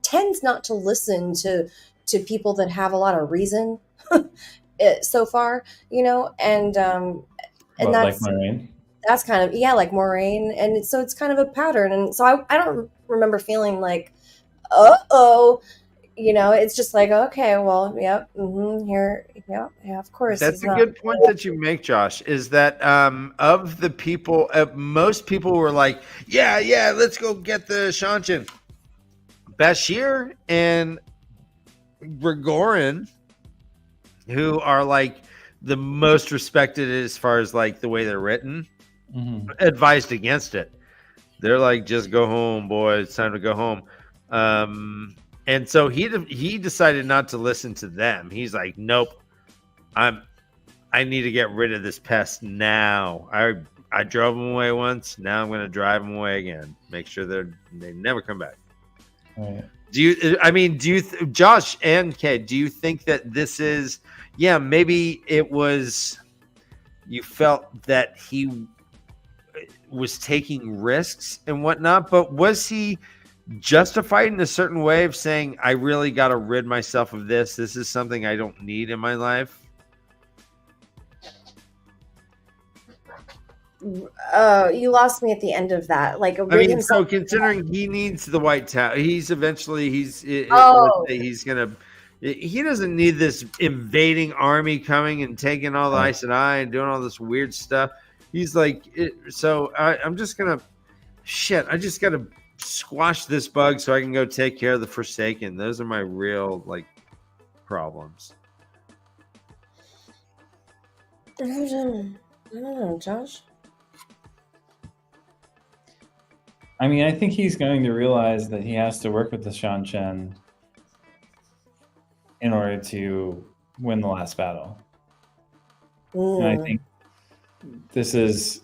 tends not to listen to people that have a lot of reason so far, you know, and that's like Moraine? That's kind of like Moraine, and so it's kind of a pattern, and so I don't remember feeling like, you know, it's just like, okay, well, yep, here, yeah, of course. That's a good point that you make, Josh, is that of the people, most people were like, yeah, let's go get the Shanchan. Bashir and Gregorin, who are like the most respected as far as like the way they're written, advised against it. They're like, just go home, boy. It's time to go home. And so he decided not to listen to them. He's like, nope, I need to get rid of this pest now. I drove them away once. Now I'm going to drive them away again. Make sure they never come back. Right. Josh and Kay, do you think that this is, maybe it was, you felt that he was taking risks and whatnot, but was he justified in a certain way of saying, I really got to rid myself of this. This is something I don't need in my life? You lost me at the end of that. Like, so considering he needs the White Tower, he doesn't need this invading army coming and taking all the Aes Sedai and doing all this weird stuff. He's like, I'm just gonna I just gotta squash this bug so I can go take care of the Forsaken. Those are my real problems. I don't know, Josh. I mean, I think he's going to realize that he has to work with the Shanchan in order to win the last battle. And I think this is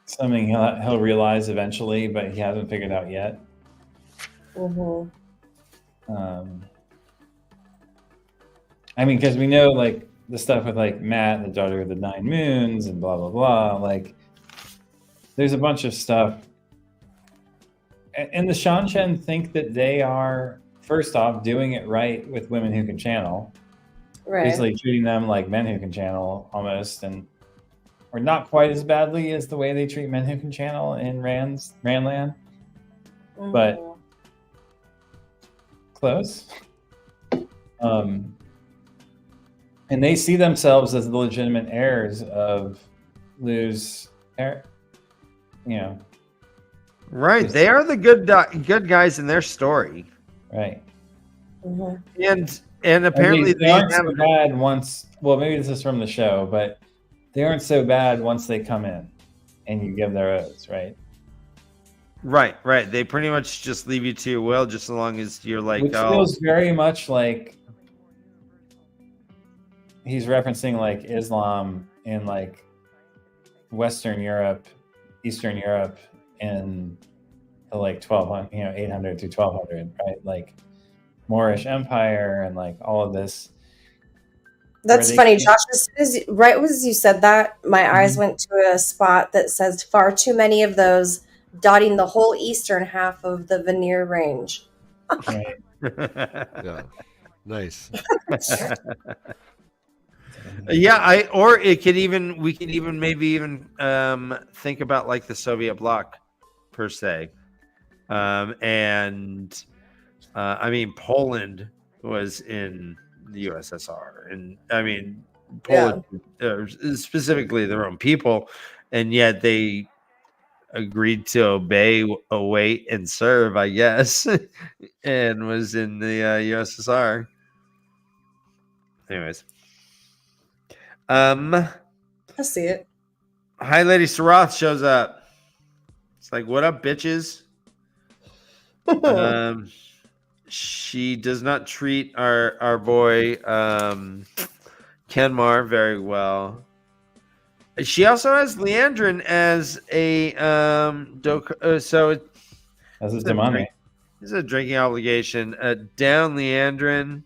something he'll realize eventually, but he hasn't figured out yet. I mean, because we know like the stuff with like Matt, the daughter of the Nine Moons, and blah blah blah. Like, there's a bunch of stuff, and the Shanchan think that they are first off doing it right with women who can channel, right? Basically treating them like men who can channel almost, or not quite as badly as the way they treat men who can channel in Randland, but close. And they see themselves as the legitimate heirs of Lou's, Right. They are the good guys in their story. Right. And apparently they aren't so bad once. Well, maybe this is from the show, but they aren't so bad once they come in and you give their oaths, right? Right. They pretty much just leave you to your will, just as long as you're like, Which feels very much like he's referencing like Islam in like Western Europe, Eastern Europe, in the like 1200, 800 to 1200, right? Like Moorish Empire and like all of this. That's funny, Josh. Right as you said that, my eyes went to a spot that says far too many of those, dotting the whole eastern half of the Veneer Range. Right. Yeah. Nice. Yeah, or it could even we could even maybe even think about like the Soviet bloc per se. And I mean Poland was in the USSR, and I mean Poland specifically their own people, and yet they agreed to obey, await, and serve, I guess, and was in the USSR. Anyways, I see it. Hi, Lady Sarath shows up. It's like, what up, bitches? She does not treat our boy Kenmar very well. She also has Leandrin as a so As his demonic. This is a drinking obligation. Down Leandrin,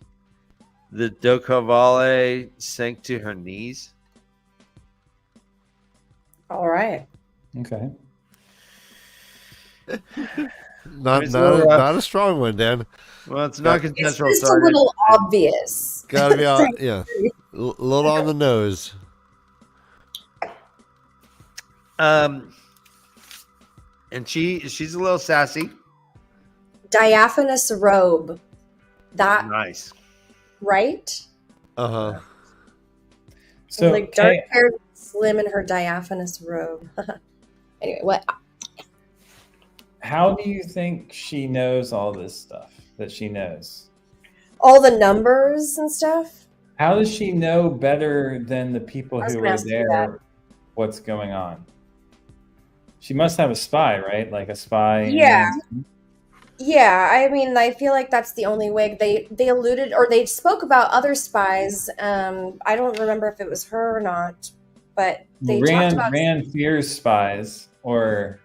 the Dokavale sank to her knees. All right. Okay. Not a strong one, Dan. Well, it's not consensual. It's just a little obvious. Gotta be out, yeah. A little on the nose. And she's a little sassy. Diaphanous robe. That nice. Right? Uh-huh. So like dark hair, slim in her diaphanous robe. Anyway, what? How do you think she knows all this stuff that she knows? All the numbers and stuff? How does she know better than the people who were there what's going on? She must have a spy, right? Like a spy. Yeah. Yeah, I mean, I feel like that's the only way. They alluded, or they spoke about other spies. I don't remember if it was her or not, but they talked about Rand fears spies, or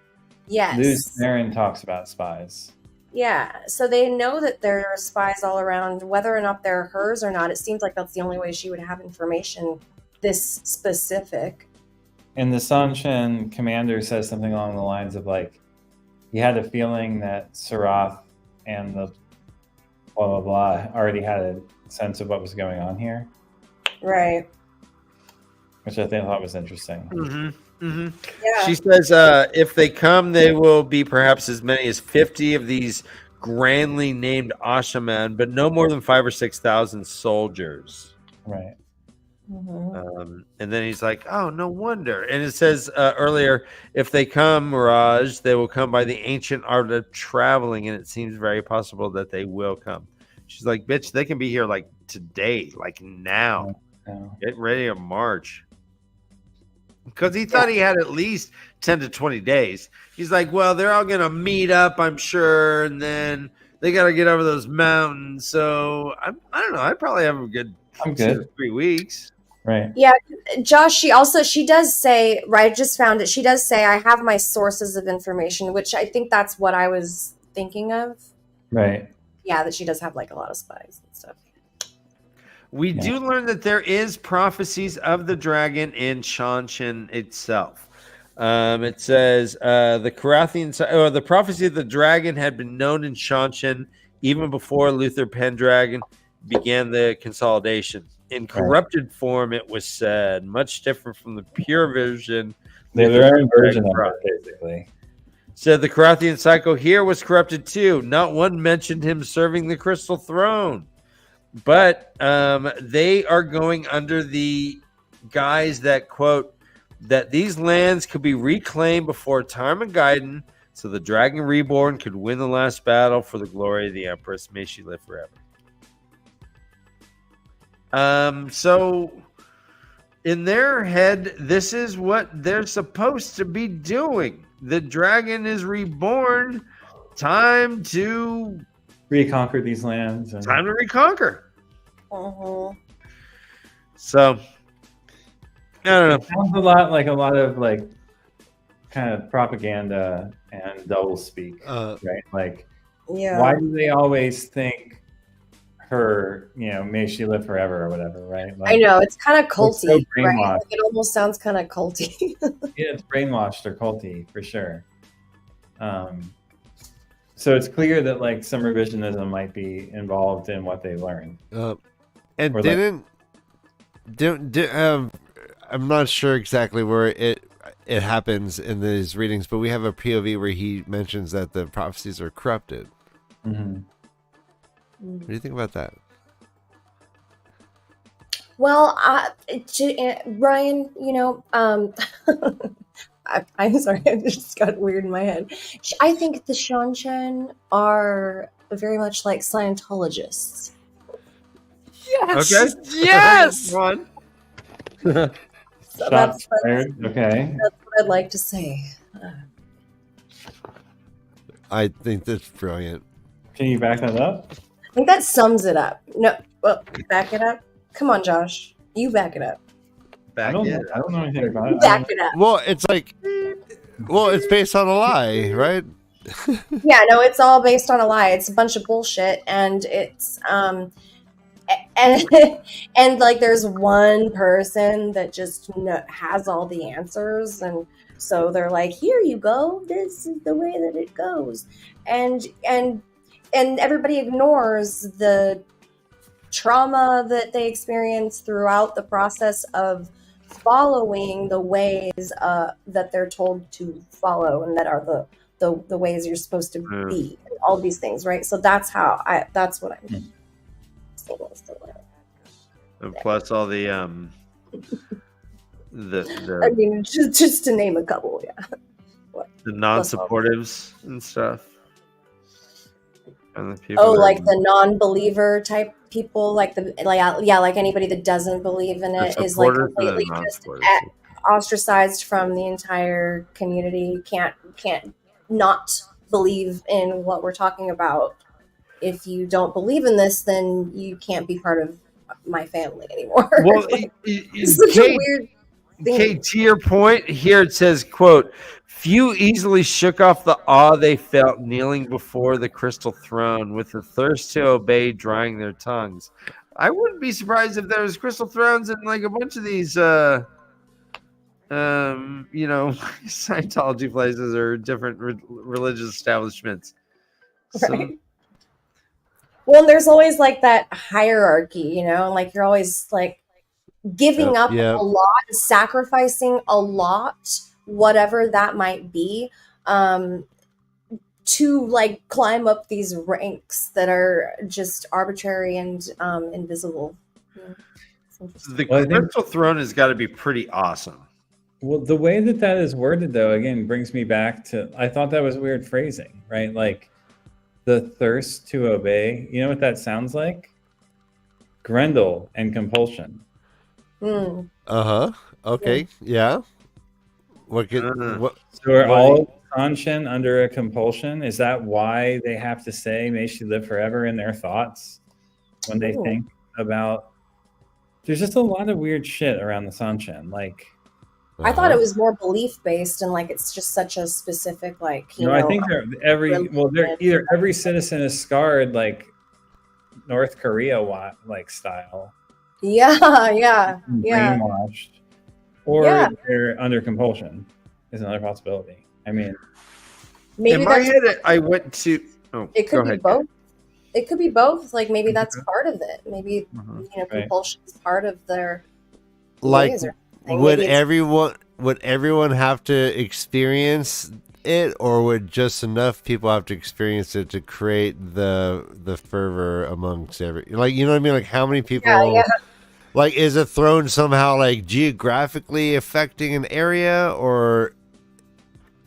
yes, Luz Theron talks about spies. Yeah, so they know that there are spies all around. Whether or not they're hers or not, it seems like that's the only way she would have information this specific. And the Sanshan commander says something along the lines of like, he had a feeling that Sarath and the blah, blah, blah already had a sense of what was going on here. Right. Which I thought was interesting. Mm-hmm. Mm-hmm. Yeah. She says if they come, they will be perhaps as many as 50 of these grandly named Ashaman, but no more than 5,000 or 6,000 soldiers. Right. Mm-hmm. And then he's like, oh, no wonder. And it says earlier, if they come, Raj, they will come by the ancient art of traveling, and it seems very possible that they will come. She's like, bitch, they can be here like today, like now. No. Get ready to march. Because he thought he had at least 10 to 20 days. He's like, well, they're all going to meet up, I'm sure, and then they got to get over those mountains. So, I don't know. I probably have a good 2 to 3 weeks. Right. Yeah, Josh, she does say, right, I just found it. She does say, I have my sources of information, which I think that's what I was thinking of. Right. Yeah, that she does have like a lot of spies and stuff. We do learn that there is prophecies of the dragon in Shanshan itself. It says the Carathian, the prophecy of the dragon had been known in Shanshan even before Luther Pendragon began the consolidation. In corrupted form, it was said, much different from the pure vision. Their own version of it, basically. Said the Carathian cycle here was corrupted too. Not one mentioned him serving the crystal throne. But they are going under the guise that, quote, that these lands could be reclaimed before Tarmageddon so the Dragon Reborn could win the last battle for the glory of the Empress. May she live forever. So in their head, this is what they're supposed to be doing. the dragon is reborn. Time to reconquer these lands. And... time to reconquer. Mhm. So I don't know. It sounds a lot of like kind of propaganda and double speak, right? Like, Yeah. why do they always think her, may she live forever or whatever, right? Like, I know it's kind of culty, so right? brainwashed. Like, it almost sounds kind of culty. Yeah, it's brainwashed or culty for sure. So it's clear that like some revisionism might be involved in what they learned. And Or I'm not sure exactly where it happens in these readings, but we have a POV where he mentions that the prophecies are corrupted. Mhm. What do you think about that? Well, Ryan, I'm sorry, I just got weird in my head. I think the Shanshan are very much like Scientologists. Yes. Okay. Yes. One. So Shots fired. Okay. That's what I'd like to say. I think that's brilliant. Can you back that up? I think that sums it up. No, well, back it up. Come on, Josh, you back it up. I don't know anything about it. Back it up. Well, it's like, it's based on a lie, right? Yeah, no, it's all based on a lie. It's a bunch of bullshit, and it's and and like there's one person that just has all the answers, and so they're like, here you go, this is the way that it goes, and everybody ignores the trauma that they experience throughout the process of following the ways that they're told to follow, and that are the ways you're supposed to be, and all these things, right? So that's what I'm saying. And plus all the I mean, just to name a couple, yeah. the non-supportives and stuff. And the people like the non-believer type people, like anybody that doesn't believe in it is like completely just ostracized from the entire community. Can't not believe in what we're talking about. If you don't believe in this, then you can't be part of my family anymore. Well, it's such a weird thing. Kate, to your point, here it says, quote, few easily shook off the awe they felt kneeling before the crystal throne, with the thirst to obey drying their tongues. I wouldn't be surprised if there was crystal thrones in like a bunch of these Scientology places or different religious establishments. Right. Well, there's always like that hierarchy, like you're always like giving up a lot, sacrificing a lot, whatever that might be, to like climb up these ranks that are just arbitrary and invisible. The crystal throne has got to be pretty awesome. Well, the way that is worded, though, again, brings me back to, I thought that was weird phrasing, right? Like, the thirst to obey. You know what that sounds like? Grendel and compulsion. Okay. Yeah. So are all Anshan under a compulsion? Is that why they have to say "May she live forever" in their thoughts when they think about? There's just a lot of weird shit around the Sanshan. Like, I thought it was more belief based, and like it's just such a specific I think every citizen is scarred like North Korea like style. Yeah. Brainwashed, or they're under compulsion is another possibility. I mean, maybe in my head, I went to. It could be both. It could be both. Like maybe that's part of it. Maybe compulsion is part of their ways or would everyone have to experience it, or would just enough people have to experience it to create the fervor amongst you know what I mean? Like how many people like is a throne somehow like geographically affecting an area, or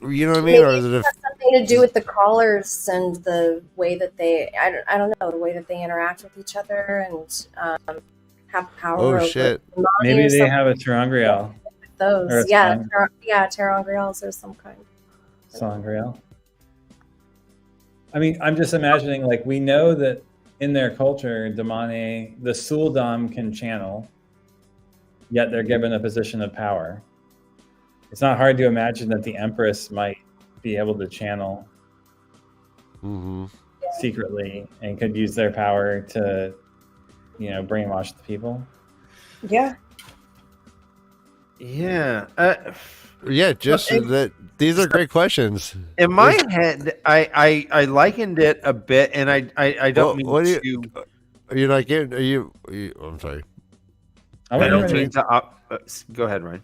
you know what I mean? Maybe or is it has something to do with the callers and the way that they I don't know, the way that they interact with each other and have power over shit. Maybe they have a Terangrial. Those, Terangrials or some kind. Sangreal. I mean, I'm just imagining, like, we know that in their culture, Damane, the Suldam can channel, yet they're given a position of power. It's not hard to imagine that the Empress might be able to channel secretly and could use their power to, brainwash the people. Yeah. Yeah. Just that. These are great questions. In my head, I likened it a bit, and I don't mean to. Are you like it? Are you? I'm sorry. I don't mean to. Go ahead, Ryan.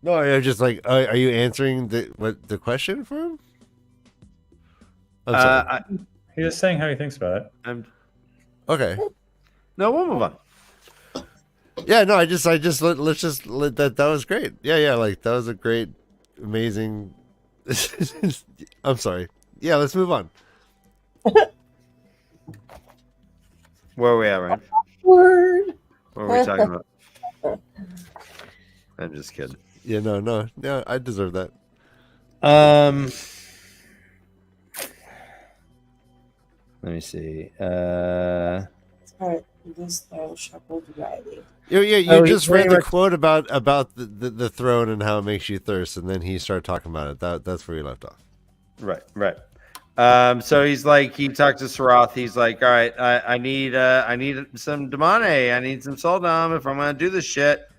No, I'm just like, are you answering the question for him? I'm sorry. He's just saying how he thinks about it. Okay. No, we'll move on. Yeah, no, let's just let that was great. Yeah, like that was a great, amazing. I'm sorry. Yeah, let's move on. Where are we at, Ryan? Word. What are we talking about? I'm just kidding. Yeah, no, I deserve that. Let me see. This throne shuffled Riley. You just read the quote about the throne and how it makes you thirst, and then he started talking about it. That's where he left off. Right. So he's like, he talked to Sarath. He's like, all right, I need some Damane. I need some Soldam if I'm gonna do this shit.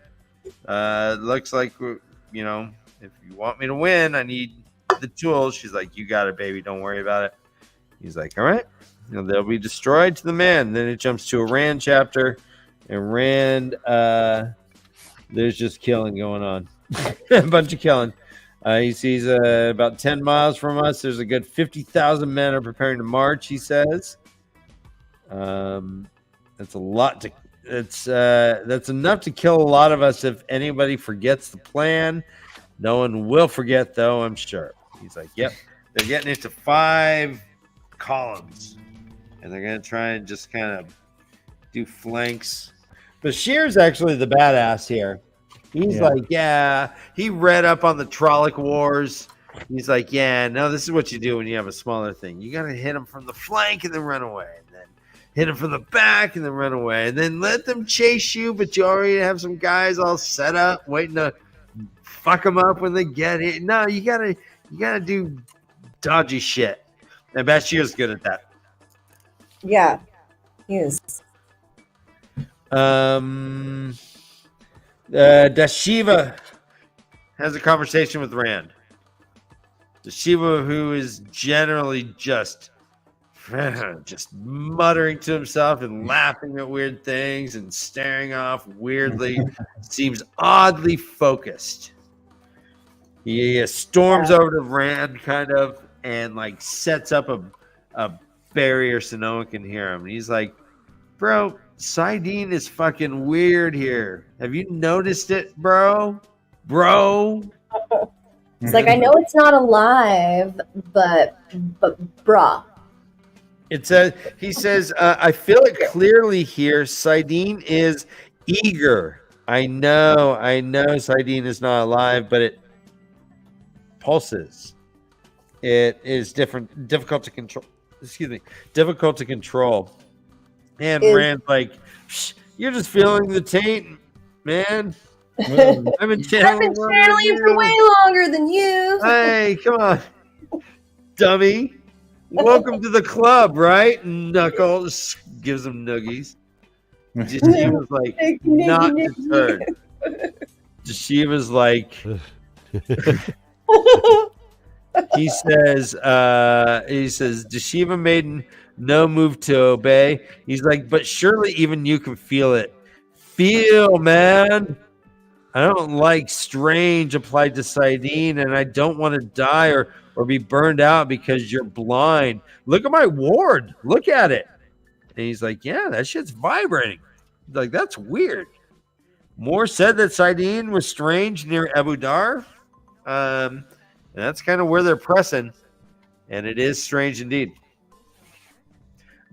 Looks like, if you want me to win, I need the tools. She's like, you got it, baby. Don't worry about it. He's like, all right. They'll be destroyed to the man. Then it jumps to a Rand chapter, and Rand, there's just killing going on, a bunch of killing. He sees about 10 miles from us. There's a good 50,000 men are preparing to march. He says, "That's a lot to. That's enough to kill a lot of us if anybody forgets the plan. No one will forget, though. I'm sure." He's like, "Yep, they're getting into 5 columns." And they're going to try and just kind of do flanks. Bashir's actually the badass here. He's like, yeah, he read up on the Trolloc Wars. He's like, yeah, no, this is what you do when you have a smaller thing. You got to hit them from the flank and then run away. And then hit them from the back and then run away. And then let them chase you, but you already have some guys all set up waiting to fuck them up when they get here. No, you got to do dodgy shit. And Bashir's good at that. Yeah, he is. Dashiva has a conversation with Rand. Dashiva, who is generally just muttering to himself and laughing at weird things and staring off weirdly, seems oddly focused. He storms over to Rand, kind of, and like sets up a barrier so no one can hear him. And he's like, bro, Sidene is fucking weird here. Have you noticed it, bro? It's like, I know it's not alive, but bruh. He says, I feel it clearly here. Sidene is eager. I know Sidene is not alive, but it pulses. It is difficult to control. Difficult to control. And Rand's like, you're just feeling the taint, man. I've been channeling you for way longer than you. Hey, come on, dummy. Welcome to the club, right? Knuckles gives him noogies. Jashiva's like, not deterred. Jashiva's like, he says, Dashiva made no move to obey. He's like, but surely even you can feel it. Feel, man. I don't like strange applied to Sidene, and I don't want to die or be burned out because you're blind. Look at my ward. Look at it. And he's like, yeah, that shit's vibrating. He's like, that's weird. Moore said that Sidene was strange near Abu Dar. And that's kind of where they're pressing. And it is strange indeed.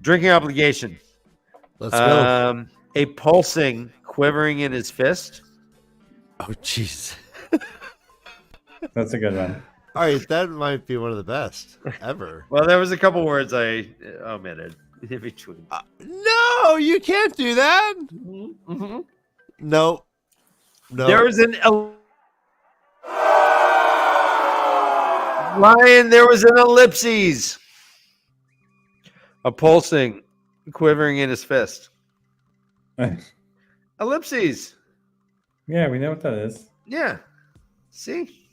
Drinking obligation. Let's go. A pulsing, quivering in his fist. Oh, jeez. That's a good one. All right, that might be one of the best ever. Well, there was a couple words I omitted in between. No, you can't do that. Mm-hmm. No. There was Ryan, there was an ellipses. A pulsing, quivering in his fist. Ellipses. Yeah, we know what that is. Yeah. See?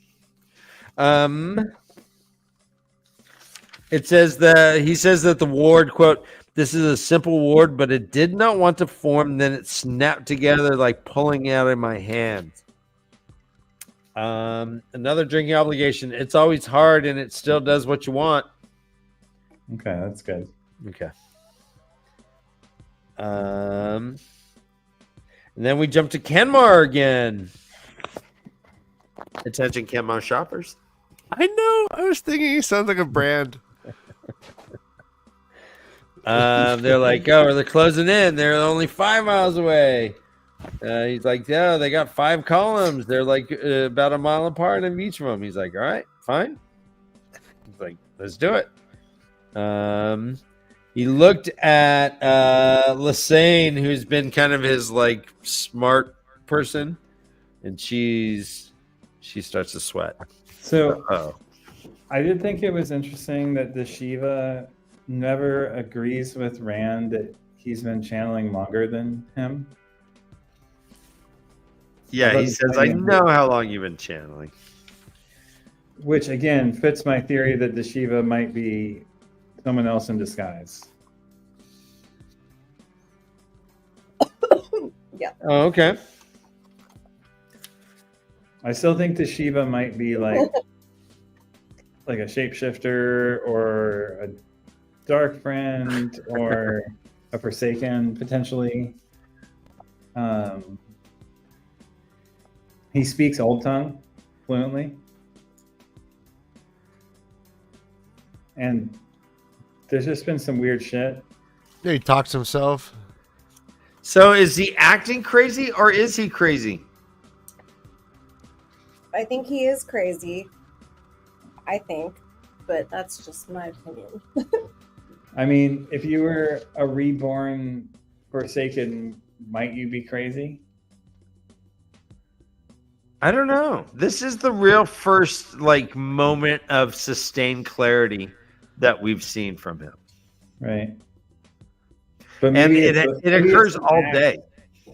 It says that he says that the ward, quote, "This is a simple ward, but it did not want to form. Then it snapped together like pulling out of my hand." Another drinking obligation. It's always hard, and it still does what you want. Okay, that's good. Okay. And then we jump to Kenmar again. Attention, Kenmar shoppers. I know. I was thinking he sounds like a brand. They're like, oh, they're closing in. They're only 5 miles away. He's like, yeah, they got 5 columns. They're like about a mile apart in each of them. He's like, all right, fine. He's like, let's do it. He looked at Lassane, who's been kind of his like smart person, and she starts to sweat. So I did think it was interesting that the Shiva never agrees with Rand that he's been channeling longer than him. Yeah, he says, I know how long you've been channeling. Which, again, fits my theory that the Shiva might be someone else in disguise. Yeah. Oh, okay. I still think the Shiva might be like a shapeshifter or a dark friend or a Forsaken, potentially. He speaks Old Tongue fluently. And there's just been some weird shit. Yeah, he talks to himself. So is he acting crazy or is he crazy? I think he is crazy. I think, but that's just my opinion. I mean, if you were a reborn Forsaken, might you be crazy? I don't know. This is the real first like moment of sustained clarity that we've seen from him. Right. But And maybe it occurs all day.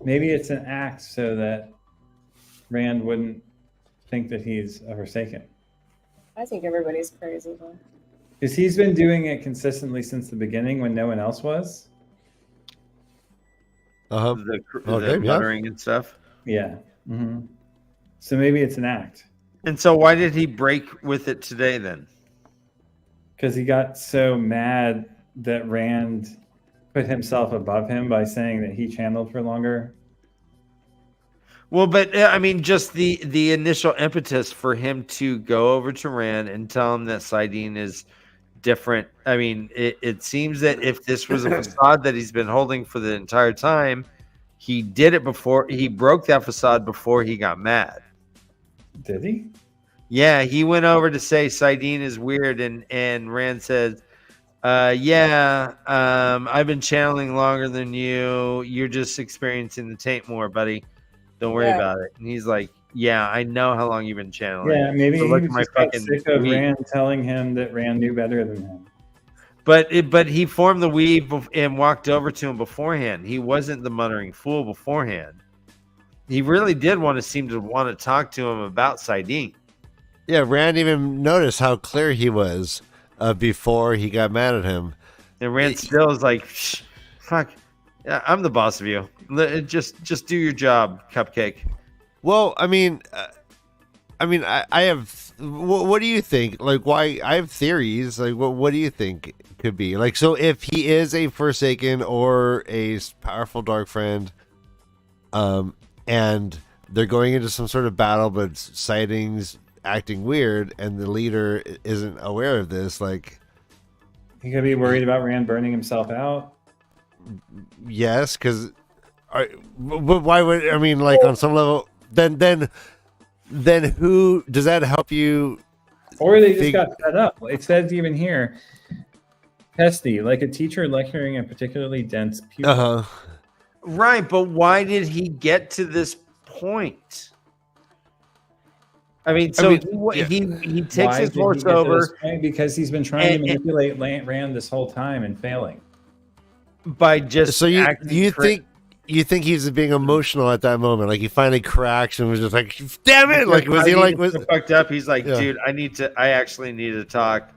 Maybe it's an act so that Rand wouldn't think that he's a Forsaken. I think everybody's crazy though. Because he's been doing it consistently since the beginning when no one else was. The muttering and stuff. Yeah. Mm-hmm. So maybe it's an act. And so why did he break with it today then? Because he got so mad that Rand put himself above him by saying that he channeled for longer. Well, but I mean, just the initial impetus for him to go over to Rand and tell him that Sidene is different. I mean, it seems that if this was a facade that he's been holding for the entire time, he did it before. He broke that facade before he got mad. Did he? Yeah, he went over to say Sidene is weird, and Rand said, I've been channeling longer than you. You're just experiencing the taint more, buddy. Don't worry about it. And he's like, yeah, I know how long you've been channeling. Yeah, maybe so he look was at my just got fucking sick of weave. Rand telling him that Rand knew better than him. But he formed the weave and walked over to him beforehand. He wasn't the muttering fool beforehand. He really did seem to want to talk to him about Sidene. Yeah, Rand even noticed how clear he was before he got mad at him. And Rand still is like, shh, fuck, yeah, I'm the boss of you. Just do your job, Cupcake. Well, I mean, I have. What do you think? Like, why? I have theories. Like, what do you think it could be? Like, so if he is a Forsaken or a powerful Dark Friend, and they're going into some sort of battle, but Sightings acting weird, and the leader isn't aware of this, like, He could be worried about Rand burning himself out. yes, because, why would I mean, like, on some level, then who does that help you Or they just got fed up. It says even here, pesty, like a teacher lecturing a particularly dense pupil. Right, but why did he get to this point? I mean, he takes his horse over because he's been trying to manipulate Rand this whole time and failing. By just so you think he's being emotional at that moment, like he finally cracks and was just like, "Damn it!" Like was he like was fucked up? He's like, "Dude, I actually need to talk.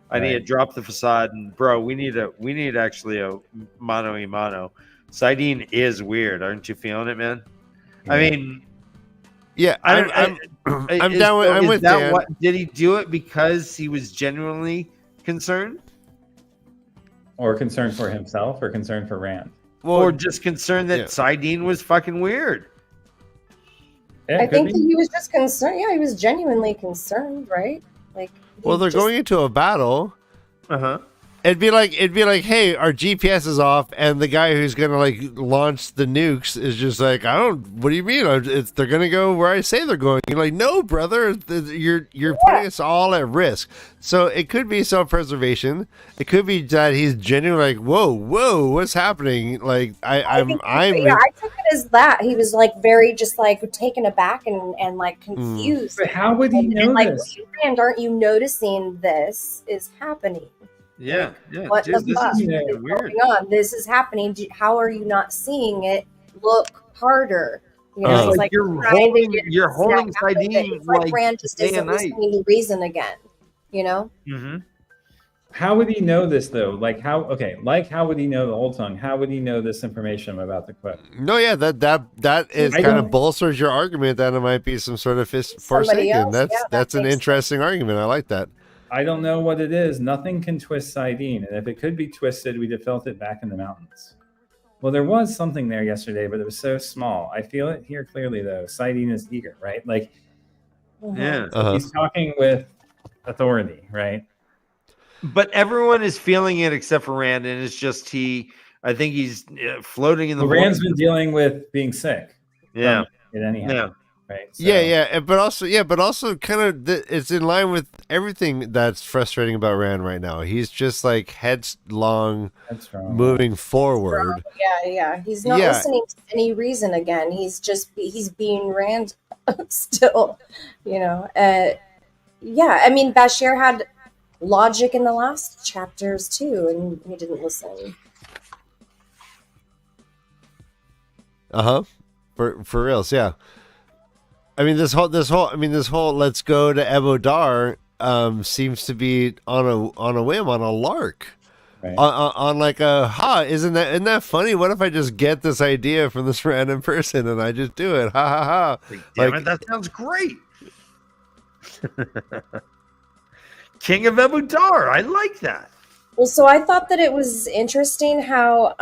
I need to drop the facade, and bro, we need actually a mano a mano." Sidene is weird, aren't you feeling it, man? Yeah. I mean, yeah, I'm down with. I'm with Dan. Did he do it because he was genuinely concerned, or concerned for himself, or concerned for Rand? Or just concerned that Sidene was fucking weird. Yeah, I think that he was just concerned. Yeah, he was genuinely concerned, right? Like, well, they're going into a battle. It'd be like, hey, our GPS is off, and the guy who's gonna like launch the nukes is just like, what do you mean? They're gonna go where I say they're going. You're like, no, brother, you're putting us all at risk. So it could be self-preservation. It could be that he's genuinely like, whoa, what's happening? Like I took it as that he was like very just like taken aback and like confused. But how would he know this? Like, Rand, aren't you noticing this is happening? Yeah. What the fuck is going on? This is happening. How are you not seeing it? Look harder. You know, it's like you're holding Sidene like Rand just isn't listening to reason again. You know. Mm-hmm. How would he know this though? Like how would he know the whole tongue? How would he know this information about the quip? No, yeah, that is kind of bolsters your argument that it might be some sort of Forsaken. That's an interesting argument. I like that. I don't know what it is. Nothing can twist Sidene, and if it could be twisted, we'd have felt it back in the mountains. Well, there was something there yesterday, but it was so small. I feel it here clearly, though. Sidene is eager, right? Like, he's talking with authority, right? But everyone is feeling it except for Rand, and it's just I think he's floating in the. Rand's been dealing with being sick. Yeah. Anyhow. Right. So. Yeah, but also kind of it's in line with everything that's frustrating about Rand right now. He's just like headlong, moving forward. Yeah. He's not listening to any reason again. He's being Rand still, you know. Yeah, I mean, Bashir had logic in the last chapters too, and he didn't listen. For reals, yeah. I mean, this whole let's go to Ebodar seems to be on a whim, on a lark, right. on like a isn't that funny? What if I just get this idea from this random person and I just do it? Ha ha ha! Damn it, that sounds great. King of Ebodar, I like that. Well, so I thought that it was interesting how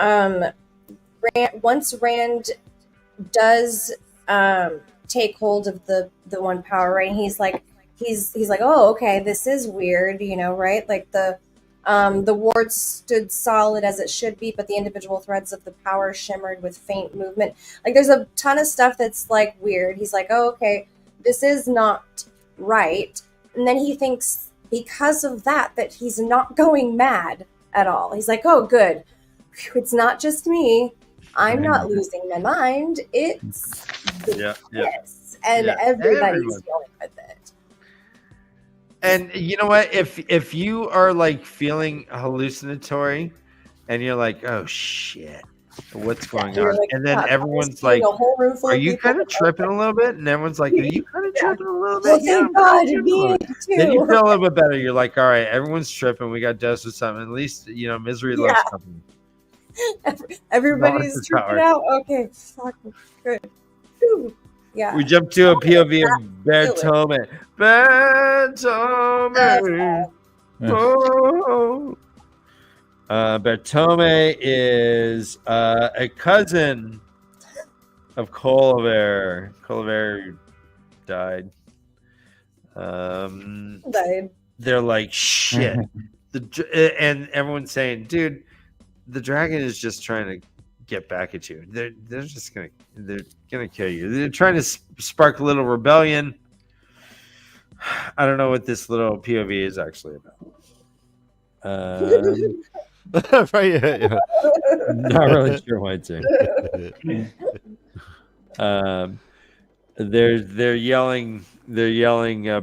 once Rand does take hold of the one power, right? And he's like, oh, okay, this is weird, you know, right? Like the ward stood solid as it should be, but the individual threads of the power shimmered with faint movement. Like there's a ton of stuff that's like weird. He's like, oh, okay, this is not right. And then he thinks because of that he's not going mad at all. He's like, oh, good. It's not just me. I'm not losing my mind. It's this. And everybody's dealing with it. And you know what? If you are like feeling hallucinatory and you're like, oh shit, what's going on? Like, and then everyone's like, are you kind of tripping a little bit? And everyone's like, are you kind of tripping a little bit? Thank God, me too. Then you feel a little bit better. You're like, all right, everyone's tripping. We got dosed with something. At least, you know, misery loves company. Everybody's tripping out. Okay, fuck, good. Whew. Yeah. We jumped to a POV of Bertome. Bertome is a cousin of Colbert. Colbert died. They're like, shit. And everyone's saying, dude, the dragon is just trying to get back at you. They're gonna kill you. They're trying to spark a little rebellion. I don't know what this little POV is actually about. Right, yeah, Not really sure why it's here. They're yelling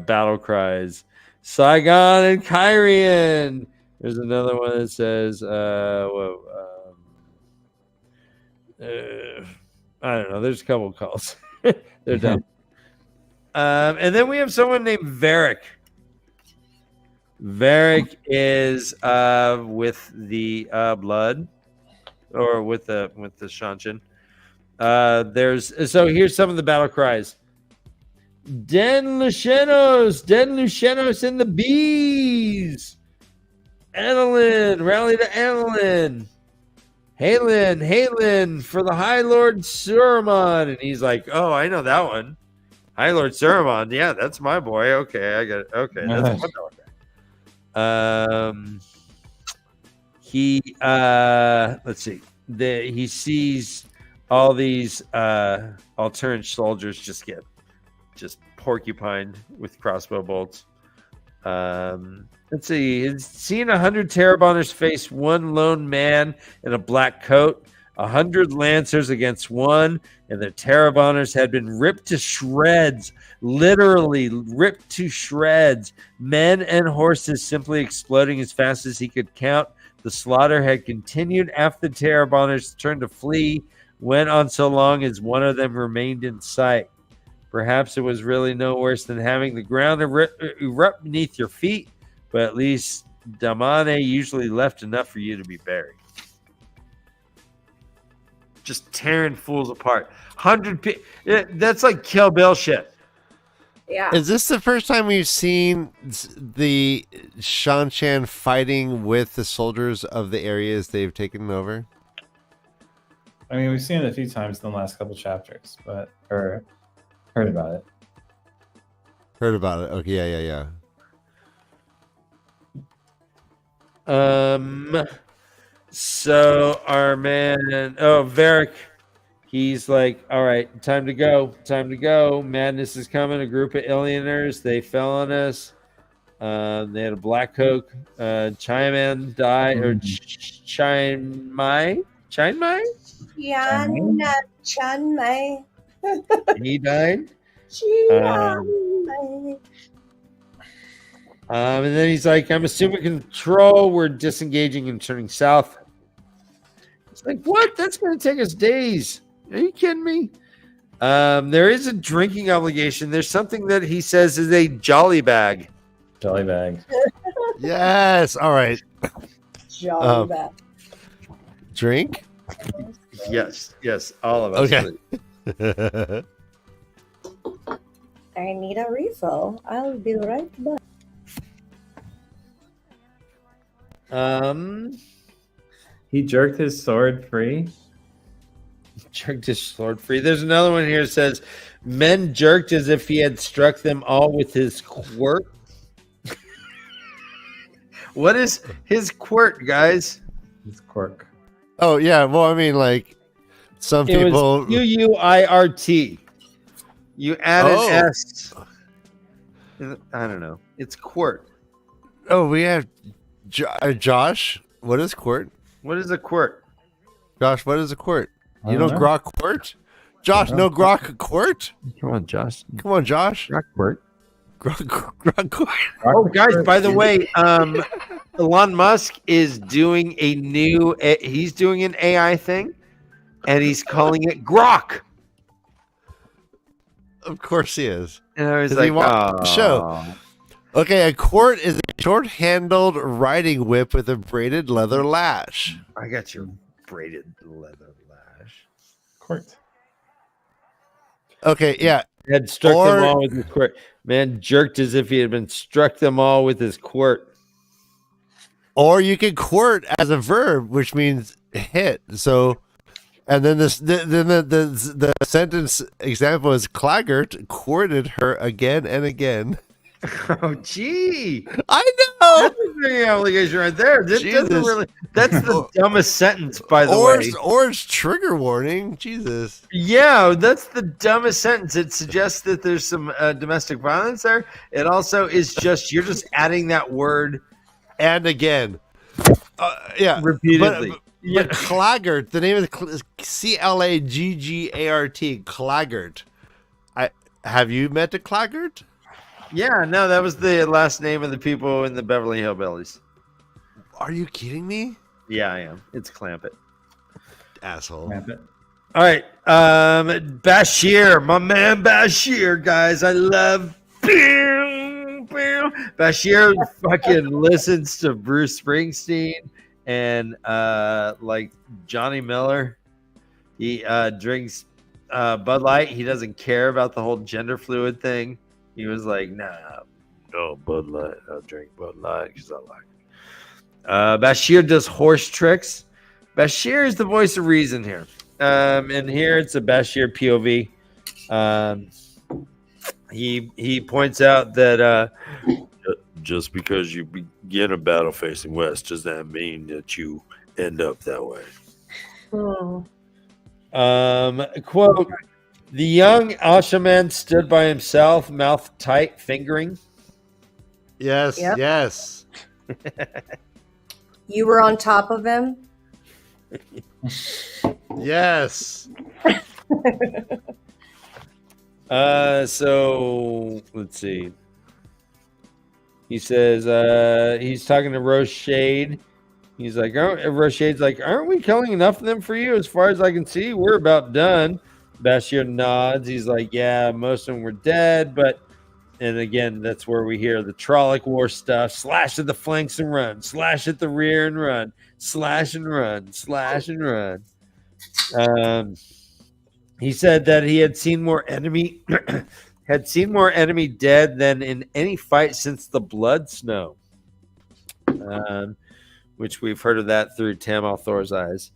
battle cries. Saigon and Kyrian. There's another one that says I don't know. There's a couple of calls. They're done. And then we have someone named Varric. Varric is with the blood, or with the Shanshin. Here's some of the battle cries. Den Lucianos and the bees. Annalyn, rally to Annalyn. Halen for the High Lord Suramon. And he's like, oh, I know that one. High Lord Suramon. Yeah, that's my boy. Okay, I got it. Okay, that's one dog. Let's see. He sees all these alternate soldiers just get porcupined with crossbow bolts. Let's see. He's seen 100 Terrabonners face one lone man in a black coat, 100 Lancers against one, and the Terrabonners had been ripped to shreds, literally ripped to shreds. Men and horses simply exploding as fast as he could count. The slaughter had continued after the Terrabonners turned to flee, went on so long as one of them remained in sight. Perhaps it was really no worse than having the ground erupt beneath your feet, but at least Damane usually left enough for you to be buried. Just tearing fools apart. 100 people. That's like Kill Bill shit. Yeah. Is this the first time we've seen the Shanshan fighting with the soldiers of the areas they've taken over? I mean, we've seen it a few times in the last couple chapters, but or heard about it. Heard about it. Okay, yeah. So our man, Varric, he's like, all right, time to go. Madness is coming. A group of alieners, they fell on us. They had a black coke. Chaiman died, or Chianmai? Chanmai. He died. And then he's like, I'm assuming control. We're disengaging and turning south. It's like, what? That's going to take us days. Are you kidding me? There is a drinking obligation. There's something that he says is a jolly bag. Jolly bag. Yes. All right. Jolly bag. Drink? Yes. All of us. Okay. I need a refill. I'll be right back. He jerked his sword free. Jerked his sword free. There's another one here that says, men jerked as if he had struck them all with his quirt. What is his quirt, guys? His quirk. Oh, yeah. Well, I mean, like, some It people. was Quirt. You added S. I don't know. It's quirt. Oh, we have Josh. What is quirt? What is a quirt? Josh, what is a quirt? I You don't know know. grok quirt? Josh, no grok quirt? Come on, Josh. Come on, Josh. Quirt. Grok quirt. Oh, guys, by the way, Elon Musk is doing a new, he's doing an AI thing, and he's calling it Grok. Of course he is. And I was 'Cause like, he wants the show. Okay, a quirt is a short-handled riding whip with a braided leather lash. I got your braided leather lash. Court. Okay, yeah. Had struck Or- them all with his quirt. Man jerked as if he had been struck them all with his quirt. Or you can quirt as a verb, which means hit. So, and then the sentence example is Claggart courted her again and again. Oh, gee. I know. That's a big obligation right there. That doesn't Jesus. really, that's the dumbest sentence, by the Or way. or it's trigger warning. Jesus. Yeah, that's the dumbest sentence. It suggests that there's some domestic violence there. It also is just, you're just adding that word And again. Yeah. repeatedly. But Claggart, the name of the is Claggart. Claggart. Have you met a Claggart? Yeah, no, that was the last name of the people in the Beverly Hillbillies. Are you kidding me? Yeah, I am. It's Clampett. Asshole. All right. Bashir, my man Bashir, guys. I love Bashir fucking listens to Bruce Springsteen and like Johnny Miller. He drinks Bud Light. He doesn't care about the whole gender fluid thing. He was like, nah, no Bud Light. I'll drink Bud Light because I like it. Bashir does horse tricks. Bashir is the voice of reason here. And here it's a Bashir POV. He points out that just because you begin a battle facing west, does that mean that you end up that way? Quote, the young Ashaman stood by himself, mouth tight, fingering. Yes, Yep. yes. You were on top of him. Yes. So let's see. He says he's talking to Roshade. He's like, Roshade's like, aren't we killing enough of them for you? As far as I can see, we're about done. Bashir nods. He's like, yeah, most of them were dead, but and again, that's where we hear the Trolloc War stuff. Slash at the flanks and run. Slash at the rear and run. Slash and run. Slash and run. He said that he had seen more enemy dead than in any fight since the Blood Snow. Which we've heard of that through Tam Thor's eyes.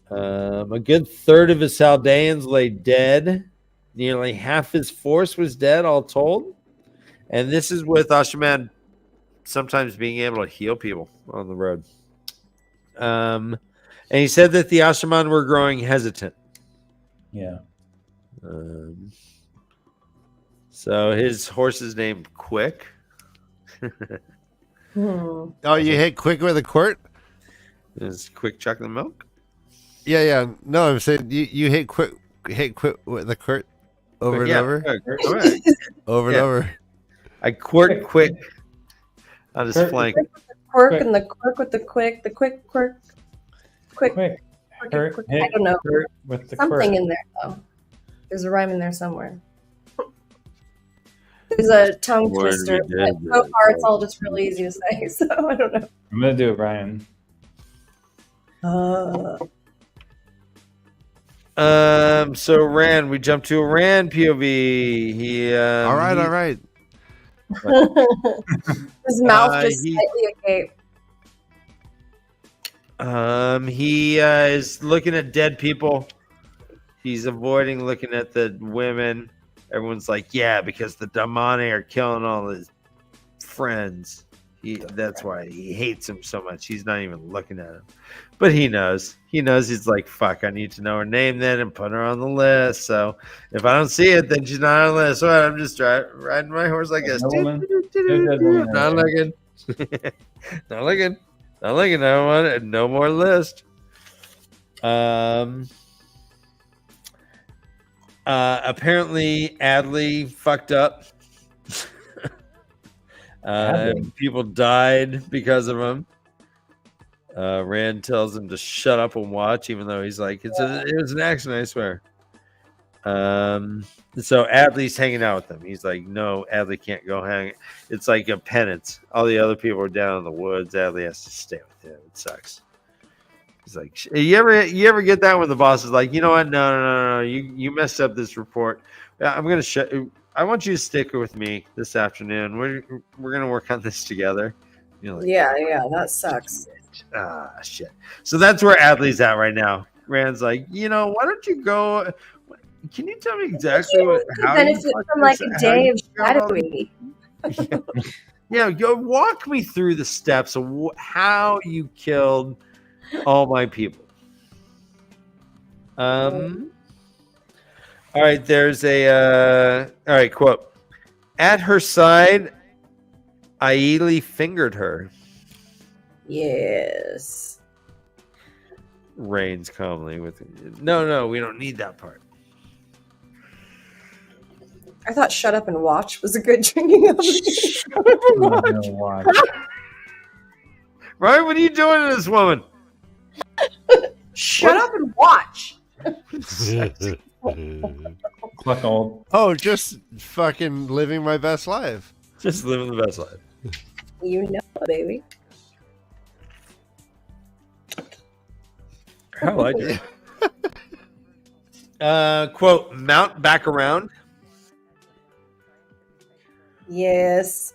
A good third of his Saldeans lay dead. Nearly half his force was dead, all told. And this is with Ashaman sometimes being able to heal people on the road. And he said that the Ashaman were growing hesitant. Yeah. So his horse is named Quick. Oh, you hit quick with a quirt? Is Quick chocolate milk? Yeah. No, I'm saying you hit quick with the quirt over and over. Quick. Over and over. I quirt Quick on his flank. Quirk and the quirk with the quick quirk. Quick. Quick. Quirk. I don't know. With the Something quirk. in there though. There's a rhyme in there somewhere. There's a tongue Where did twister. we But get so that? far, it's all just really easy to say. So I don't know. I'm gonna do it, Brian. So Rand, we jumped to a Rand POV. He All right. His mouth just he- slightly agape. He is looking at dead people. He's avoiding looking at the women. Everyone's like, yeah, because the Damane are killing all his friends. That's why he hates him so much. He's not even looking at him. But he knows. He knows he's like, fuck, I need to know her name then and put her on the list. So if I don't see it, then she's not on the list. All right, I'm just riding my horse like this. No woman. No dead woman Not out there. looking. Not looking. Not looking. I don't want it. No more list. Apparently Adley fucked up. Adley? People died because of him. Rand tells him to shut up and watch, even though he's like, it was an accident, I swear. So Adley's hanging out with them. He's like, no, Adley can't go hang. It's like a penance. All the other people are down in the woods. Adley has to stay with him. It sucks. He's like, you ever get that when the boss is like, you know what? No. You messed up this report. I'm gonna I want you to stick with me this afternoon. We're gonna work on this together. You're like, Yeah, that sucks. shit. So that's where Adley's at right now. Rand's like, why don't you go? Can you tell me exactly how you benefit fucked from like this- a how day you of got all shadowing. Yeah, go walk me through the steps of how you killed all my people. All right, there's a all right, quote. At her side, Ailey fingered her. Yes. Reigns calmly with no, we don't need that part. I thought "Shut Up and Watch" was a good drinking obligation. Watch. Ryan, what are you doing to this woman? Shut up and watch. Cuckold. Oh, just fucking living my best life. Just living the best life. You know, baby. I like it. Quote, mount back around. Yes.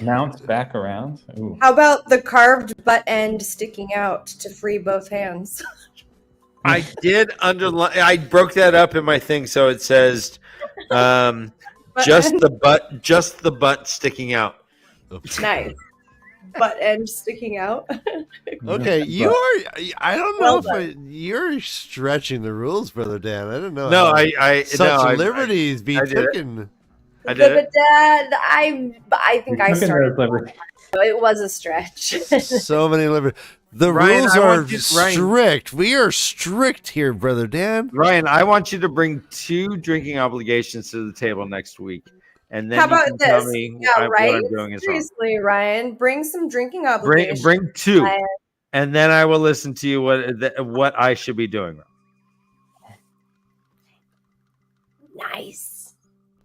Mount back around. Ooh. How about the carved butt end sticking out to free both hands? I did underline. I broke that up in my thing, so it says, just the butt sticking out. Nice. Butt end sticking out. Okay, you are. I don't know if you're stretching the rules, brother Dan. I don't know. No, how I such liberties be I did it. taken. I did it. I think I started. It was a stretch. So many liberties. The Ryan, rules I are want you- Ryan. strict. We are strict here, brother Dan. Ryan, I want you to bring 2 drinking obligations to the table next week, and then How you about can tell this? me Yeah, right. what I'm doing is wrong. Seriously, Ryan, bring some drinking obligations. Bring 2, Ryan. and then I will listen to you what I should be doing wrong. Nice.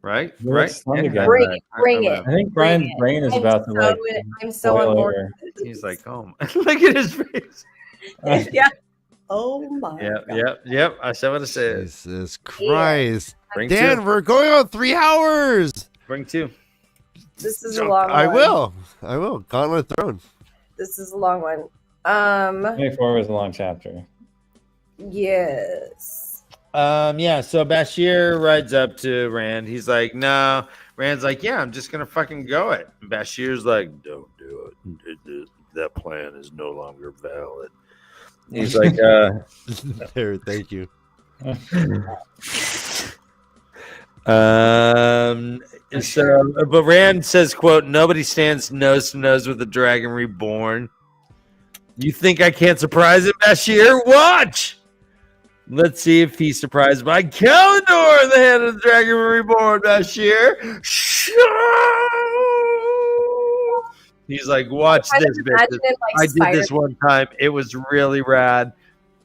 Right? Yeah, Right? let's run together. Bring it. Bring it. I think Brian's brain is about to like. I'm so on boil board. over. He's like, oh, my. Look at his face. Yeah. Oh my. Yep. I said what I said. Jesus Christ. Bring Dan, 2. we're going on 3 hours. Bring 2. This is a long one. I will. Gauntlet Throne. This is a long one. 24 was a long chapter. Yes. Yeah, so Bashir rides up to Rand. He's like, no. Rand's like, yeah, I'm just gonna fucking go it. And Bashir's like, don't do it. That plan is no longer valid. He's like, There, thank you. so but Rand says, quote, nobody stands nose to nose with the Dragon Reborn. You think I can't surprise him, Bashir? Watch! Let's see if he's surprised by Kalendor, the head of the Dragon Reborn, Bashir. He's like, watch this, bitch. I did this one time. It was really rad.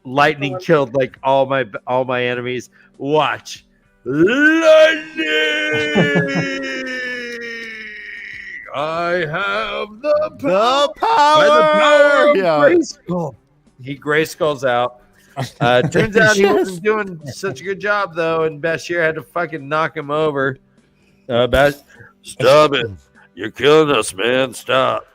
Lightning killed like all my enemies. Watch. Lightning! I have the power. By the power of Grayskull. He Grayskulls out. Turns out he wasn't doing such a good job though, and Bashir had to fucking knock him over. Stop it! You're killing us, man! Stop.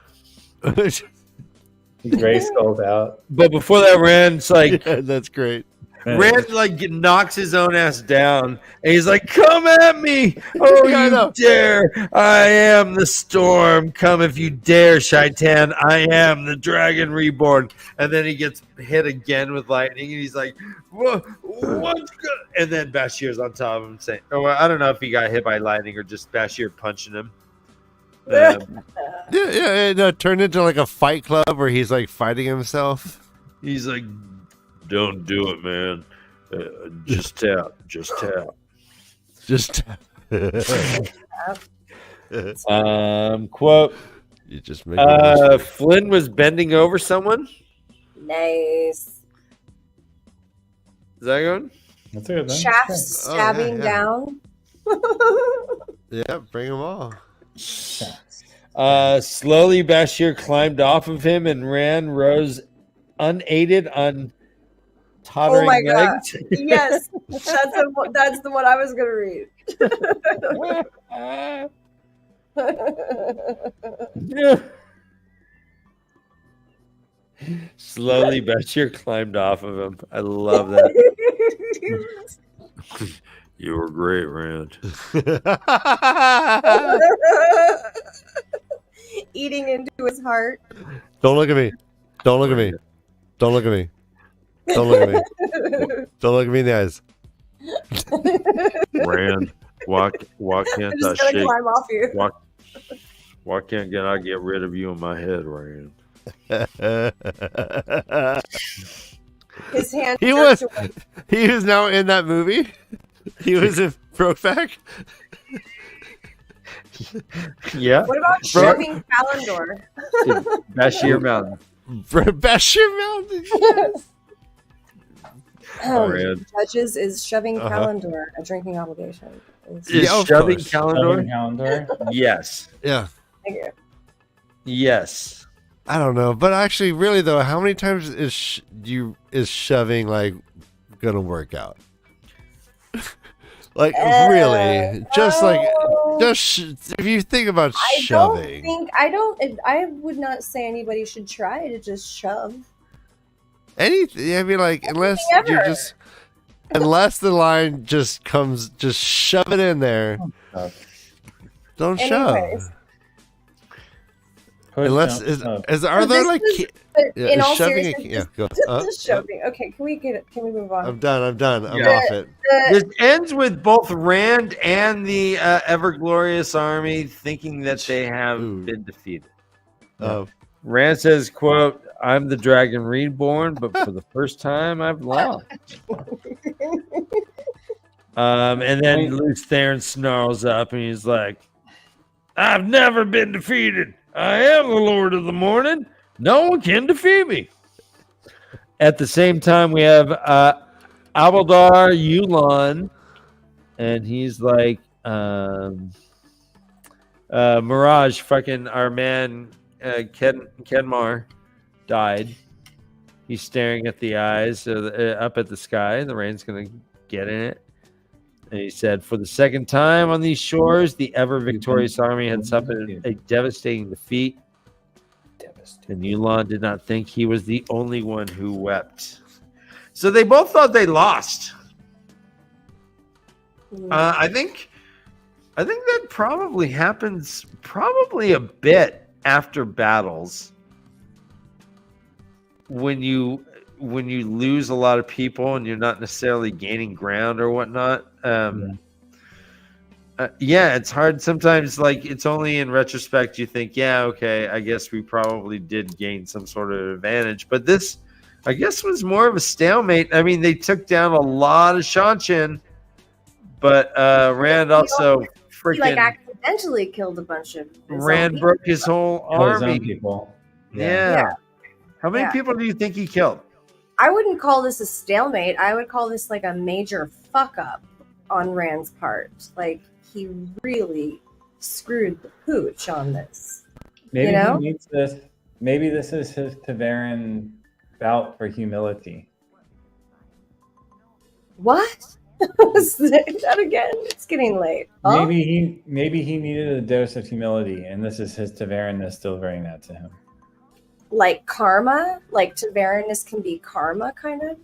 Grayskull's out. But before that, Rand's like, Yeah, that's great. Rand like knocks his own ass down, and he's like, "Come at me! Oh, Yeah, I know. you dare! I am the storm. Come if you dare, Shaitan. I am the Dragon Reborn." And then he gets hit again with lightning, and he's like, What's good? And then Bashir's on top of him saying, "Oh, well, I don't know if he got hit by lightning or just Bashir punching him." Yeah, it turned into like a fight club where he's like fighting himself. He's like, "Don't do it, man. Just tap. Just Quote. you just make it Flynn was bending over someone. Nice. Is that going? That's good. Then. Shafts stabbing yeah. down. Yeah, bring them all. Slowly, Bashir climbed off of him and rose unaided on tottering Oh my God. legs. Yes, that's the one I was gonna read. Slowly, Bashir climbed off of him. I love that. You were great, Rand. Eating into his heart. Don't look at me. Don't look at me. Don't look at me. Don't look at me. Don't look at me in the eyes. Rand, why can't I'm just I gonna shake? climb off you. Why can't I get rid of you in my head, Rand? His hand. He was now in that movie. He was in Brokeback. Yeah. What about shoving Kalendor? Bashir Mountain. Bashir Mountain. Red. Judges is shoving Uh-huh. Kalendor a drinking obligation. Is Yeah, of shoving course. calendar? Calendar. Yes. Yeah. Thank you. Yes. I don't know, but actually, really though, how many times is shoving like gonna work out? Like really, just if you think about shoving, I would not say anybody should try to just shove. anything. I mean, like unless you're ever. just unless the line just comes, just shove it in there. Don't Anyways. shove. Unless are So there this like is- ki- But yeah, in is all shoving seriousness, go. just shoving. Okay, can we move on? I'm done. I'm Yeah. off it. This ends with both Rand and the ever glorious army thinking that they have Ooh. been defeated. Rand says, quote, I'm the dragon reborn, but for the first time I've lost. And then Luce Theron snarls up and he's like, I've never been defeated. I am the Lord of the Morning. No one can defeat me. At the same time, we have Abaldar Yulon, and he's like, Mirage, fucking our man Kenmar died. He's staring at the eyes up at the sky. The rain's going to get in it. And he said, for the second time on these shores, the ever victorious army had suffered a devastating defeat. And Yulon did not think he was the only one who wept. So they both thought they lost. I think that probably happens a bit after battles when you lose a lot of people and you're not necessarily gaining ground or whatnot. It's hard sometimes. Like, it's only in retrospect you think, yeah, okay, I guess we probably did gain some sort of advantage. But this, I guess, was more of a stalemate. I mean, they took down a lot of Shanshin, but Rand also He like freaking accidentally killed a bunch of his own Rand people. broke his whole army. People. Yeah. How many Yeah. people do you think he killed? I wouldn't call this a stalemate. I would call this like a major fuck up on Rand's part. Like, he really screwed the pooch on this. Maybe You know? he needs this. Maybe this is his Taveran bout for humility. What? Say that again? It's getting late. Huh? Maybe he needed a dose of humility, and this is his Taveranness delivering that to him. Like karma? Like Taveranness can be karma, kind of?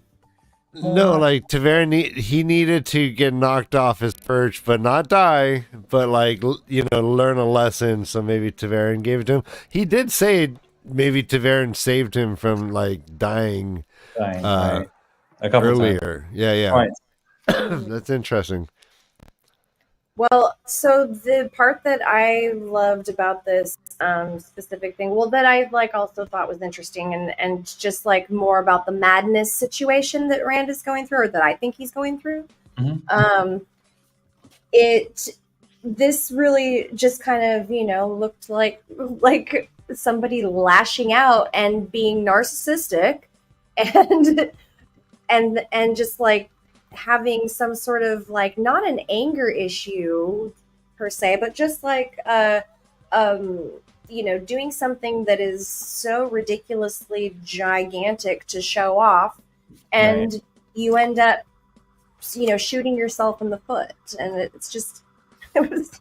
No, like Taveran, he needed to get knocked off his perch, but not die. But learn a lesson. So maybe Taveran gave it to him. He did say maybe Taveran saved him from like dying Right. A couple earlier. times. Yeah. Right. That's interesting. Well, so the part that I loved about this specific thing, that I also thought was interesting, and just like more about the madness situation that Rand is going through, or that I think he's going through. Mhm. This really just kind of looked like somebody lashing out and being narcissistic, and just like having some sort of like, not an anger issue per se, but just like doing something that is so ridiculously gigantic to show off, and you end up shooting yourself in the foot. And it's just it's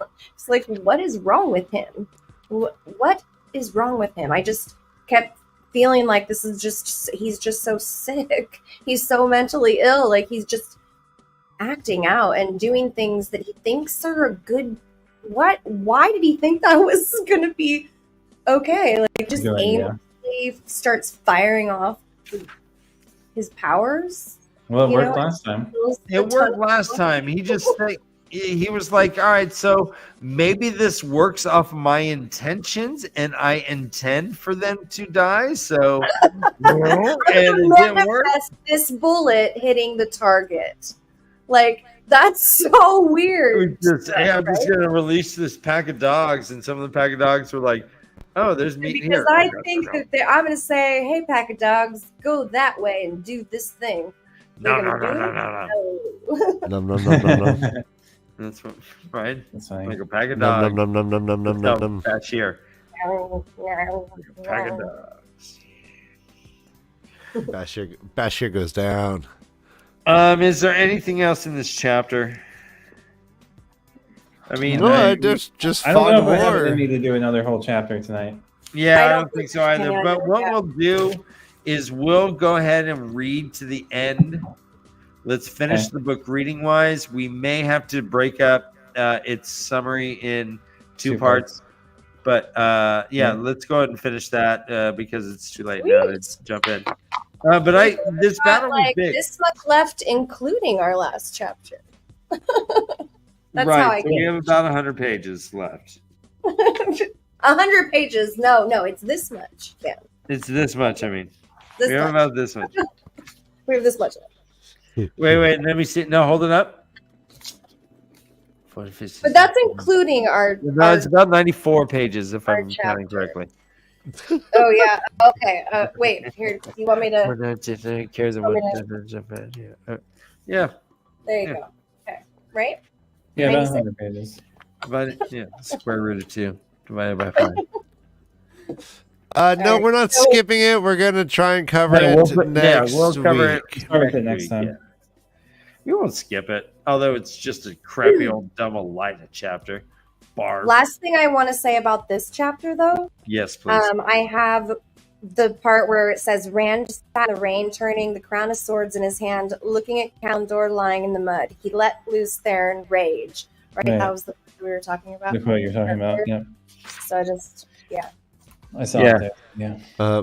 like, what is wrong with him? What is wrong with him? I just kept feeling like he's just so sick. He's so mentally ill. Like, he's just acting out and doing things that he thinks are a good. What? Why did he think that was going to be okay? Like, just Good idea. aimlessly starts firing off his powers. Well, it You worked know, last time. It worked last time. He just he was like, all right, so maybe this works off my intentions, and I intend for them to die. So, and it didn't work. Manifest this bullet hitting the target. Like, that's so weird. I'm just gonna release this pack of dogs, and some of the pack of dogs were like, "Oh, there's meat Because here." I think that I'm going to say, hey, pack of dogs, go that way and do this thing. No. No. Num num num num num. That's what, right. That's fine. Like a pack of Num dogs. num num num num num num num. That's here. Pack of dogs. Bashir goes down. Is there anything else in this chapter? I mean, No, just I don't know fun if I have it in more. me to do another whole chapter tonight. yeah, I I don't don't think so think either. so But either, what yeah. we'll do is we'll go ahead and read to the end. Let's finish Okay. the book reading wise. We may have to break up its summary in two parts. But yeah, let's go ahead and finish that because it's too late now to jump in. But this Got, battle was like big. this much left, including our last chapter. That's right. how I so we get have about 100 pages left. 100 pages. No, it's this much. Yeah, It's this much, I mean. this We have much. about this much. We have this much left. Wait, let me see. No, hold it up. But that's including our. No, it's about 94 pages if our I'm counting chapter. correctly. Oh yeah. Okay. Wait. Here. You want me to? Who cares Want me yeah, There you go. Okay. Right. Yeah, about 96. 100 pages. square root of 2 divided by 5. No, we're not So- skipping it. We're gonna try and cover Yeah, it we'll next cover week. it Start with it next week, time. yeah. We won't skip it, although it's just a crappy old dumb Elida chapter. Barb. Last thing I want to say about this chapter, though, Yes, please. I have the part where it says Rand sat in the rain, turning the crown of swords in his hand, looking at Candor lying in the mud. He let loose there in rage. Right? Right. That was the we were talking about. The quote you're talking about. Yeah. So I just, I saw Yeah. it there. Yeah.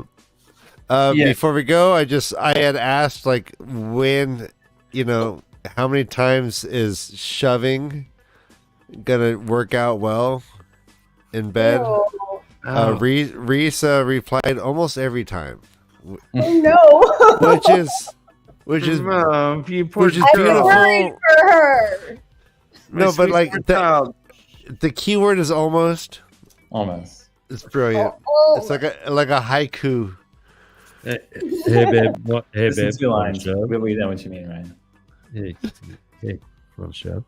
Yeah. Before we go, I had asked like when, how many times is shoving gonna work out well in bed? Oh, Reese replied almost every time, no. which is you poor which is child. beautiful. Worried for her. No, My but sweet like poor child. the key word is almost. Almost. It's brilliant. Oh, It's like a haiku. Hey babe, hey This babe, is 2 lines. Shove. We know what you mean, Ryan. Hey, want to shove?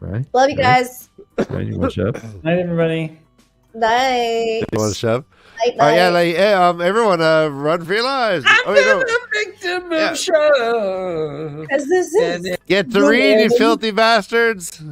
Right? love you guys. Right, you want to shove? Night, everybody. Night. You want to shove? Night, Oh yeah, night. everyone, run for your lives. Oh, wait, no. Victim Yeah. of shove. Because this is. Get to read, you filthy bastards.